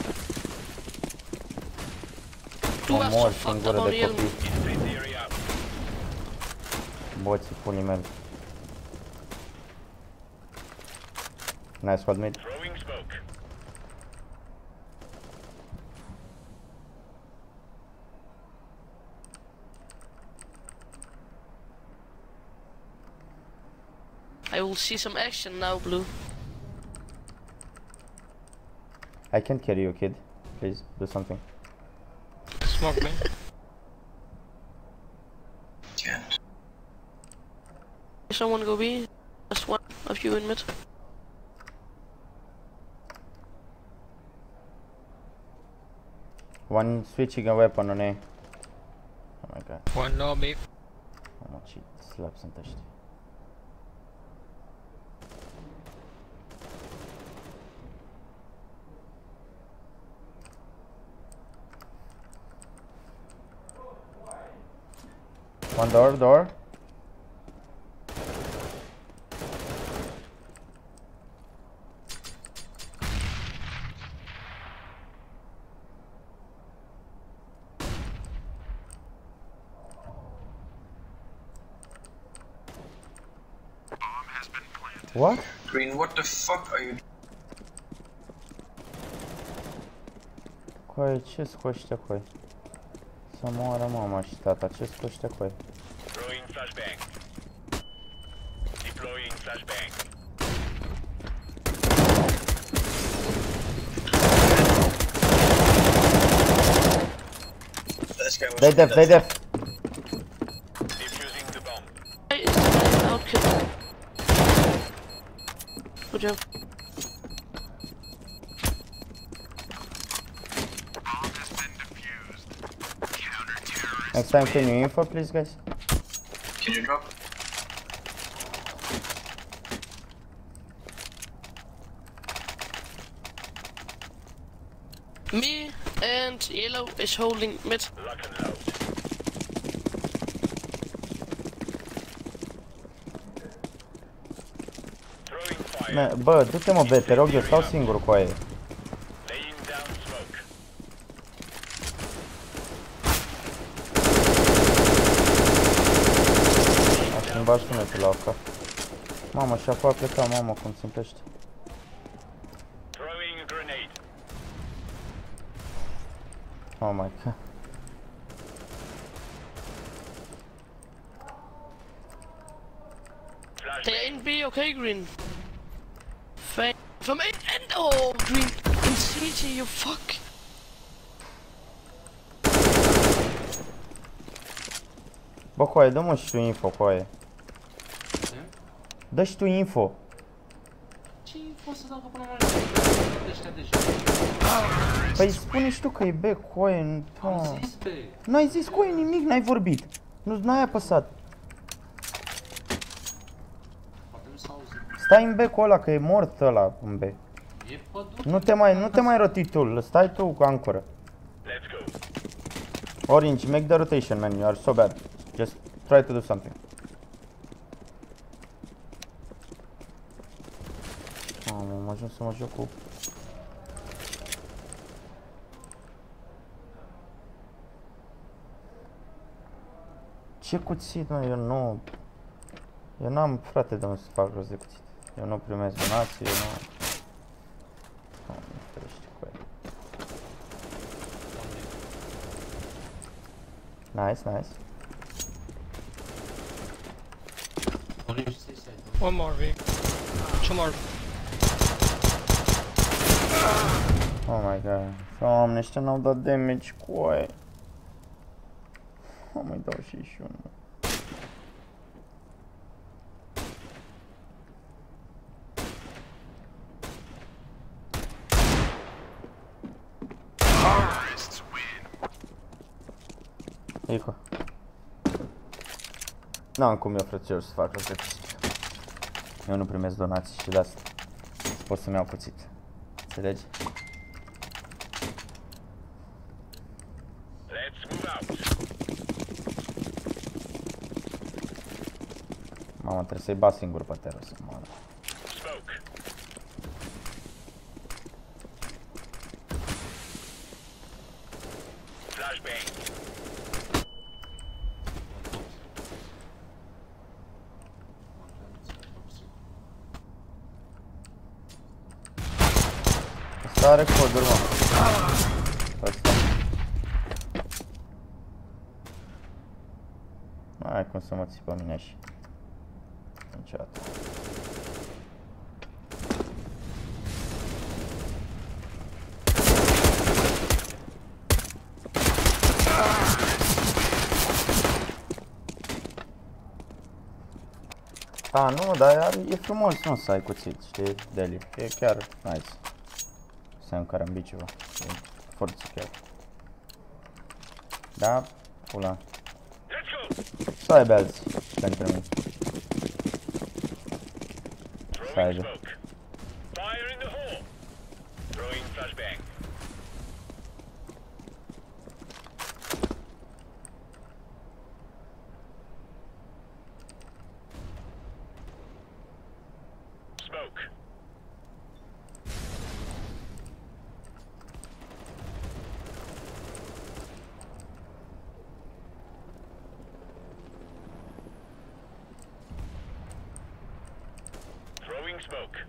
Omor singură de copii. Boții punii mele. Nice hold mid. I will see some action now, Blue. I can't carry you, kid. Please, do something. Smoke me. Can't. Someone go B. Just one of you in mid. One switching a weapon on A. Oh my god. One lobby. Mamă, ce slab sunt ăștia. One door. What? Green, what the fuck are you doing? Coi, ce scoși ăștia, coi? Să moară mama și tata, ce scoși ăștia, coi? Throwing flashbang. Deploying flashbang. This guy was They def. Defusing the bomb. Good job. Next time, can you info, please, guys? Can you drop? Me and yellow is holding mid. Lock and load. Throwing fire. Bă, du-te mă, be, te rog, eu stau singur cu aia. Laying down smoke. A schimbat sunetul la cap. Mamă, și acum a plecat, mamă, cum se împlește. Throwing a grenade. Oh my god. They're in B, okay, Green? From A and oh, Green in CT, you fuck. Bă, coaie, dă-mă și tu info, coaie. Dă și tu info. Ce info să dau că până mai de ăștia deja? Păi spune și tu că e B, coaie. Am zis B. N-ai zis, coaie, nimic, n-ai vorbit. N-ai apăsat. Stai în B cu ăla, că e mort ăla în B. Nu te mai roti tu, stai tu cu ancoră. Orange, make the rotation, man, you are so bad. Just try to do something. Am ajuns să mă joc cu... Ce cuțit, mă, eu nu... Eu n-am, frate, de unde să fac rost de cuțit. Eu nu primesc donații, eu nu... Nu ferește cu el. Nice. One more V. Two more. Oh my god. Doamne, ăștia n-au dat damage cu aia. O mai dau și unul. Ico. N-am cum eu, frățior, să fac asta. Eu nu primesc donații și de asta pot să-mi iau cuțit. Înțelegi? Mama, trebuie să-i bat singur pe teră să moară. Asta are coduri, mă. Asta. Nu ai cum să mă ții pe mine așa. Niciodată. A, nu, dar e frumos, nu, să ai cuțit, știi, Deli. E chiar nice. Să ai un carambiciu, e foarte chiar. Da, pula. Să aibă alții pentru mine. Să aibă. Smoke.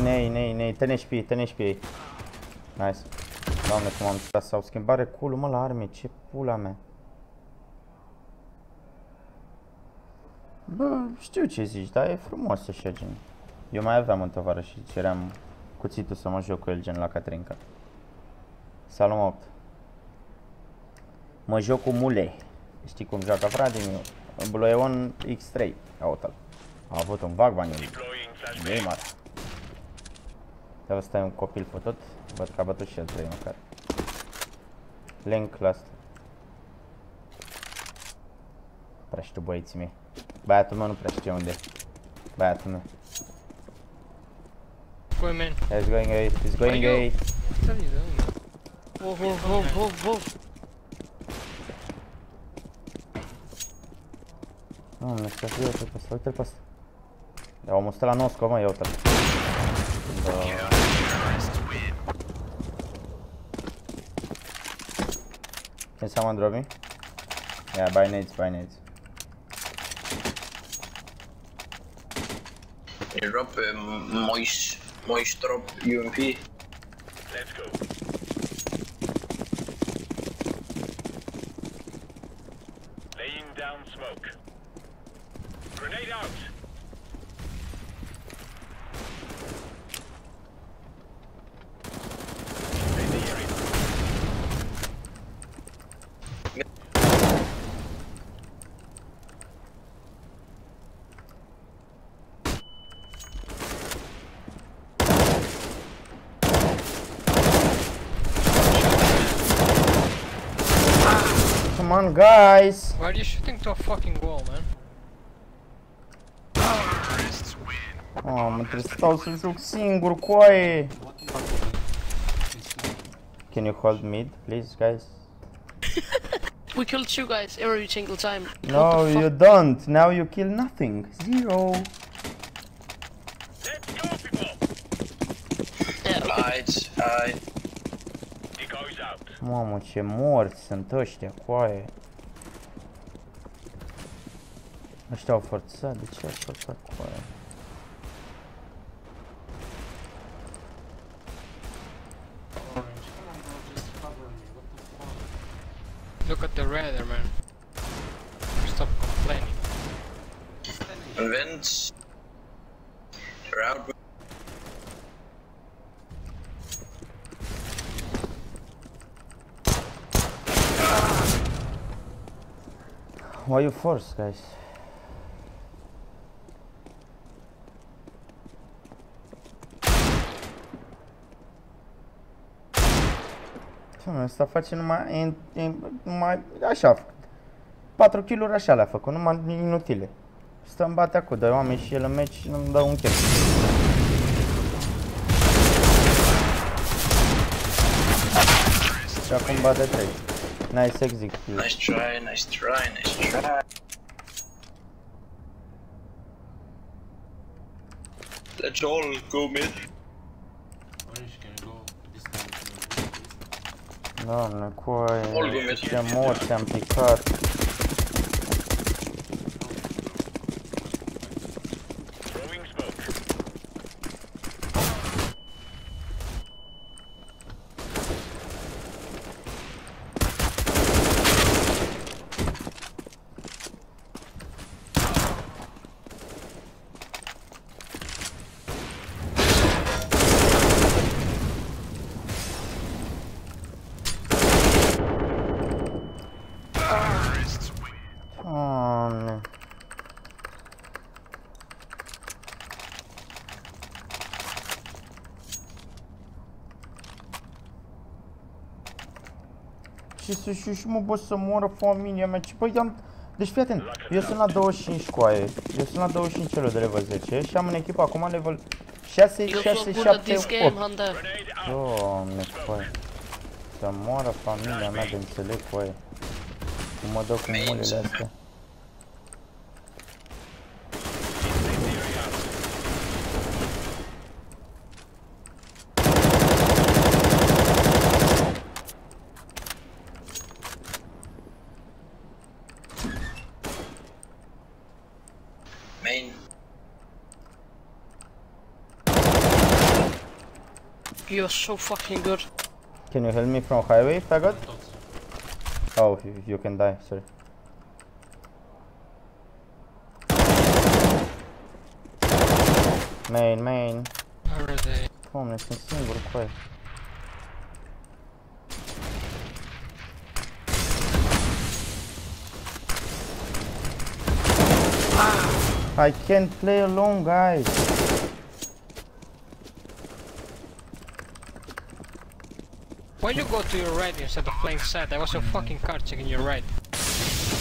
Nei, tănești pe ei. Nice. Doamne, cum am citat, s-au schimbat reculul, mă, la arme, ce pula mea. Bă, știu ce zici, dar e frumos așa, gen. Eu mai aveam un tovarăș și ceream cuțitul să mă joc cu el, gen, la Catrinca. Salut, 8. Mă joc cu mule. Știi cum joacă fratele meu? Bloeon X3. Auto. A avut un vag bani. Gamer. Dar ăsta e un copil făcut. Văd că a bătut și el 3 măcar. Link la asta. Prea știu băieții mei. Băiatul meu nu prea știe unde e. Băiatul meu. He's going A. He's going A. Doamne, să fie, uite-l pe ăsta, uite-l pe ăsta. Da, omul stă la 9 scop, mă, ia uite-l. Can someone drop me? Yeah, buy nades. You drop moist drop UMP. Let's go. Laying down smoke. Grenade out. Come on, guys! Why are you shooting to a fucking wall, man? Oh, mă trebuie să stau să joc singur, coaie! Can you hold mid, please, guys? We killed 2 guys every single time. No, you don't. Now you kill nothing. 0. Mamă, ce morți sunt ăștia, coaie. Ăștia au forțat, de ce au forțat, coaie? Look at the radar, man. Stop complaining. Vents. You're out. Why you force, guys? Asta face numai așa. 4 kill-uri așa le-a făcut, numai inutile. Stă-mi bate acum 2 oameni și el în meci și nu-mi dă un kill. Și acum bate 3. Nice exit. Nice try. Let's all go mid. Doamne, coaie, ce morți am picat. Ce să știu și mă, bă, să moară familia mea, ce bă, i-am... Deci fii atent, eu sunt la 25 coaie, eu sunt la 25 celor de level 10 și am în echipă acum level 6, 6, 7, 8. Doamne, coaie. Să moară familia mea de înțeleg, coaie. Cum mă dă cu mulele astea. Main. You're so fucking good. Can you help me from highway, faggot? Oh, you can die, sorry. Main, main. Where are they? Doamne, sunt singur cu aia. I can't play alone, guys. Why you go to your right instead of playing set? I was so fucking card checking your right.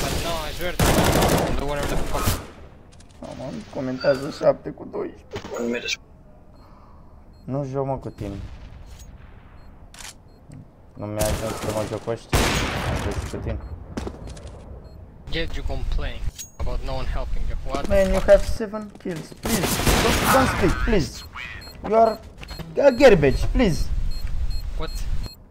But no, I swear to God, do whatever the fuck. Mă, comentează 7 cu 12. Nu joc, mă, cu tine. Nu mi-a ajuns să mă joc cu ăștia. Am găsit cu tine. Yet you complain about no one helping you. What? Man, you have 7 kills. Please, don't speak, please. You are a garbage, please. What?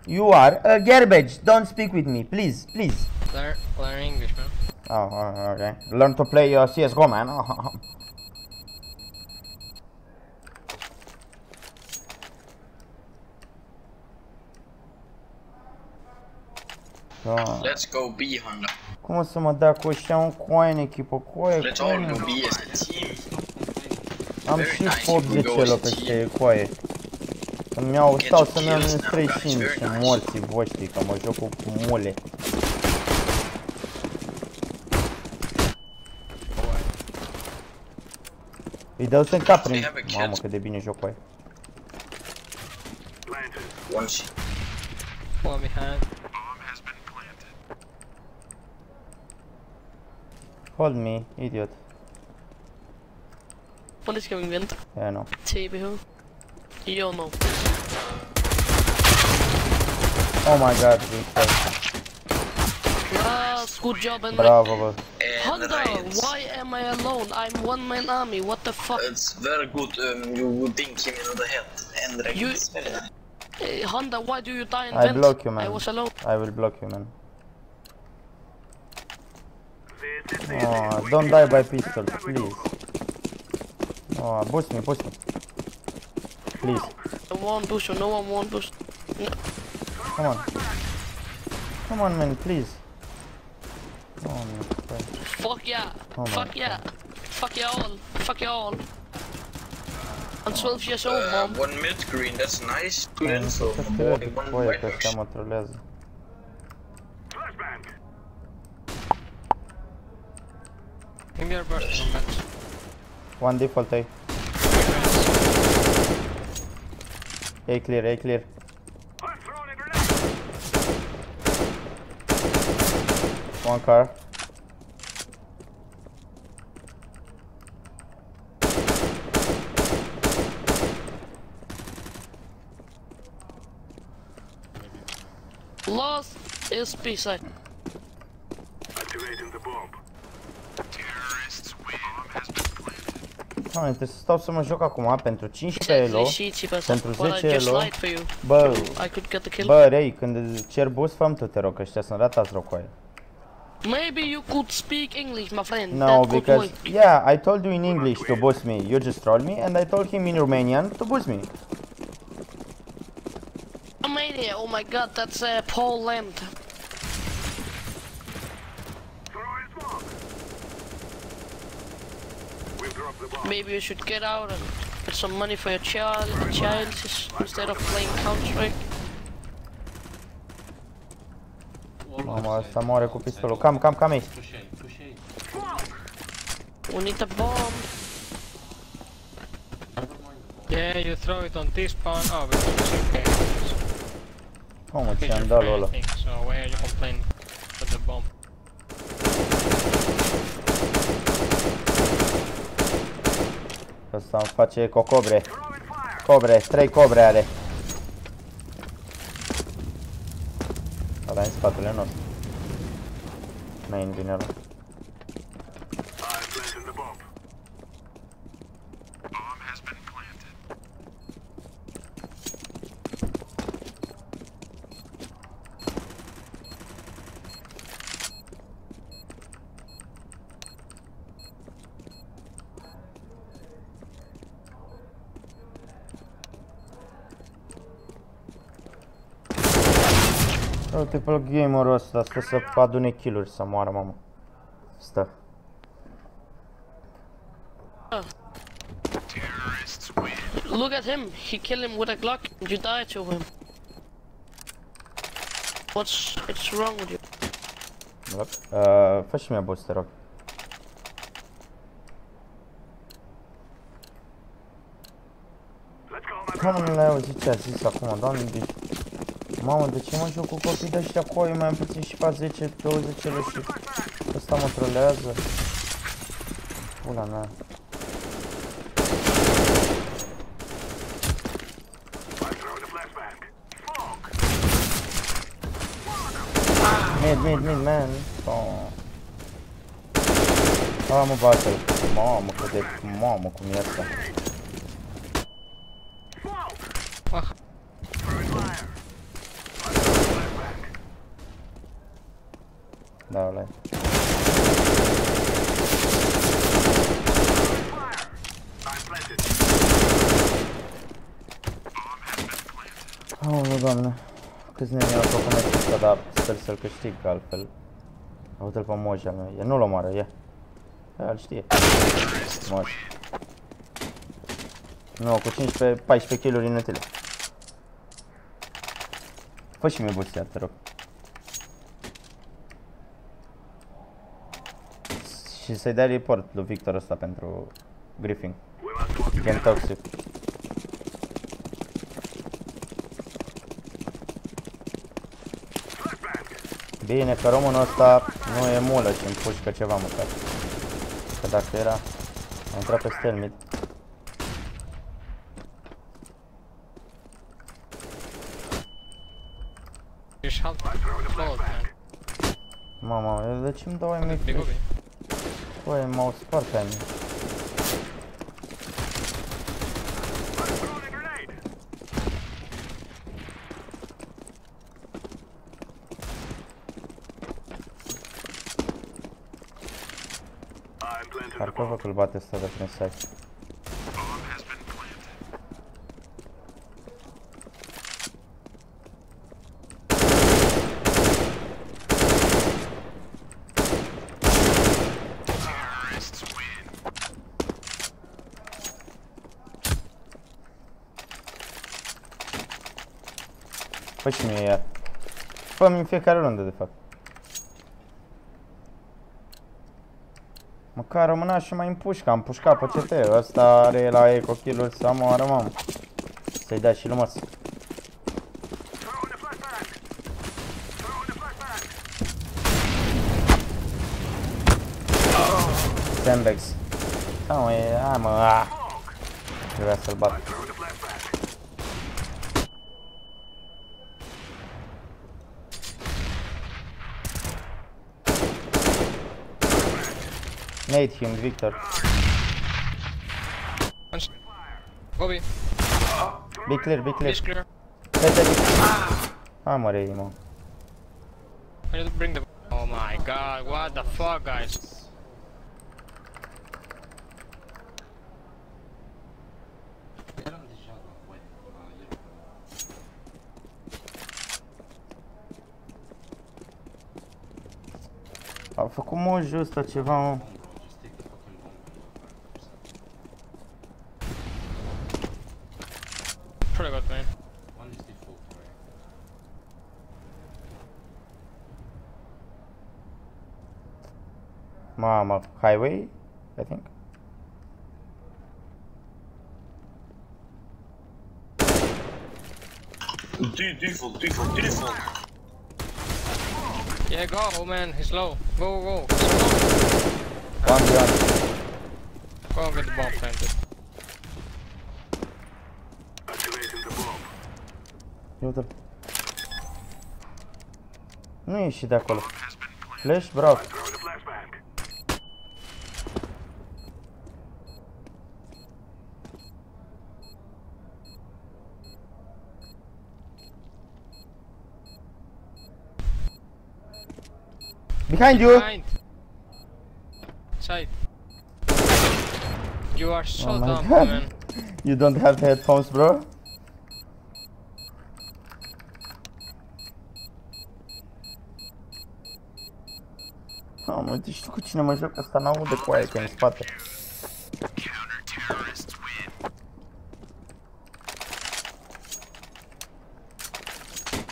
You are a garbage. Don't speak with me, please, please. Learn English, man. Oh, okay. Learn to play CSGO, man. Let's go B, Honda. Cum o să mă dea cu ăștia un coaie în echipă? Coaie, Let's all go B as a team. am și 80 peste coaie. Stau să-mi iau în 35 și morții voștri, că mă joc cu mule. Îi dau să-mi cap prin... Mamă, cât de bine joc cu aia. Fall behind. Hold me, idiot. One is going vent. Yeah, I know. TBH. You don't know. Oh my god, Jesus. Good job, and bravo, bă. Honda, why am I alone? I'm one man army. What the fuck? It's very good. You dink him in the head. And you, it's very nice. Honda, why do you die in I vent? block you, man. I was alone. I will block you, man. Oh, don't die by pistol, please. Oh, boost me, boost me. Please. No one boost you, no one won't boost. No. Come on. Come on, man, please. Oh, man. Fuck yeah. Oh, fuck yeah. Fuck you all. Fuck you all. I'm 12 years old, mom. One mid green, that's nice. Good info. One white box. Mă trolează. Give me your burst on match. One default A. A clear, A clear. One car. Last is B-side. Activating the bomb. Terrorists win. Doamne, trebuie să stau să mă joc acum pentru 15 elo, pentru 10 elo. Bă, Ray, când cer boost, fă-mi tu, te rog, că ăștia sunt ratați rocoaie. Maybe you could speak English, my friend. No, because, yeah, I told you in English to boost me, you just trolled me, and I told him in Romanian to boost me. Romania, oh my god, that's Poland. Maybe you should get out and get some money for your child instead of playing Counter-Strike. Mama, asta moare cu pistolul. Cam aici. We need a bomb. Yeah, you throw it on this spawn. Oh, but it's okay. Mamă, ce-am dat lui ăla. So why are you complaining for the bomb? Ăsta îmi face cocobre. Cobre, 3 cobre are. Ăla e în spatele nostru. Main vine ăla. Uite pe gamerul ăsta, stă să adune kill-uri să moară, mamă. Stă. Look at him, he killed him with a Glock and you died to him. What's wrong with you? Fă și mie boss, te rog. Doamne, n-ai auzit ce a zis acum, doamne, deci... Mamă, de ce mă joc cu copii de ăștia cu oi, mai am puțin și fac 10-20 și ăsta mă trolează. Pula mea. Mid, man. Mă bate. Mamă, cât de... Mamă, cum e asta. Da, ăla-i. Aoleu, doamne. Câți nemi au făcut meciul ăsta, dar sper să-l câștig, că altfel. Uite-l pe moja mea. E, nu-l omoară, e. Da, îl știe. Moș. Nu, cu 15-14 kill-uri inutile. Fă și mie boostia, te rog. Și să-i dai report lui Victor ăsta pentru griefing. Gen toxic. Bine că românul ăsta nu e mulă și împușcă ceva măcar. Că dacă era, a intrat pe stelmit. Mama, de ce îmi dau ai mic? Băi, m-au spart pe mine. Parcă văd că îl bate ăsta de prin site. Fă și mie iar. Fă-mi în fiecare rundă, de fapt. Măcar rămâna și mai împușcă, am pușcat pe CT. Ăsta are la eco kill-uri să moară, mamă. Să-i dai și lui măs. Sandbags. Da, mă, e... Hai, mă, aaa. Trebuia să-l bat. Nade him, Victor. Bobby. Be clear, be clear. Be clear. Ah, mă, rei, mă. I need to bring the... Oh my god, what the fuck, guys? A făcut mojul ăsta ceva, mă. Pretty good, man. Mama, highway, I think. Default. Yeah, go, man. He's low. Go. One behind. Go get the bomb planted. Uite-l. Nu ieși de acolo. Flash, bravo. Behind you! Side. You are so Oh my dumb, God. man. You don't have headphones, bro? Mă, tu știi cu cine mă joc? Asta n-aude cu aia, că în spate.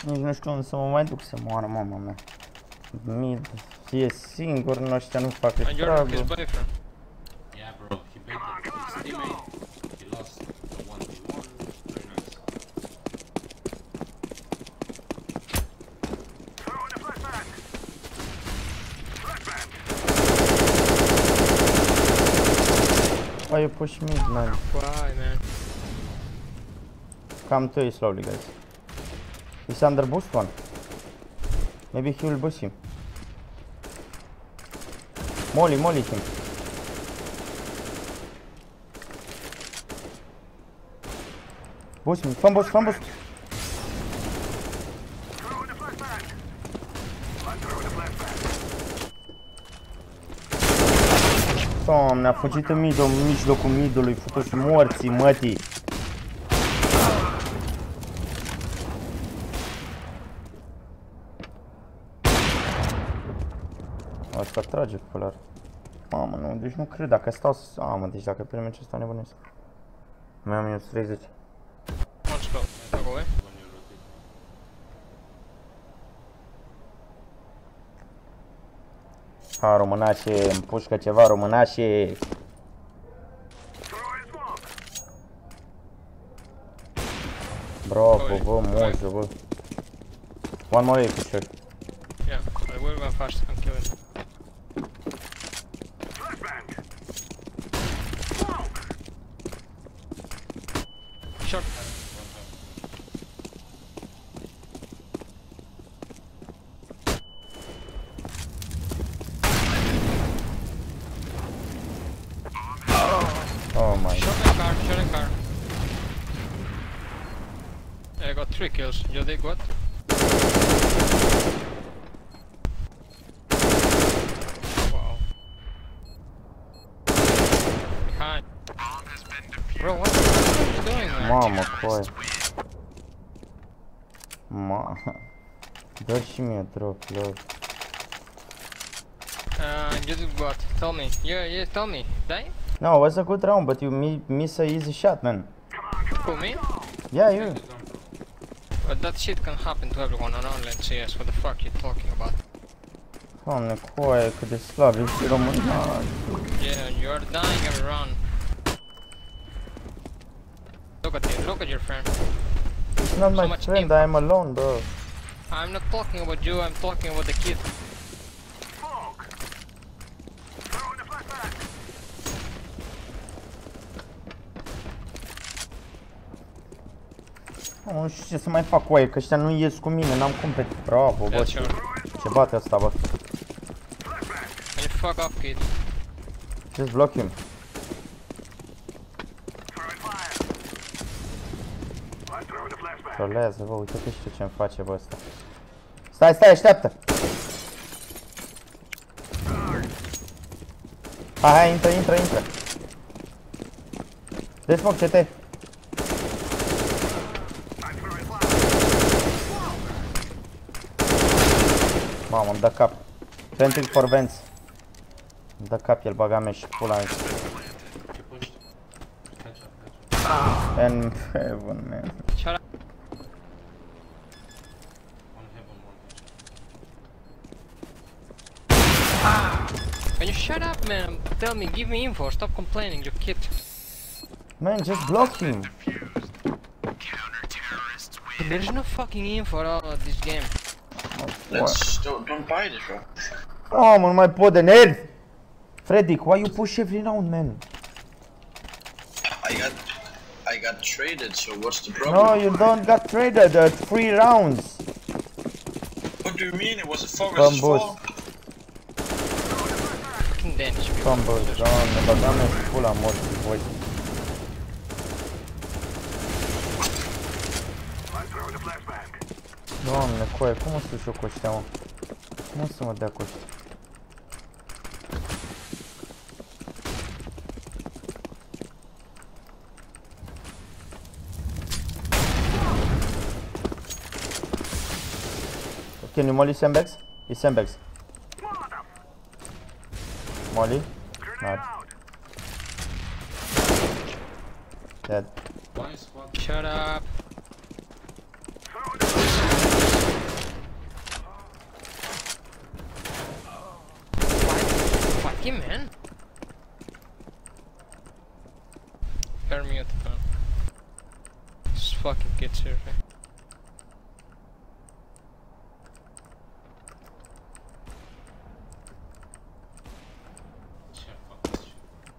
Nici nu știu unde să mă mai duc să moară mama mea. Mid, e singur, în ăștia nu fac treabă. Yeah, bro, he baited his teammate, he lost the 1v1, very nice. Why you push mid, man? Why, man? Come to you slowly, guys. He's under boost one. Maybe he will boost him. Molly him. Boost him. From boost. Doamne, a fugit în mijlocul midului, futu-și morții, mătii. Asta trage polar. Mamă, nu, deci nu cred, dacă stau să... Mamă, deci dacă pe meci stau nebunesc. Mai am minus 30. Let's go. Go away. Ha, românașe, îmi pușcă ceva, românașe. Bravo, bă, mojo, bă. One more for sure. Yeah, I will go fast and kill him. Shot. Oh my. Shot in car. I got 3 kills. You did what? Wow. Behind. Bro, what the fuck are you doing, man? Mamă, coi. Ma. Dă și mie drop, love. You did what? Tell me. Yeah, tell me. Die? No, it was a good round, but you miss a easy shot, man. Who, me? Yeah, you. But that shit can happen to everyone on online CS. What the fuck are you talking about? Doamne, coaie, cât de slab ești românaș. Yeah, you are dying every round. Look at you, look at your friend. It's not my friend, I am alone, bro. I'm not talking about you, I'm talking about the kid. Nu știu ce să mai fac cu aia, că ăștia nu ies cu mine, n-am cum pe... Bravo, bă, ce bate asta, bă. You fuck off, kid. Just block him. Trolează, bă, uite-te știu ce-mi face, bă, ăsta. Stai, așteaptă! Hai, intră! Desmoc, CT! Mamă, îmi dă cap. Pentru for Ventus. Îmi dă cap, el baga mea și pula mea. And heaven, man. Shut up. Can you shut up, man? Tell me, give me info, stop complaining, you kid. Man, just block him. There's no fucking info at all of this game. Don't buy this, bro. Oh, mă, nu mai pot de nervi! Freddy, why you push every round, man? I got traded, so what's the problem? No, you don't got traded at 3 rounds. What do you mean? It was a 4 versus 4? Fucking Danish. Combos, doamne, băgame și pula morții voi. Doamne, coaie, cum o să joc cu ăștia, mă? Cum o să mă dea cu ăștia? Can you molly sandbags? He sandbags. Molly? Not. Dead. Shut up. Fuck him, man. You're mute, man. This fucking kids here, man.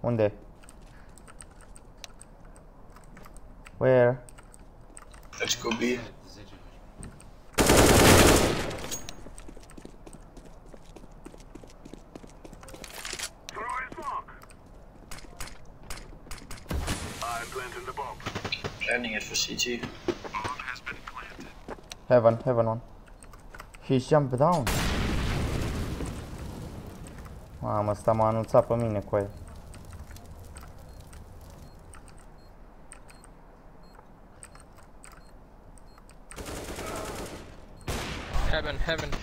Unde? Where? Let's go B. Planning it for CT. Heaven one. He's jumped down. Mamă, ăsta m-a anunțat pe mine cu el.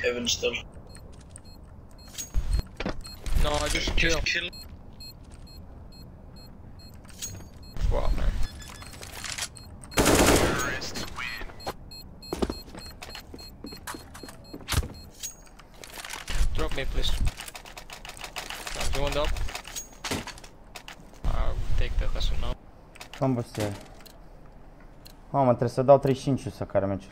Heaven still. No, I just kill. Wow, man. Drop me, please. I'm going up. I'll take that as a no. Combustible. Mamă, trebuie să dau 35 să care merge.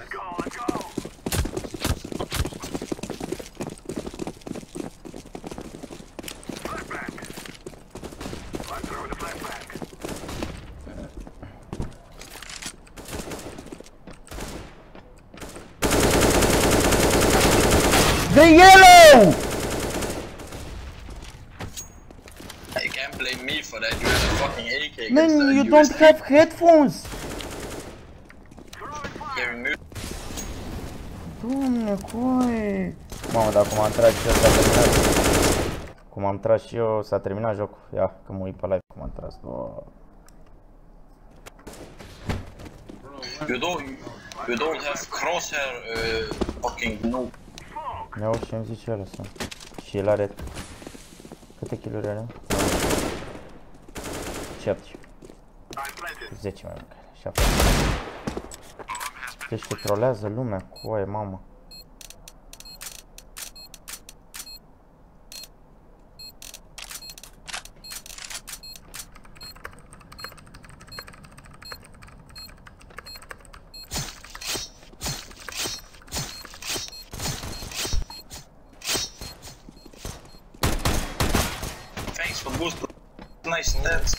The yellow! You can't blame me for that, you had a fucking AK. Man, you don't have headphones! Doamne, coaie! Mamă, dar cum am tras și eu s-a terminat. Cum am tras și eu s-a terminat jocul. Ia, că mă uit pe live cum am tras. You don't have crosshair fucking noob. Mi-au și îmi zice ăla să. Și el are... Câte kill-uri are? 7. 10 mai mult. 7. Deci te trolează lumea cu oaie, mamă. Thanks for boost. Nice stats.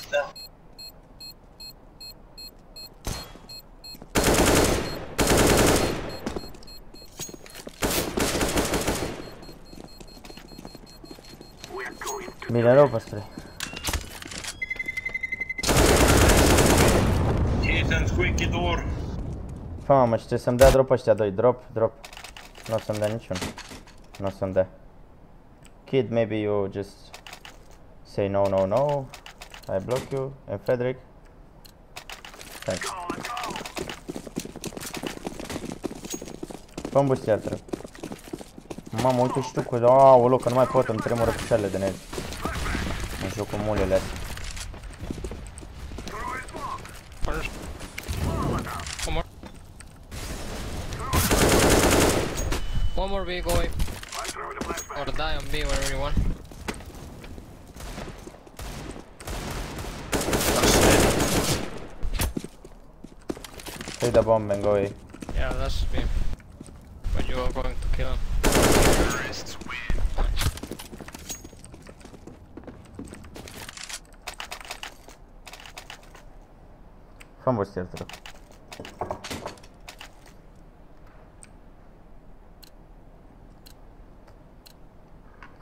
Bine rău, păstre. Hit squeaky door. Fă, mamă, și trebuie să-mi dea drop ăștia doi. Drop. Nu o să-mi dea niciun. Nu o să-mi dea. Kid, maybe you just say no. I block you. And Frederick. Thanks. Fă-mi boost iar, trebuie. Mamă, uite și tu cu... Aoleu, că nu mai pot, îmi tremură picioarele de nervi. Mă joc cu mulele astea. One more B, go away. Or die on B, whatever you want. Take the bomb and go away. Yeah, that's me. When you are going to kill him. Terrorists win. Făm booster trec.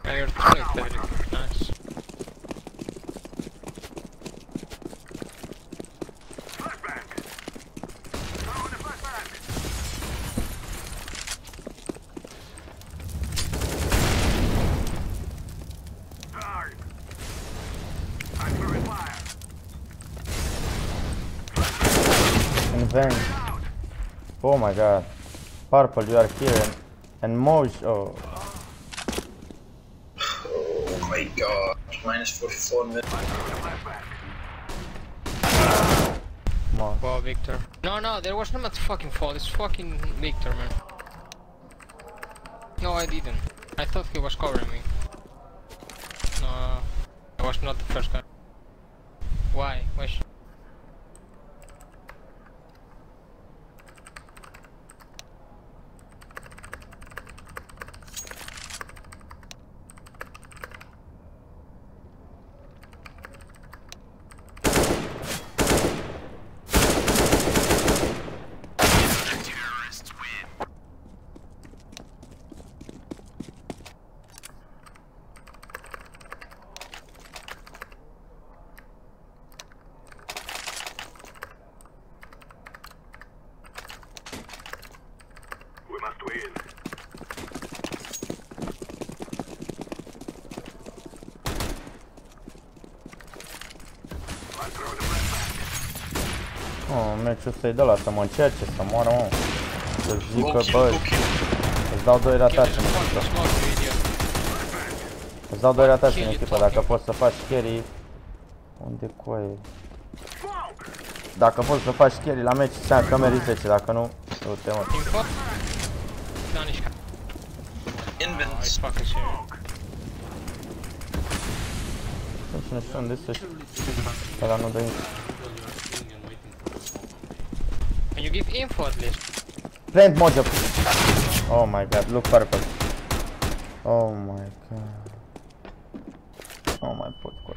Yeah, you're trying to nice. Ventus. Oh my god. Purple, you are here and Moj. Oh. Oh my god. Minus 44 minutes. Wow, Victor. No, there was not much fucking fault. It's fucking Victor, man. No, I didn't. I thought he was covering me. No, I was not the first guy. Why? Why? Meciul ăsta e de ăla, să mă încerce, să moară, mă. Să zică, bă, îți dau 2 ratați în echipă. Îți dau 2 ratați în echipă, dacă poți să faci carry. Unde coaie? Dacă poți să faci carry la meci, înseamnă că meriți 10, dacă nu, du-te, mă. Invent. Nu știu unde să știu. Ăla nu dă info. Can you give info at least? Plant mojo. Oh my god, look purple. Oh my god. Oh my god.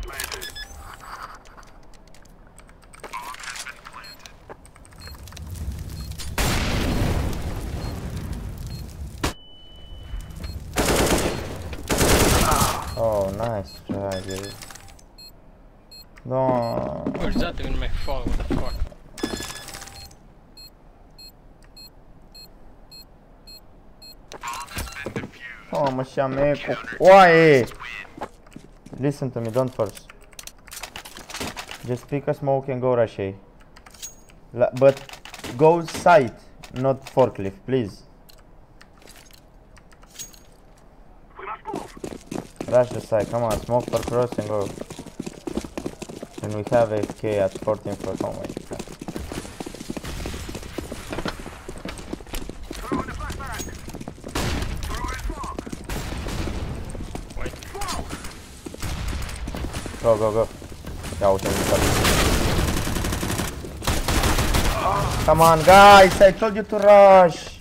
Oh, nice try, dude. No. Where's that even make fall? What the fuck? Oh, mă și-am eco. Oaie! Listen to me, don't force. Just pick a smoke and go rush A. But go side, not forklift, please. Rush the side, come on, smoke for cross and go. And we have AFK at 14 for, oh my god. Go, go, go. Ia uite-mi. Come on, guys, I told you to rush.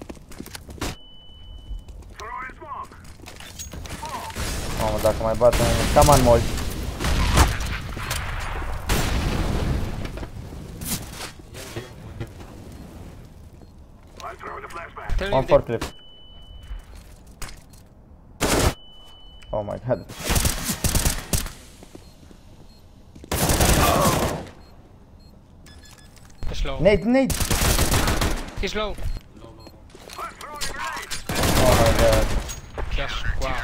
Mamă, dacă mai bate mine. Come on, Moj. One forklift. Oh my god. He's low. Nade. He's low. Oh my god. Just wow.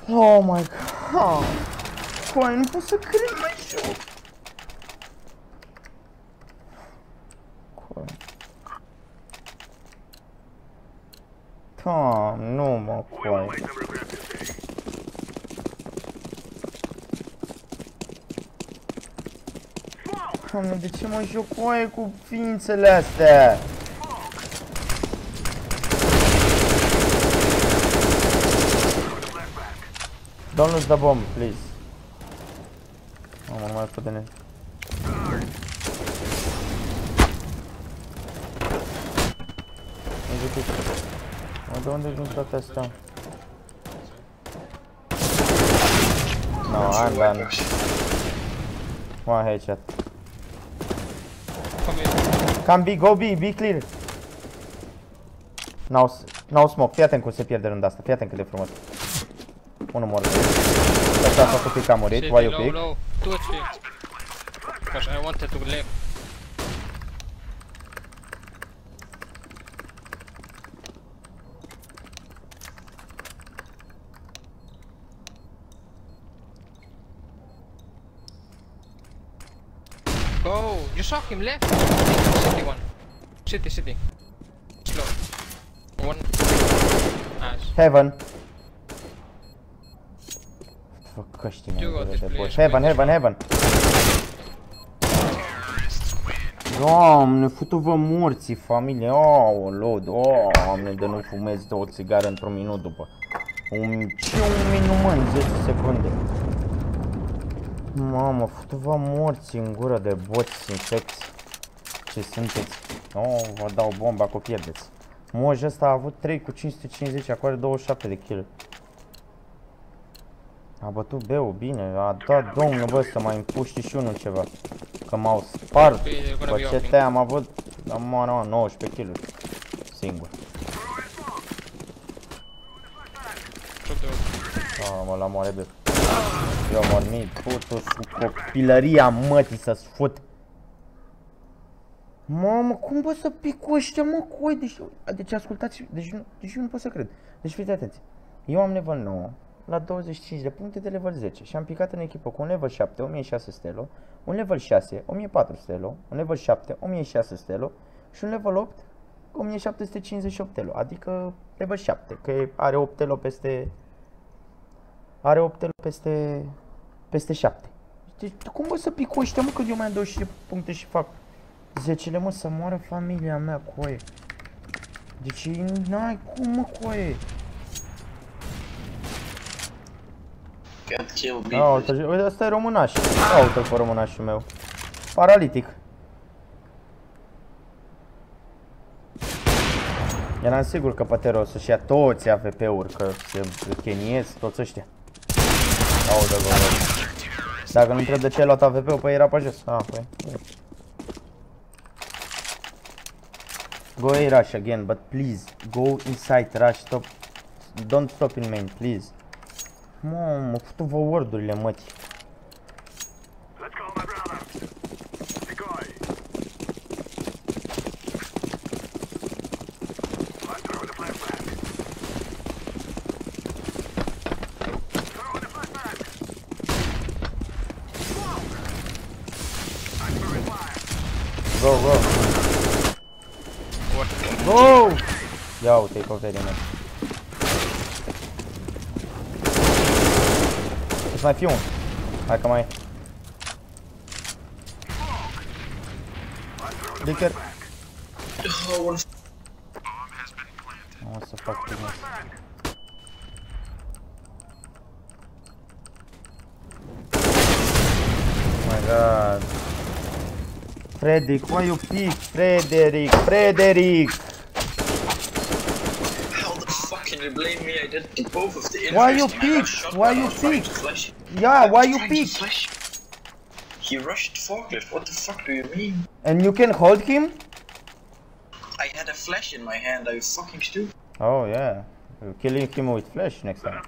Oh my god. Coai, nu pot să cred mai șu. Coai. Tom, nu mă, coai. Doamne, de ce mă joc coaie cu ființele astea? Don't lose the bomb, please. Mamă, nu mai pot de ne. pic. De unde vin toate astea? No, I'm done. One headshot. Come B, go B, be clear. N-au smoke, fii atent cum se pierde rând asta, fii atent cât de frumos. Unul mor. Ăsta a făcut pic, a murit, why you pick? Because I wanted to live. Oh, you saw him left. City one. City. Slow. One. Nice. Heaven. Fuck, căștii mei de boci. Heaven. Doamne, futu-vă morții, familie. Aoleu, doamne, de nu fumezi 2 țigare într-un minut după. Un minut, mă, în 10 secunde. Mamă, futu-vă morții în gură de boți infecți. Ce sunteți? Vă dau bomba că o pierdeți. Moj ăsta a avut 3 cu 550, acolo are 27 de kill. A bătut B-ul, bine, a dat domnul, bă, să mai împuști și unul ceva. Că m-au spart, bă, ce te am avut, 19 kill-uri, singur. Mă, la moare B. Eu mor mid, putu-și cu copilăria mătii să-ți fut. Mamă, cum bă să pic cu ăștia, mă, cu ei, deci ascultați, deci eu nu pot să cred. Deci fiți atenți, eu am level 9 la 25 de puncte de level 10 și am picat în echipă cu un level 7, 1600 stelo, un level 6, 1400 stelo, un level 7, 1600 stelo și un level 8, 1758 stelo, adică level 7, că are 8 stelo peste... Are 8 stelo peste 7. Deci cum bă să pic cu ăștia, mă, când eu mai am 20 puncte și fac 10-le, mă, să moară familia mea cu aia. Deci n-ai cum, mă, cu aia. Uite, ăsta e românaș. Uite-l pe românașul meu. Paralitic. Eram sigur că Patero o să-și ia toți AVP-uri, că se cheniez toți ăștia. Audă-l. Dacă nu întreb de ce ai luat AVP-ul, păi era pe jos. Păi. Go A rush again, but please, go inside, rush, stop. Don't stop in main, please. Mă futu-vă word-urile, mătii. Go, go. Go! Ia uite-i coverii mei. Să mai fiu un. Hai că mai e. Licker. O să fac frumos. Oh my god. Frederick, why you pick? Frederick! How the fuck can you blame me? I did both of the Why you pick? Yeah, why you pick? He rushed forklift, what the fuck do you mean? And you can hold him? I had a flash in my hand, are you fucking stupid? Oh yeah, you're killing him with flash next time.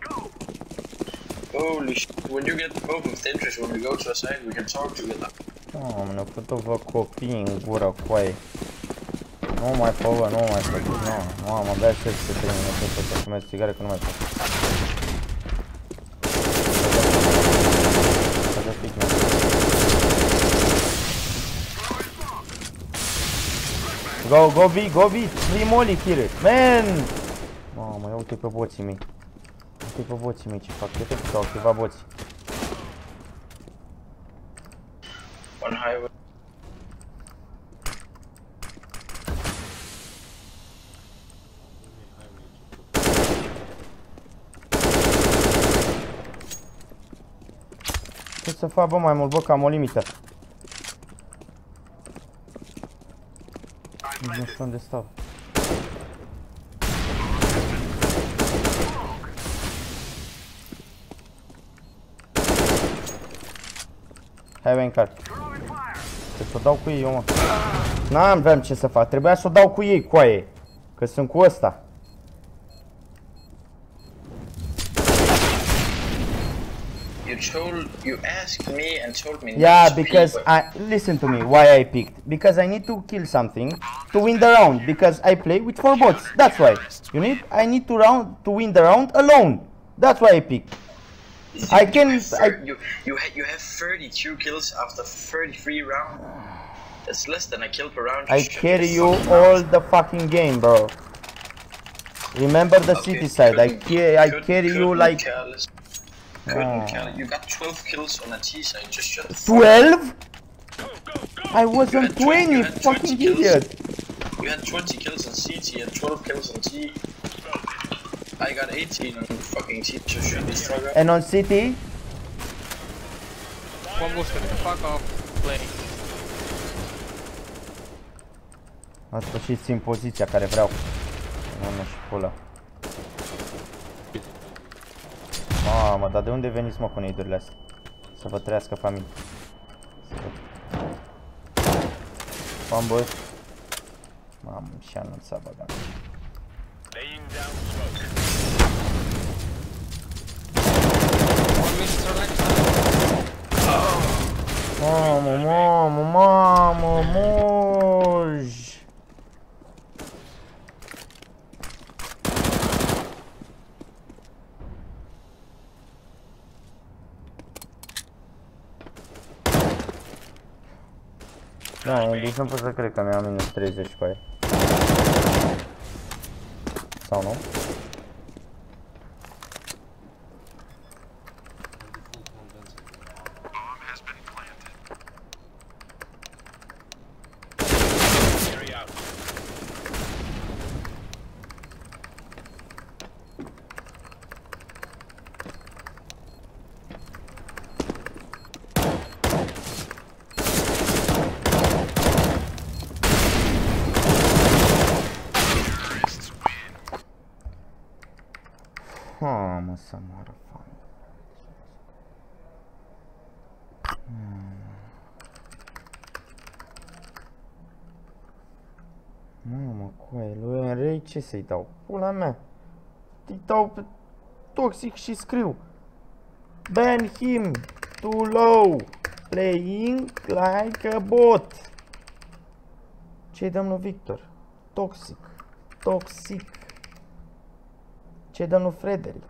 Holy shit, when you get both of the interest, when we go to a site, we can talk together. Doamne, putu-vă copii în gură cu aia. Nu mai fă, nu mai fă, nu, am abia aștept să termine tot să fumez țigare, că nu mai pot. Go B, 3 molly here, man! Mamă, ia uite pe boții mei. Uite pe boții mei ce fac, uite că s-au activat boții. One highway. Ce să fac, bă, mai mult, bă, că am o limită. Nu știu unde stau. Hai, vei încarc. Trebuie să o dau cu ei, eu, mă. N-aveam ce să fac, trebuia să o dau cu ei, coaie. Că sunt cu ăsta. You asked me and told me Yeah, not to because listen to me, why I picked. Because I need to kill something to win the round. Because I play with 4 bots. That's why. I need to win the round alone. That's why I picked. You have 32 kills after 33 rounds. That's less than a kill per round. I carry you all the fucking game, bro. Remember the city side. I carry you like. You got 12 kills on a T side. Just shut the 12? I was on 20, fucking idiot. You had 20 kills on CT and 12 kills on T. I got 18 on fucking T, so should be stronger. And on CT? One was the fuck off play. În sfârșit țin poziția care vreau. Mamă și pula. Mamă, dar de unde veniți, mă, cu neidurile astea? Să vă trăiască familia. Bă. Mamă, și-a anunțat băgat. Mamă, moj! Da, nici nu pot să cred că mi-am minus 30 cu aia. Sau nu? Mă să moară fan. Mamă, coaie, lui Enrei ce să-i dau? Pula mea! Îi dau pe toxic și scriu ban him, too low, playing like a bot. Ce-i dăm lui Victor? Toxic, toxic. Ce-i dăm lui Frederic?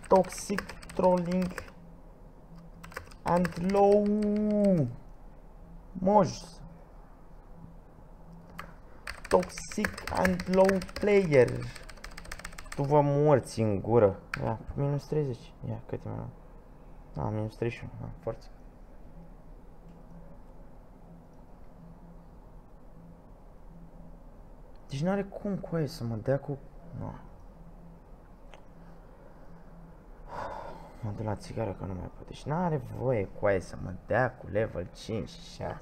Toxic, trolling and low. Moj. Toxic and low player. Tu vă morți în gură. Ia, minus 30. Ia, câte mai am? Da, minus 31. Da, forță. Deci n-are cum cu aia să mă dea cu... No. Mă duc la țigară că nu mai pot. Deci n-are voie cu aia să mă dea cu level 5 și 6.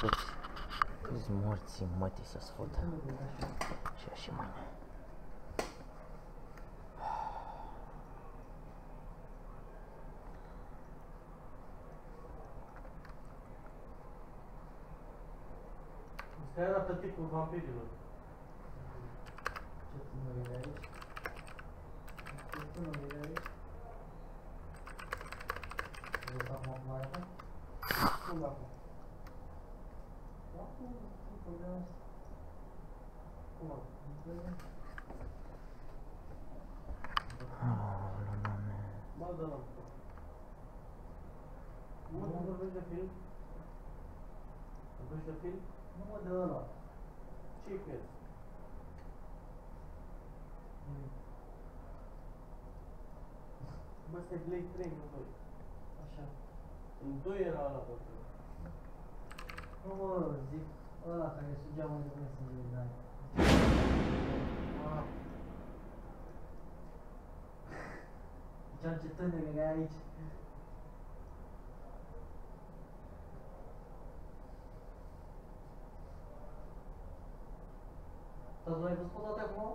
Toți morții mătii să-ți fudă. Și mâine. Ăsta arată tipul vampirilor. Ce nu vede aici? Ce nu vede aici? Vă dau acum arată? Cum acum? Acum, ce problema asta? Cum acum? Aoleu, Doamne. Bă, dă-l-am. Nu mă vorbești de film? Vorbești de film? Nu mă de ăla. Ce-i cu el? Bă, ăsta e Blade 3, nu 2. Așa. În 2 era ăla pe ăsta. Nu mă zic, ăla care sugea mai de Messenger de aia. Ziceam ce tânăr era aici. Ați mai văzut toate acum?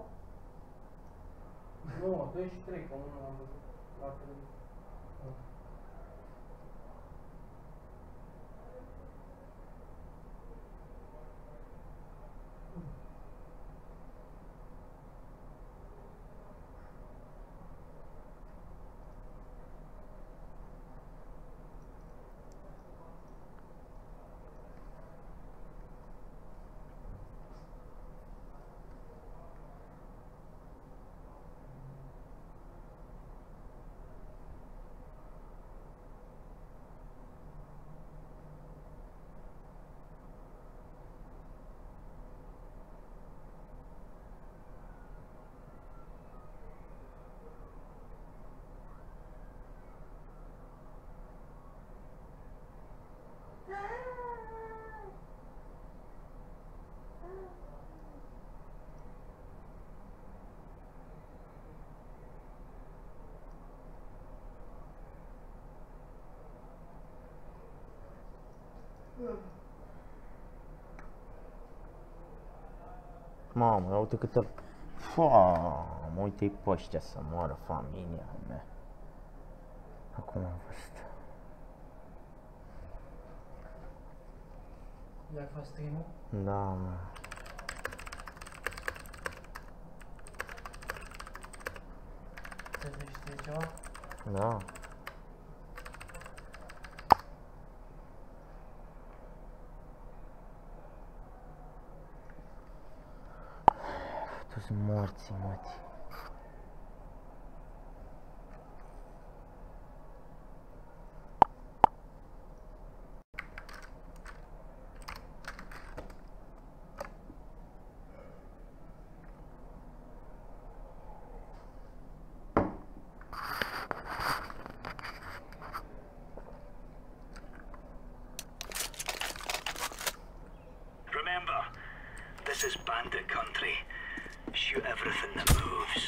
Nu, 2 și 3, că unul am văzut la televizor. Mamă, ia uite cât-l... Mă uite-i pe ăștia să moară familia mea. Acum am văzut. Ia faci stream-ul? Da, mă. Ți-ai zis știi ceva? Da. Toți morții, mătii. Remember, this is bandit country. Shoot everything that moves.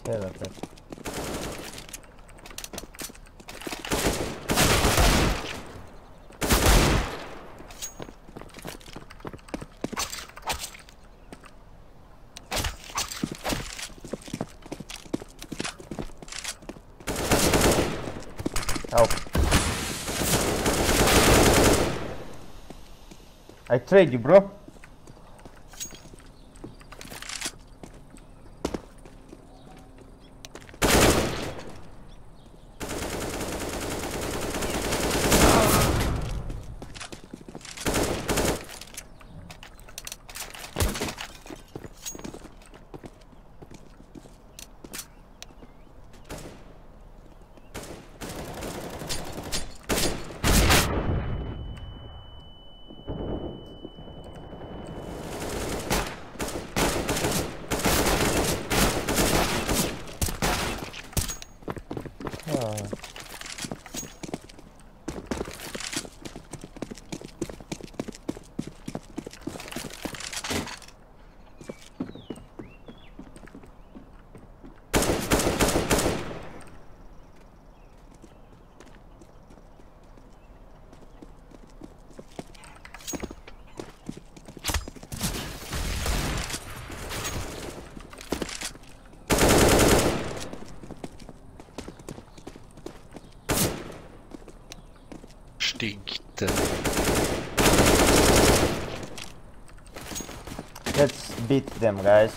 Chiar atât. I trade you, bro. Let's beat them, guys.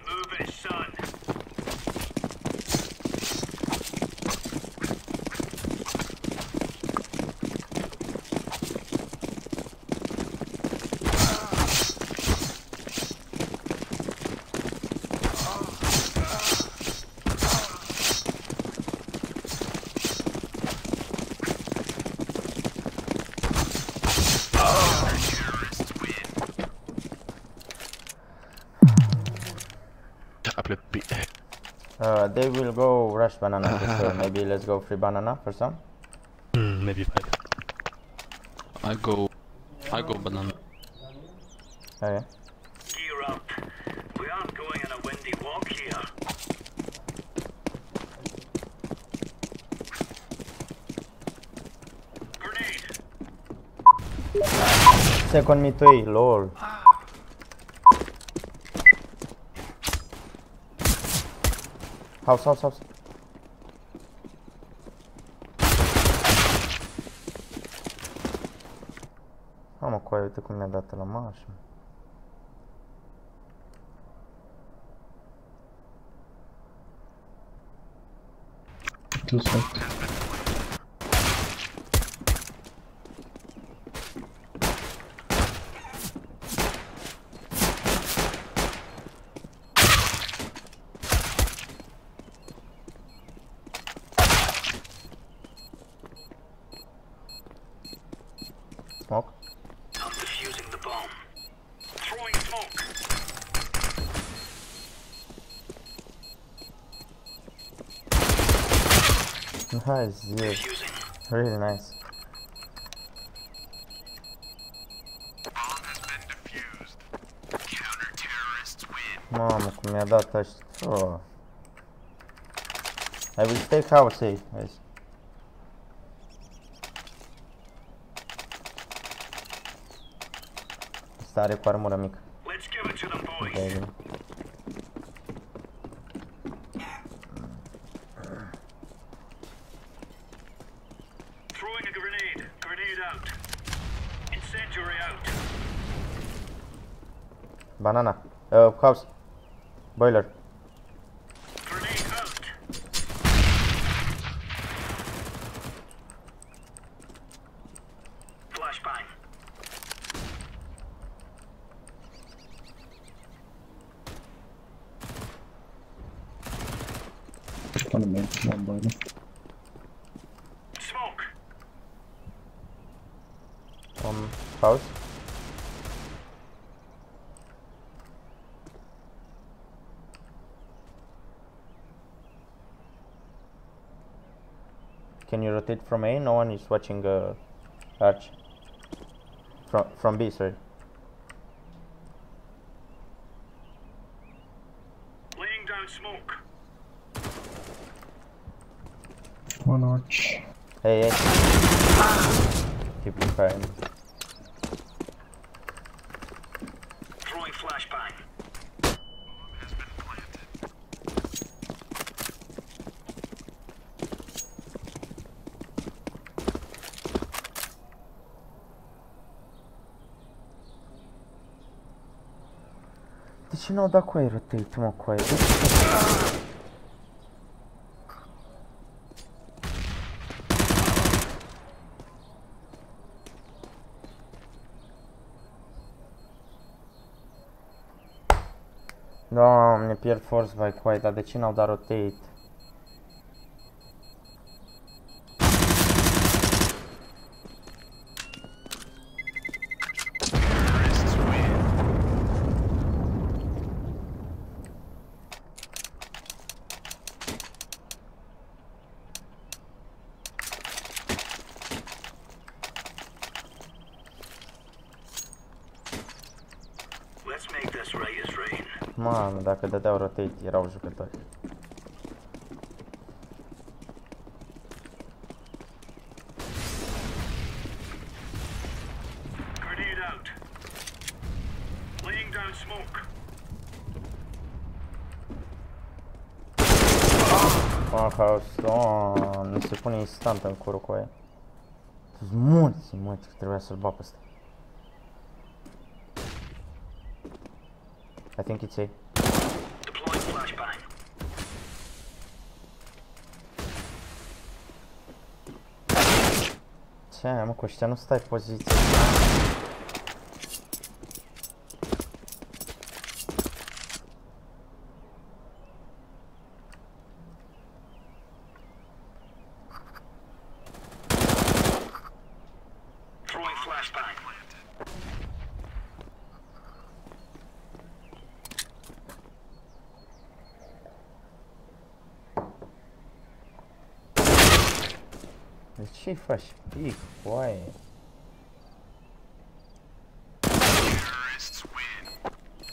Move it, son. They will go rush banana for sure. Maybe let's go free banana for some. Maybe 5. I go banana. Okay. Gear up. We aren't going on a windy walk here. Grenade. Second me to lol. House. Mamă, coaie, uite cum mi-a dat la mașă. Smoke. I'm defusing the bomb. Throwing smoke. Nice, yes. Really nice. Mamă, cum mi-a dat ăștia. Oh. I will stay house safe, guys. Stare cu armură mică. Okay. Throwing a grenade. Grenade out. Incendiary out. Banana. House. Boiler. Grenade out. Flashbang. Smoke. House. Can you rotate from A? No one is watching Arch. From B, sorry. Laying down smoke. One Arch. Hey. Keep fine. Throwing flashbang. De ce n-au dat cu aia rotate, mă, cu aia? Doamne, pierd force by cu aia, dar de ce n-au dat rotate? Mamă, dacă dădeau rotate, erau jucători. Grenade out. Laying down smoke. Nu se pune instant în curul cu aia. Sunt mulți, că trebuia să-l bat pe ăsta. I think it's A. Deploying flashbang. Ce mă, cu ăștia nu stai poziție. Throwing flashbang. De ce-i faci pic, foaie?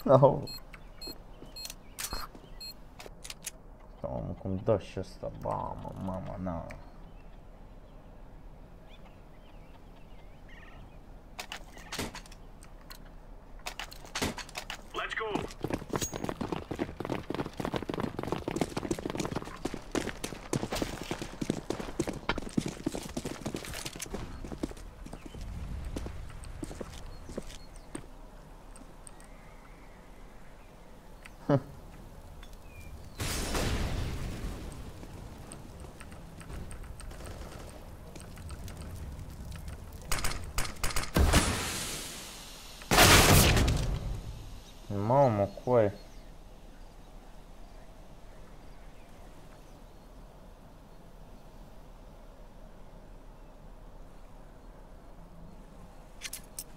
No. Mamă, cum dă și ăsta, mamă, na. Let's go. Mamă, coi.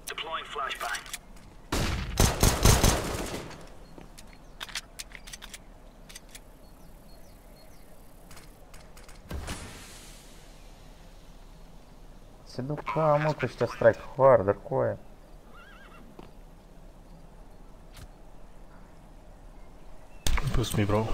Deploying flashbang. Se duc ca, mă, că ăștia strike harder, coi. Boost me, bro.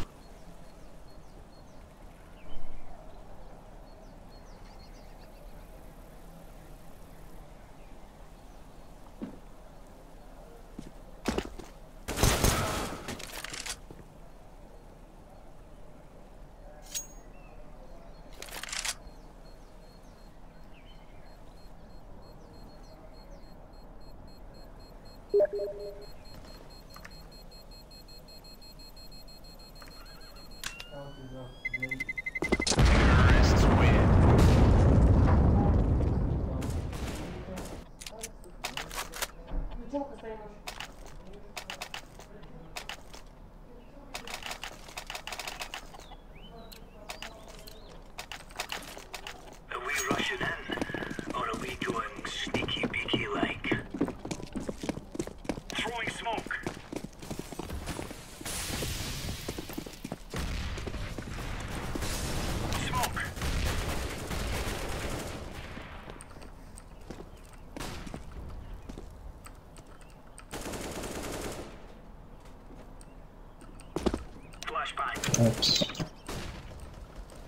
Oops.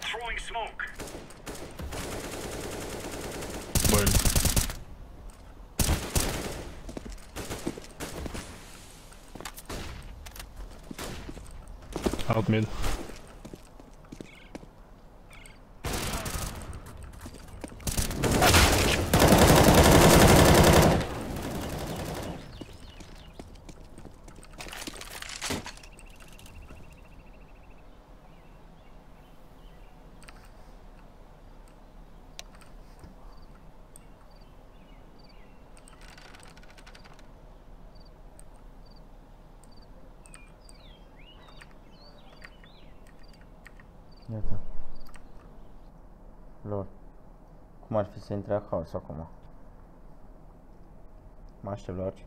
Throwing smoke. Boil. Out mid. Iată. Lor. Cum ar fi să intre haos acum? Mă aștept la orice.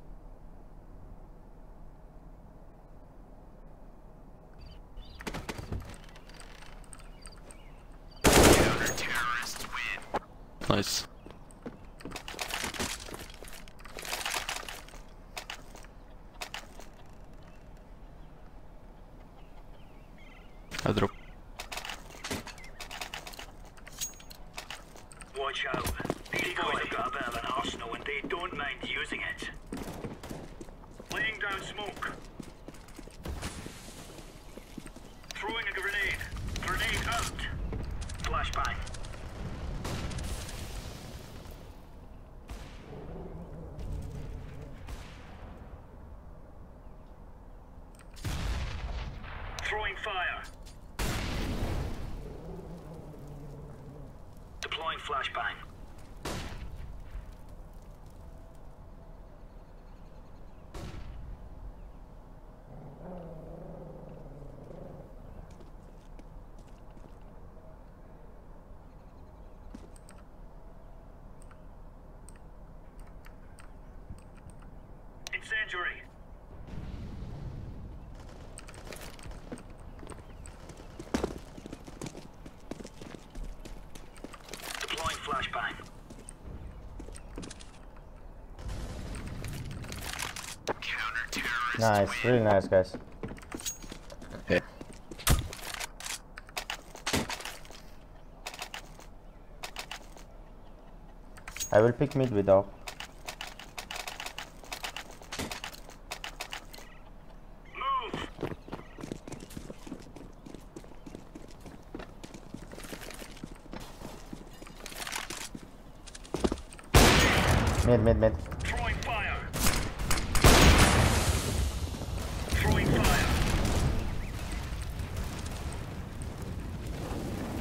Nice. I drop. Watch out. These boys have got a bit of an arsenal and they don't mind using it. Laying down smoke. Throwing a grenade. Grenade out. Flashbang. Throwing fire. Deploying flashbang. Incendiary. Deploying flashbang. Nice, really nice, guys. Yeah. I will pick mid with off. Mid. Throwing fire. Throwing fire.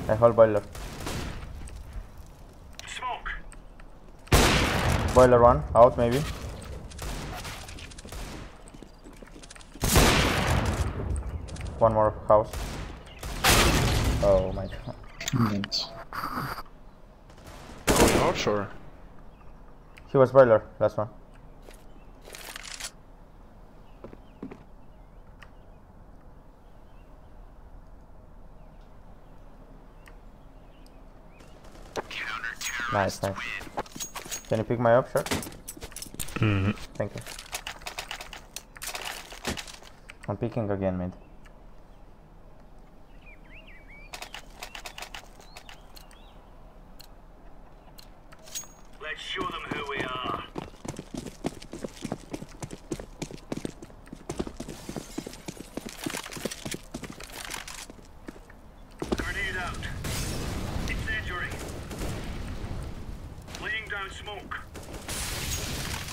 I hold boiler. Smoke. Boiler one, out maybe. One more house. Oh my god. Not sure. He was boiler, last one. Nice. Can you pick my up, sure? Thank you. I'm picking again mid. Let's show them who we are. Grenade out. Incendiary. Laying down smoke.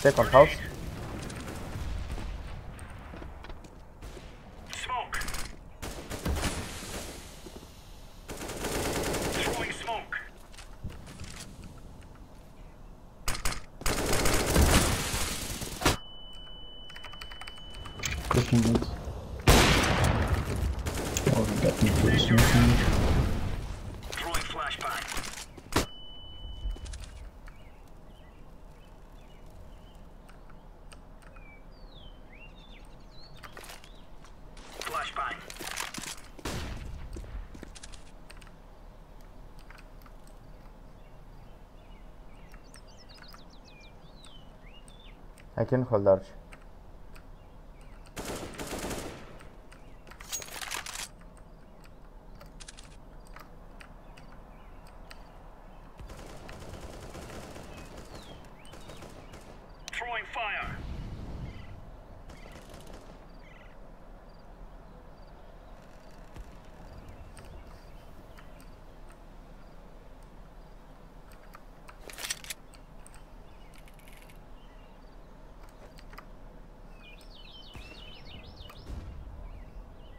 Second house. Smoke. Throwing smoke. Cooking it. Oh, we got me for smoking. Throwing flashbang. Flashbang. I can hold arch. fire.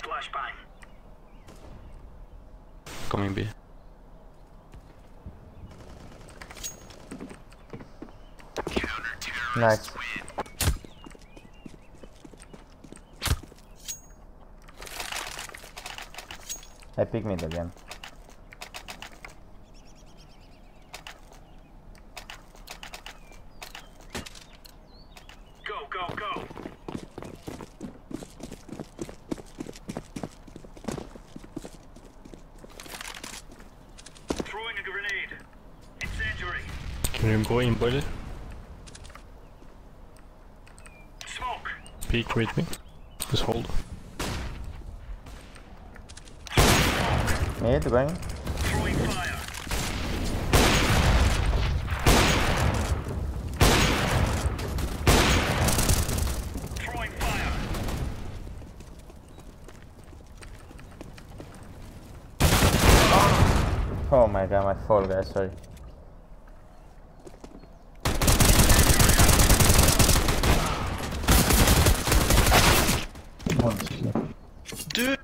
Flashbang. Coming B. Nice. I pick mid again. Go, go, go. Throwing a grenade. Incendiary. Can you go in bullet? Smoke. Peek with me. Just hold. Mid going. Throwing fire. Throwing fire. Oh my god, my fall guys, sorry. Dude.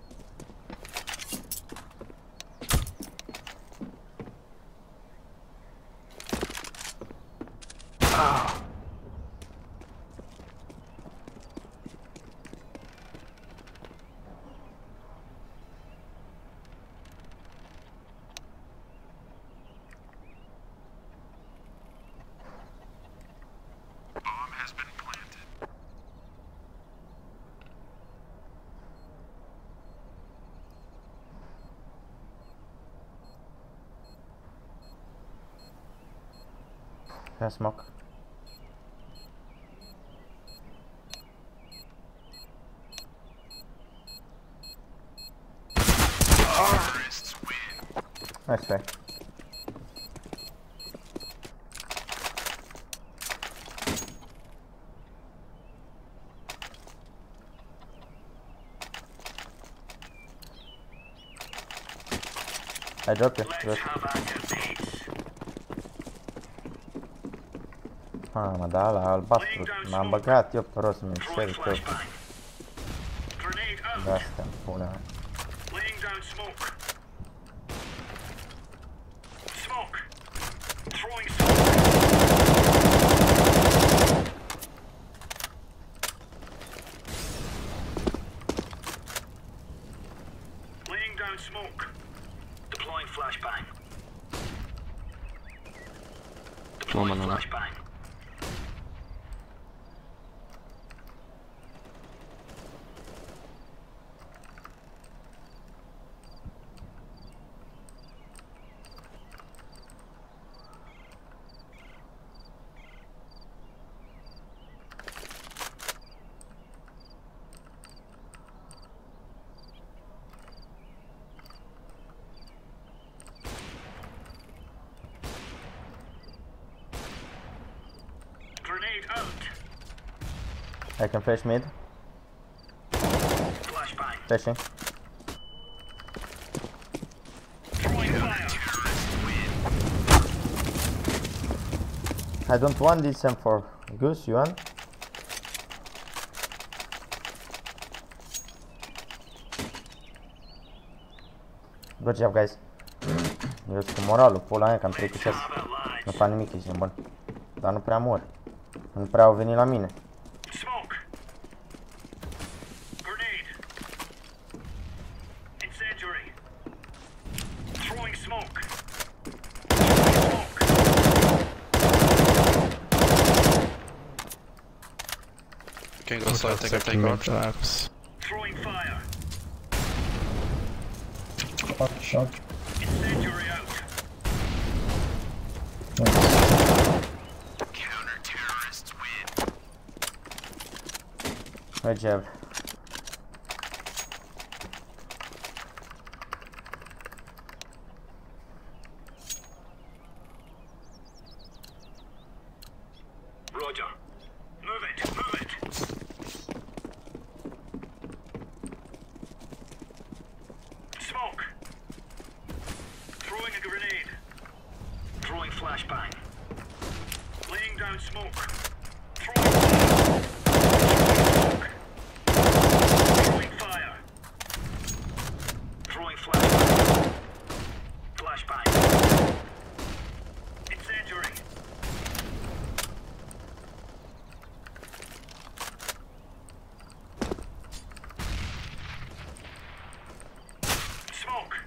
Can smoke. Nice try. I dropped it. Ah, ma da la albastru, m-am băgat eu pe rost, mi-mi șeri tot. De astea, pula mea. Laying down smoke. Smoke. Throwing smoke. Laying down smoke. Deploying flashbang. Deploying flashbang. Grenade out. I can flash mid. Flashbang. Flashing. Throwing fire. I don't want this M4. Goose, you want? Good job, guys. Eu sunt cu moralul, pula mea, că am trecut 6. Nu fac nimic, ești bun. Dar nu prea mor. Nu prea au venit la mine. Smoke. Grenade. Incendiary. Throwing smoke. Can go side, take a take off. Throwing fire. Shot. Incendiary out. Counter-terrorists win. Good job. Roger. Moving.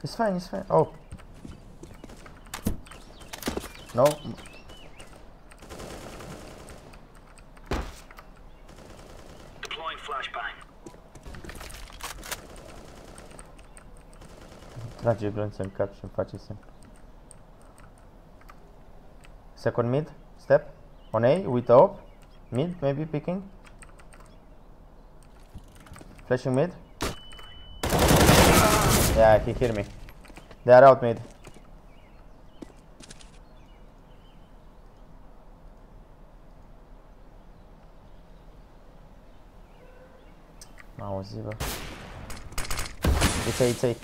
It's fine, it's fine. Oh. No. Deploying flashbang. Trage glonț în cap și îmi face semn. Second mid, step. On A, with up. Mid, maybe picking. Flashing mid. Yeah, he hear me. They are out mid. Auzi, bă. It's A, it's A.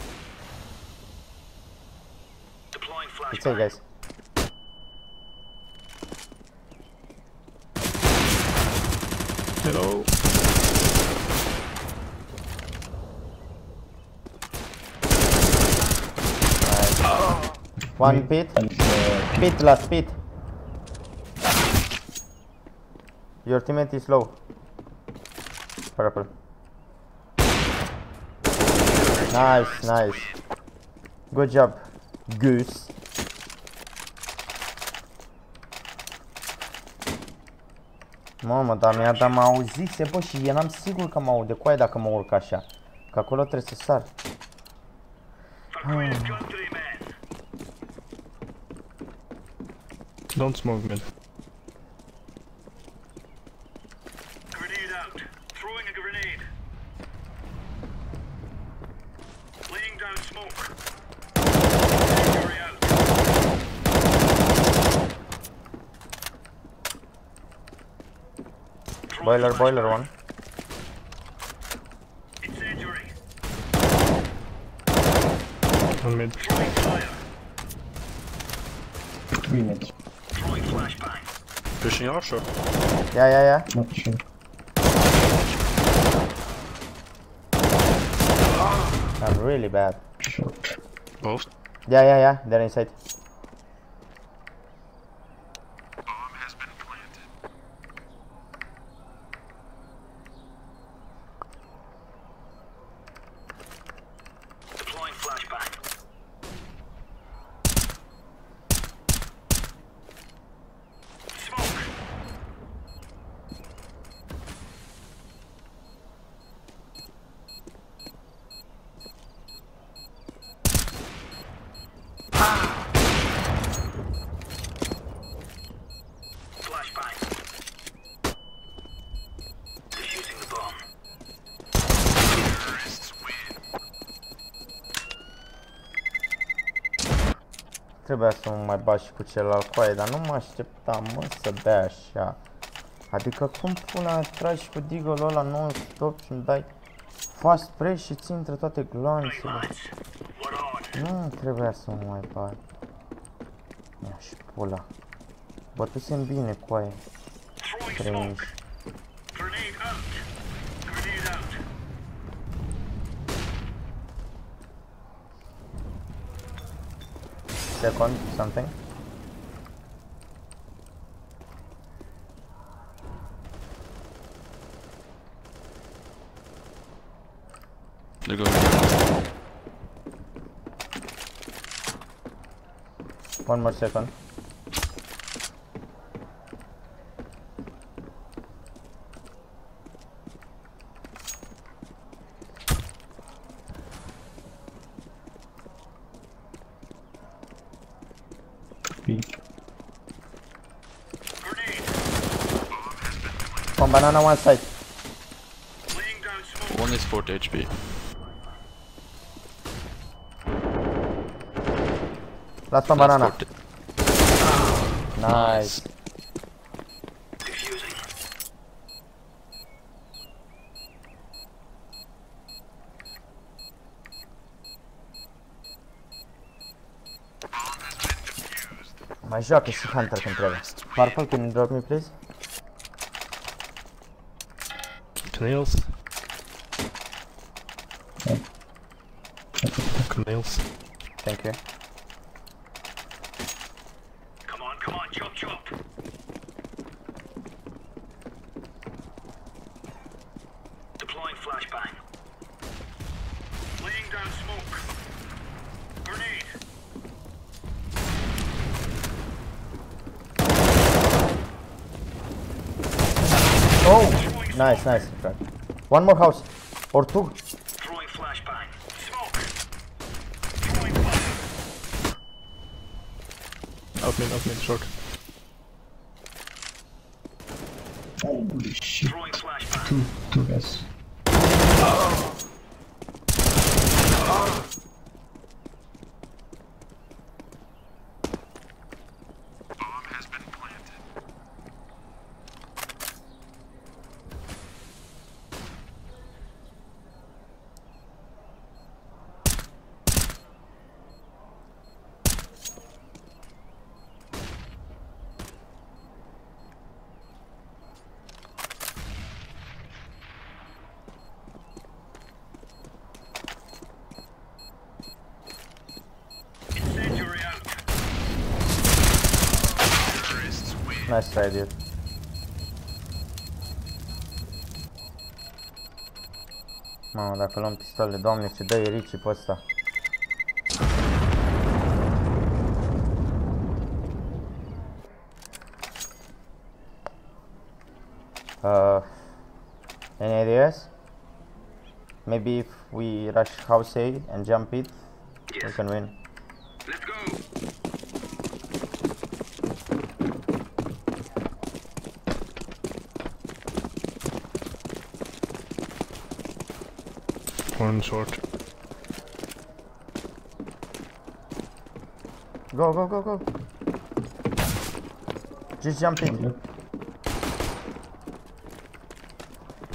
It's A, guys. Hello. One pit. Pit, last pit. Your teammate is low. Purple. Nice, nice. Good job, Goose. Mamă, dar mă auzise, bă, și eram sigur că mă aude coaie dacă mă urc așa. Că acolo trebuie să sar. Don't smoke mid. Grenade out. Throwing a grenade. Laying down smoke. Incendiary out. Boiler, boiler one. Incendiary. One mid. Throwing fire. 3 mid. Throwing flashbang. Pushing our shot. Yeah. Not sure. I'm really bad. Short. Both. Yeah. They're inside. Deploying flashbang. Smoke. Flashbang. Defusing the bomb. Terrorists win. Trebuia să mă mai bag și cu celălalt coaie, dar nu mă așteptam, mă, să bea așa. Adică cum pula tragi cu deagle-ul ăla non-stop și îmi dai fast spray și ți intră toate gloanțele. Nu trebuia să mă mai bag. Ia și pula. Bătusem bine coaie. 3 inși. Grenade out. Grenade out. Second, something. They're going. One more second. One banana, one side. One is 40 HP. Last one banana. Nice. Defusing. Mai joacă și Hunter când trebuie. Purple, can you drop me please? Nails. Nails. Thank you. Come on, chop. Deploying flashbang. Laying down smoke. Oh, nice, nice. One more house or two. Throwing flashbang. Smoke. Open, short. Holy shit. Throwing flashbang. Two guys. Nice try, dude. Mamă, dacă luăm pistole, doamne, ce dă-i Ricci pe ăsta. Any ideas? Maybe if we rush house A and jump it, we can win. Let's go. One short. Go, go, go, go. Just jump in.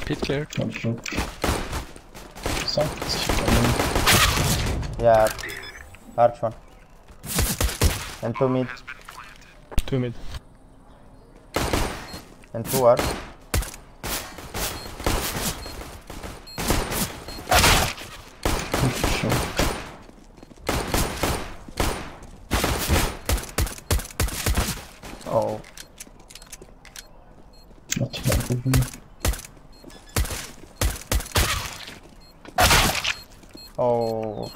Pit clear. One short. Yeah, arch one. And two mid. Two mid. And two arch. Oh. Oh.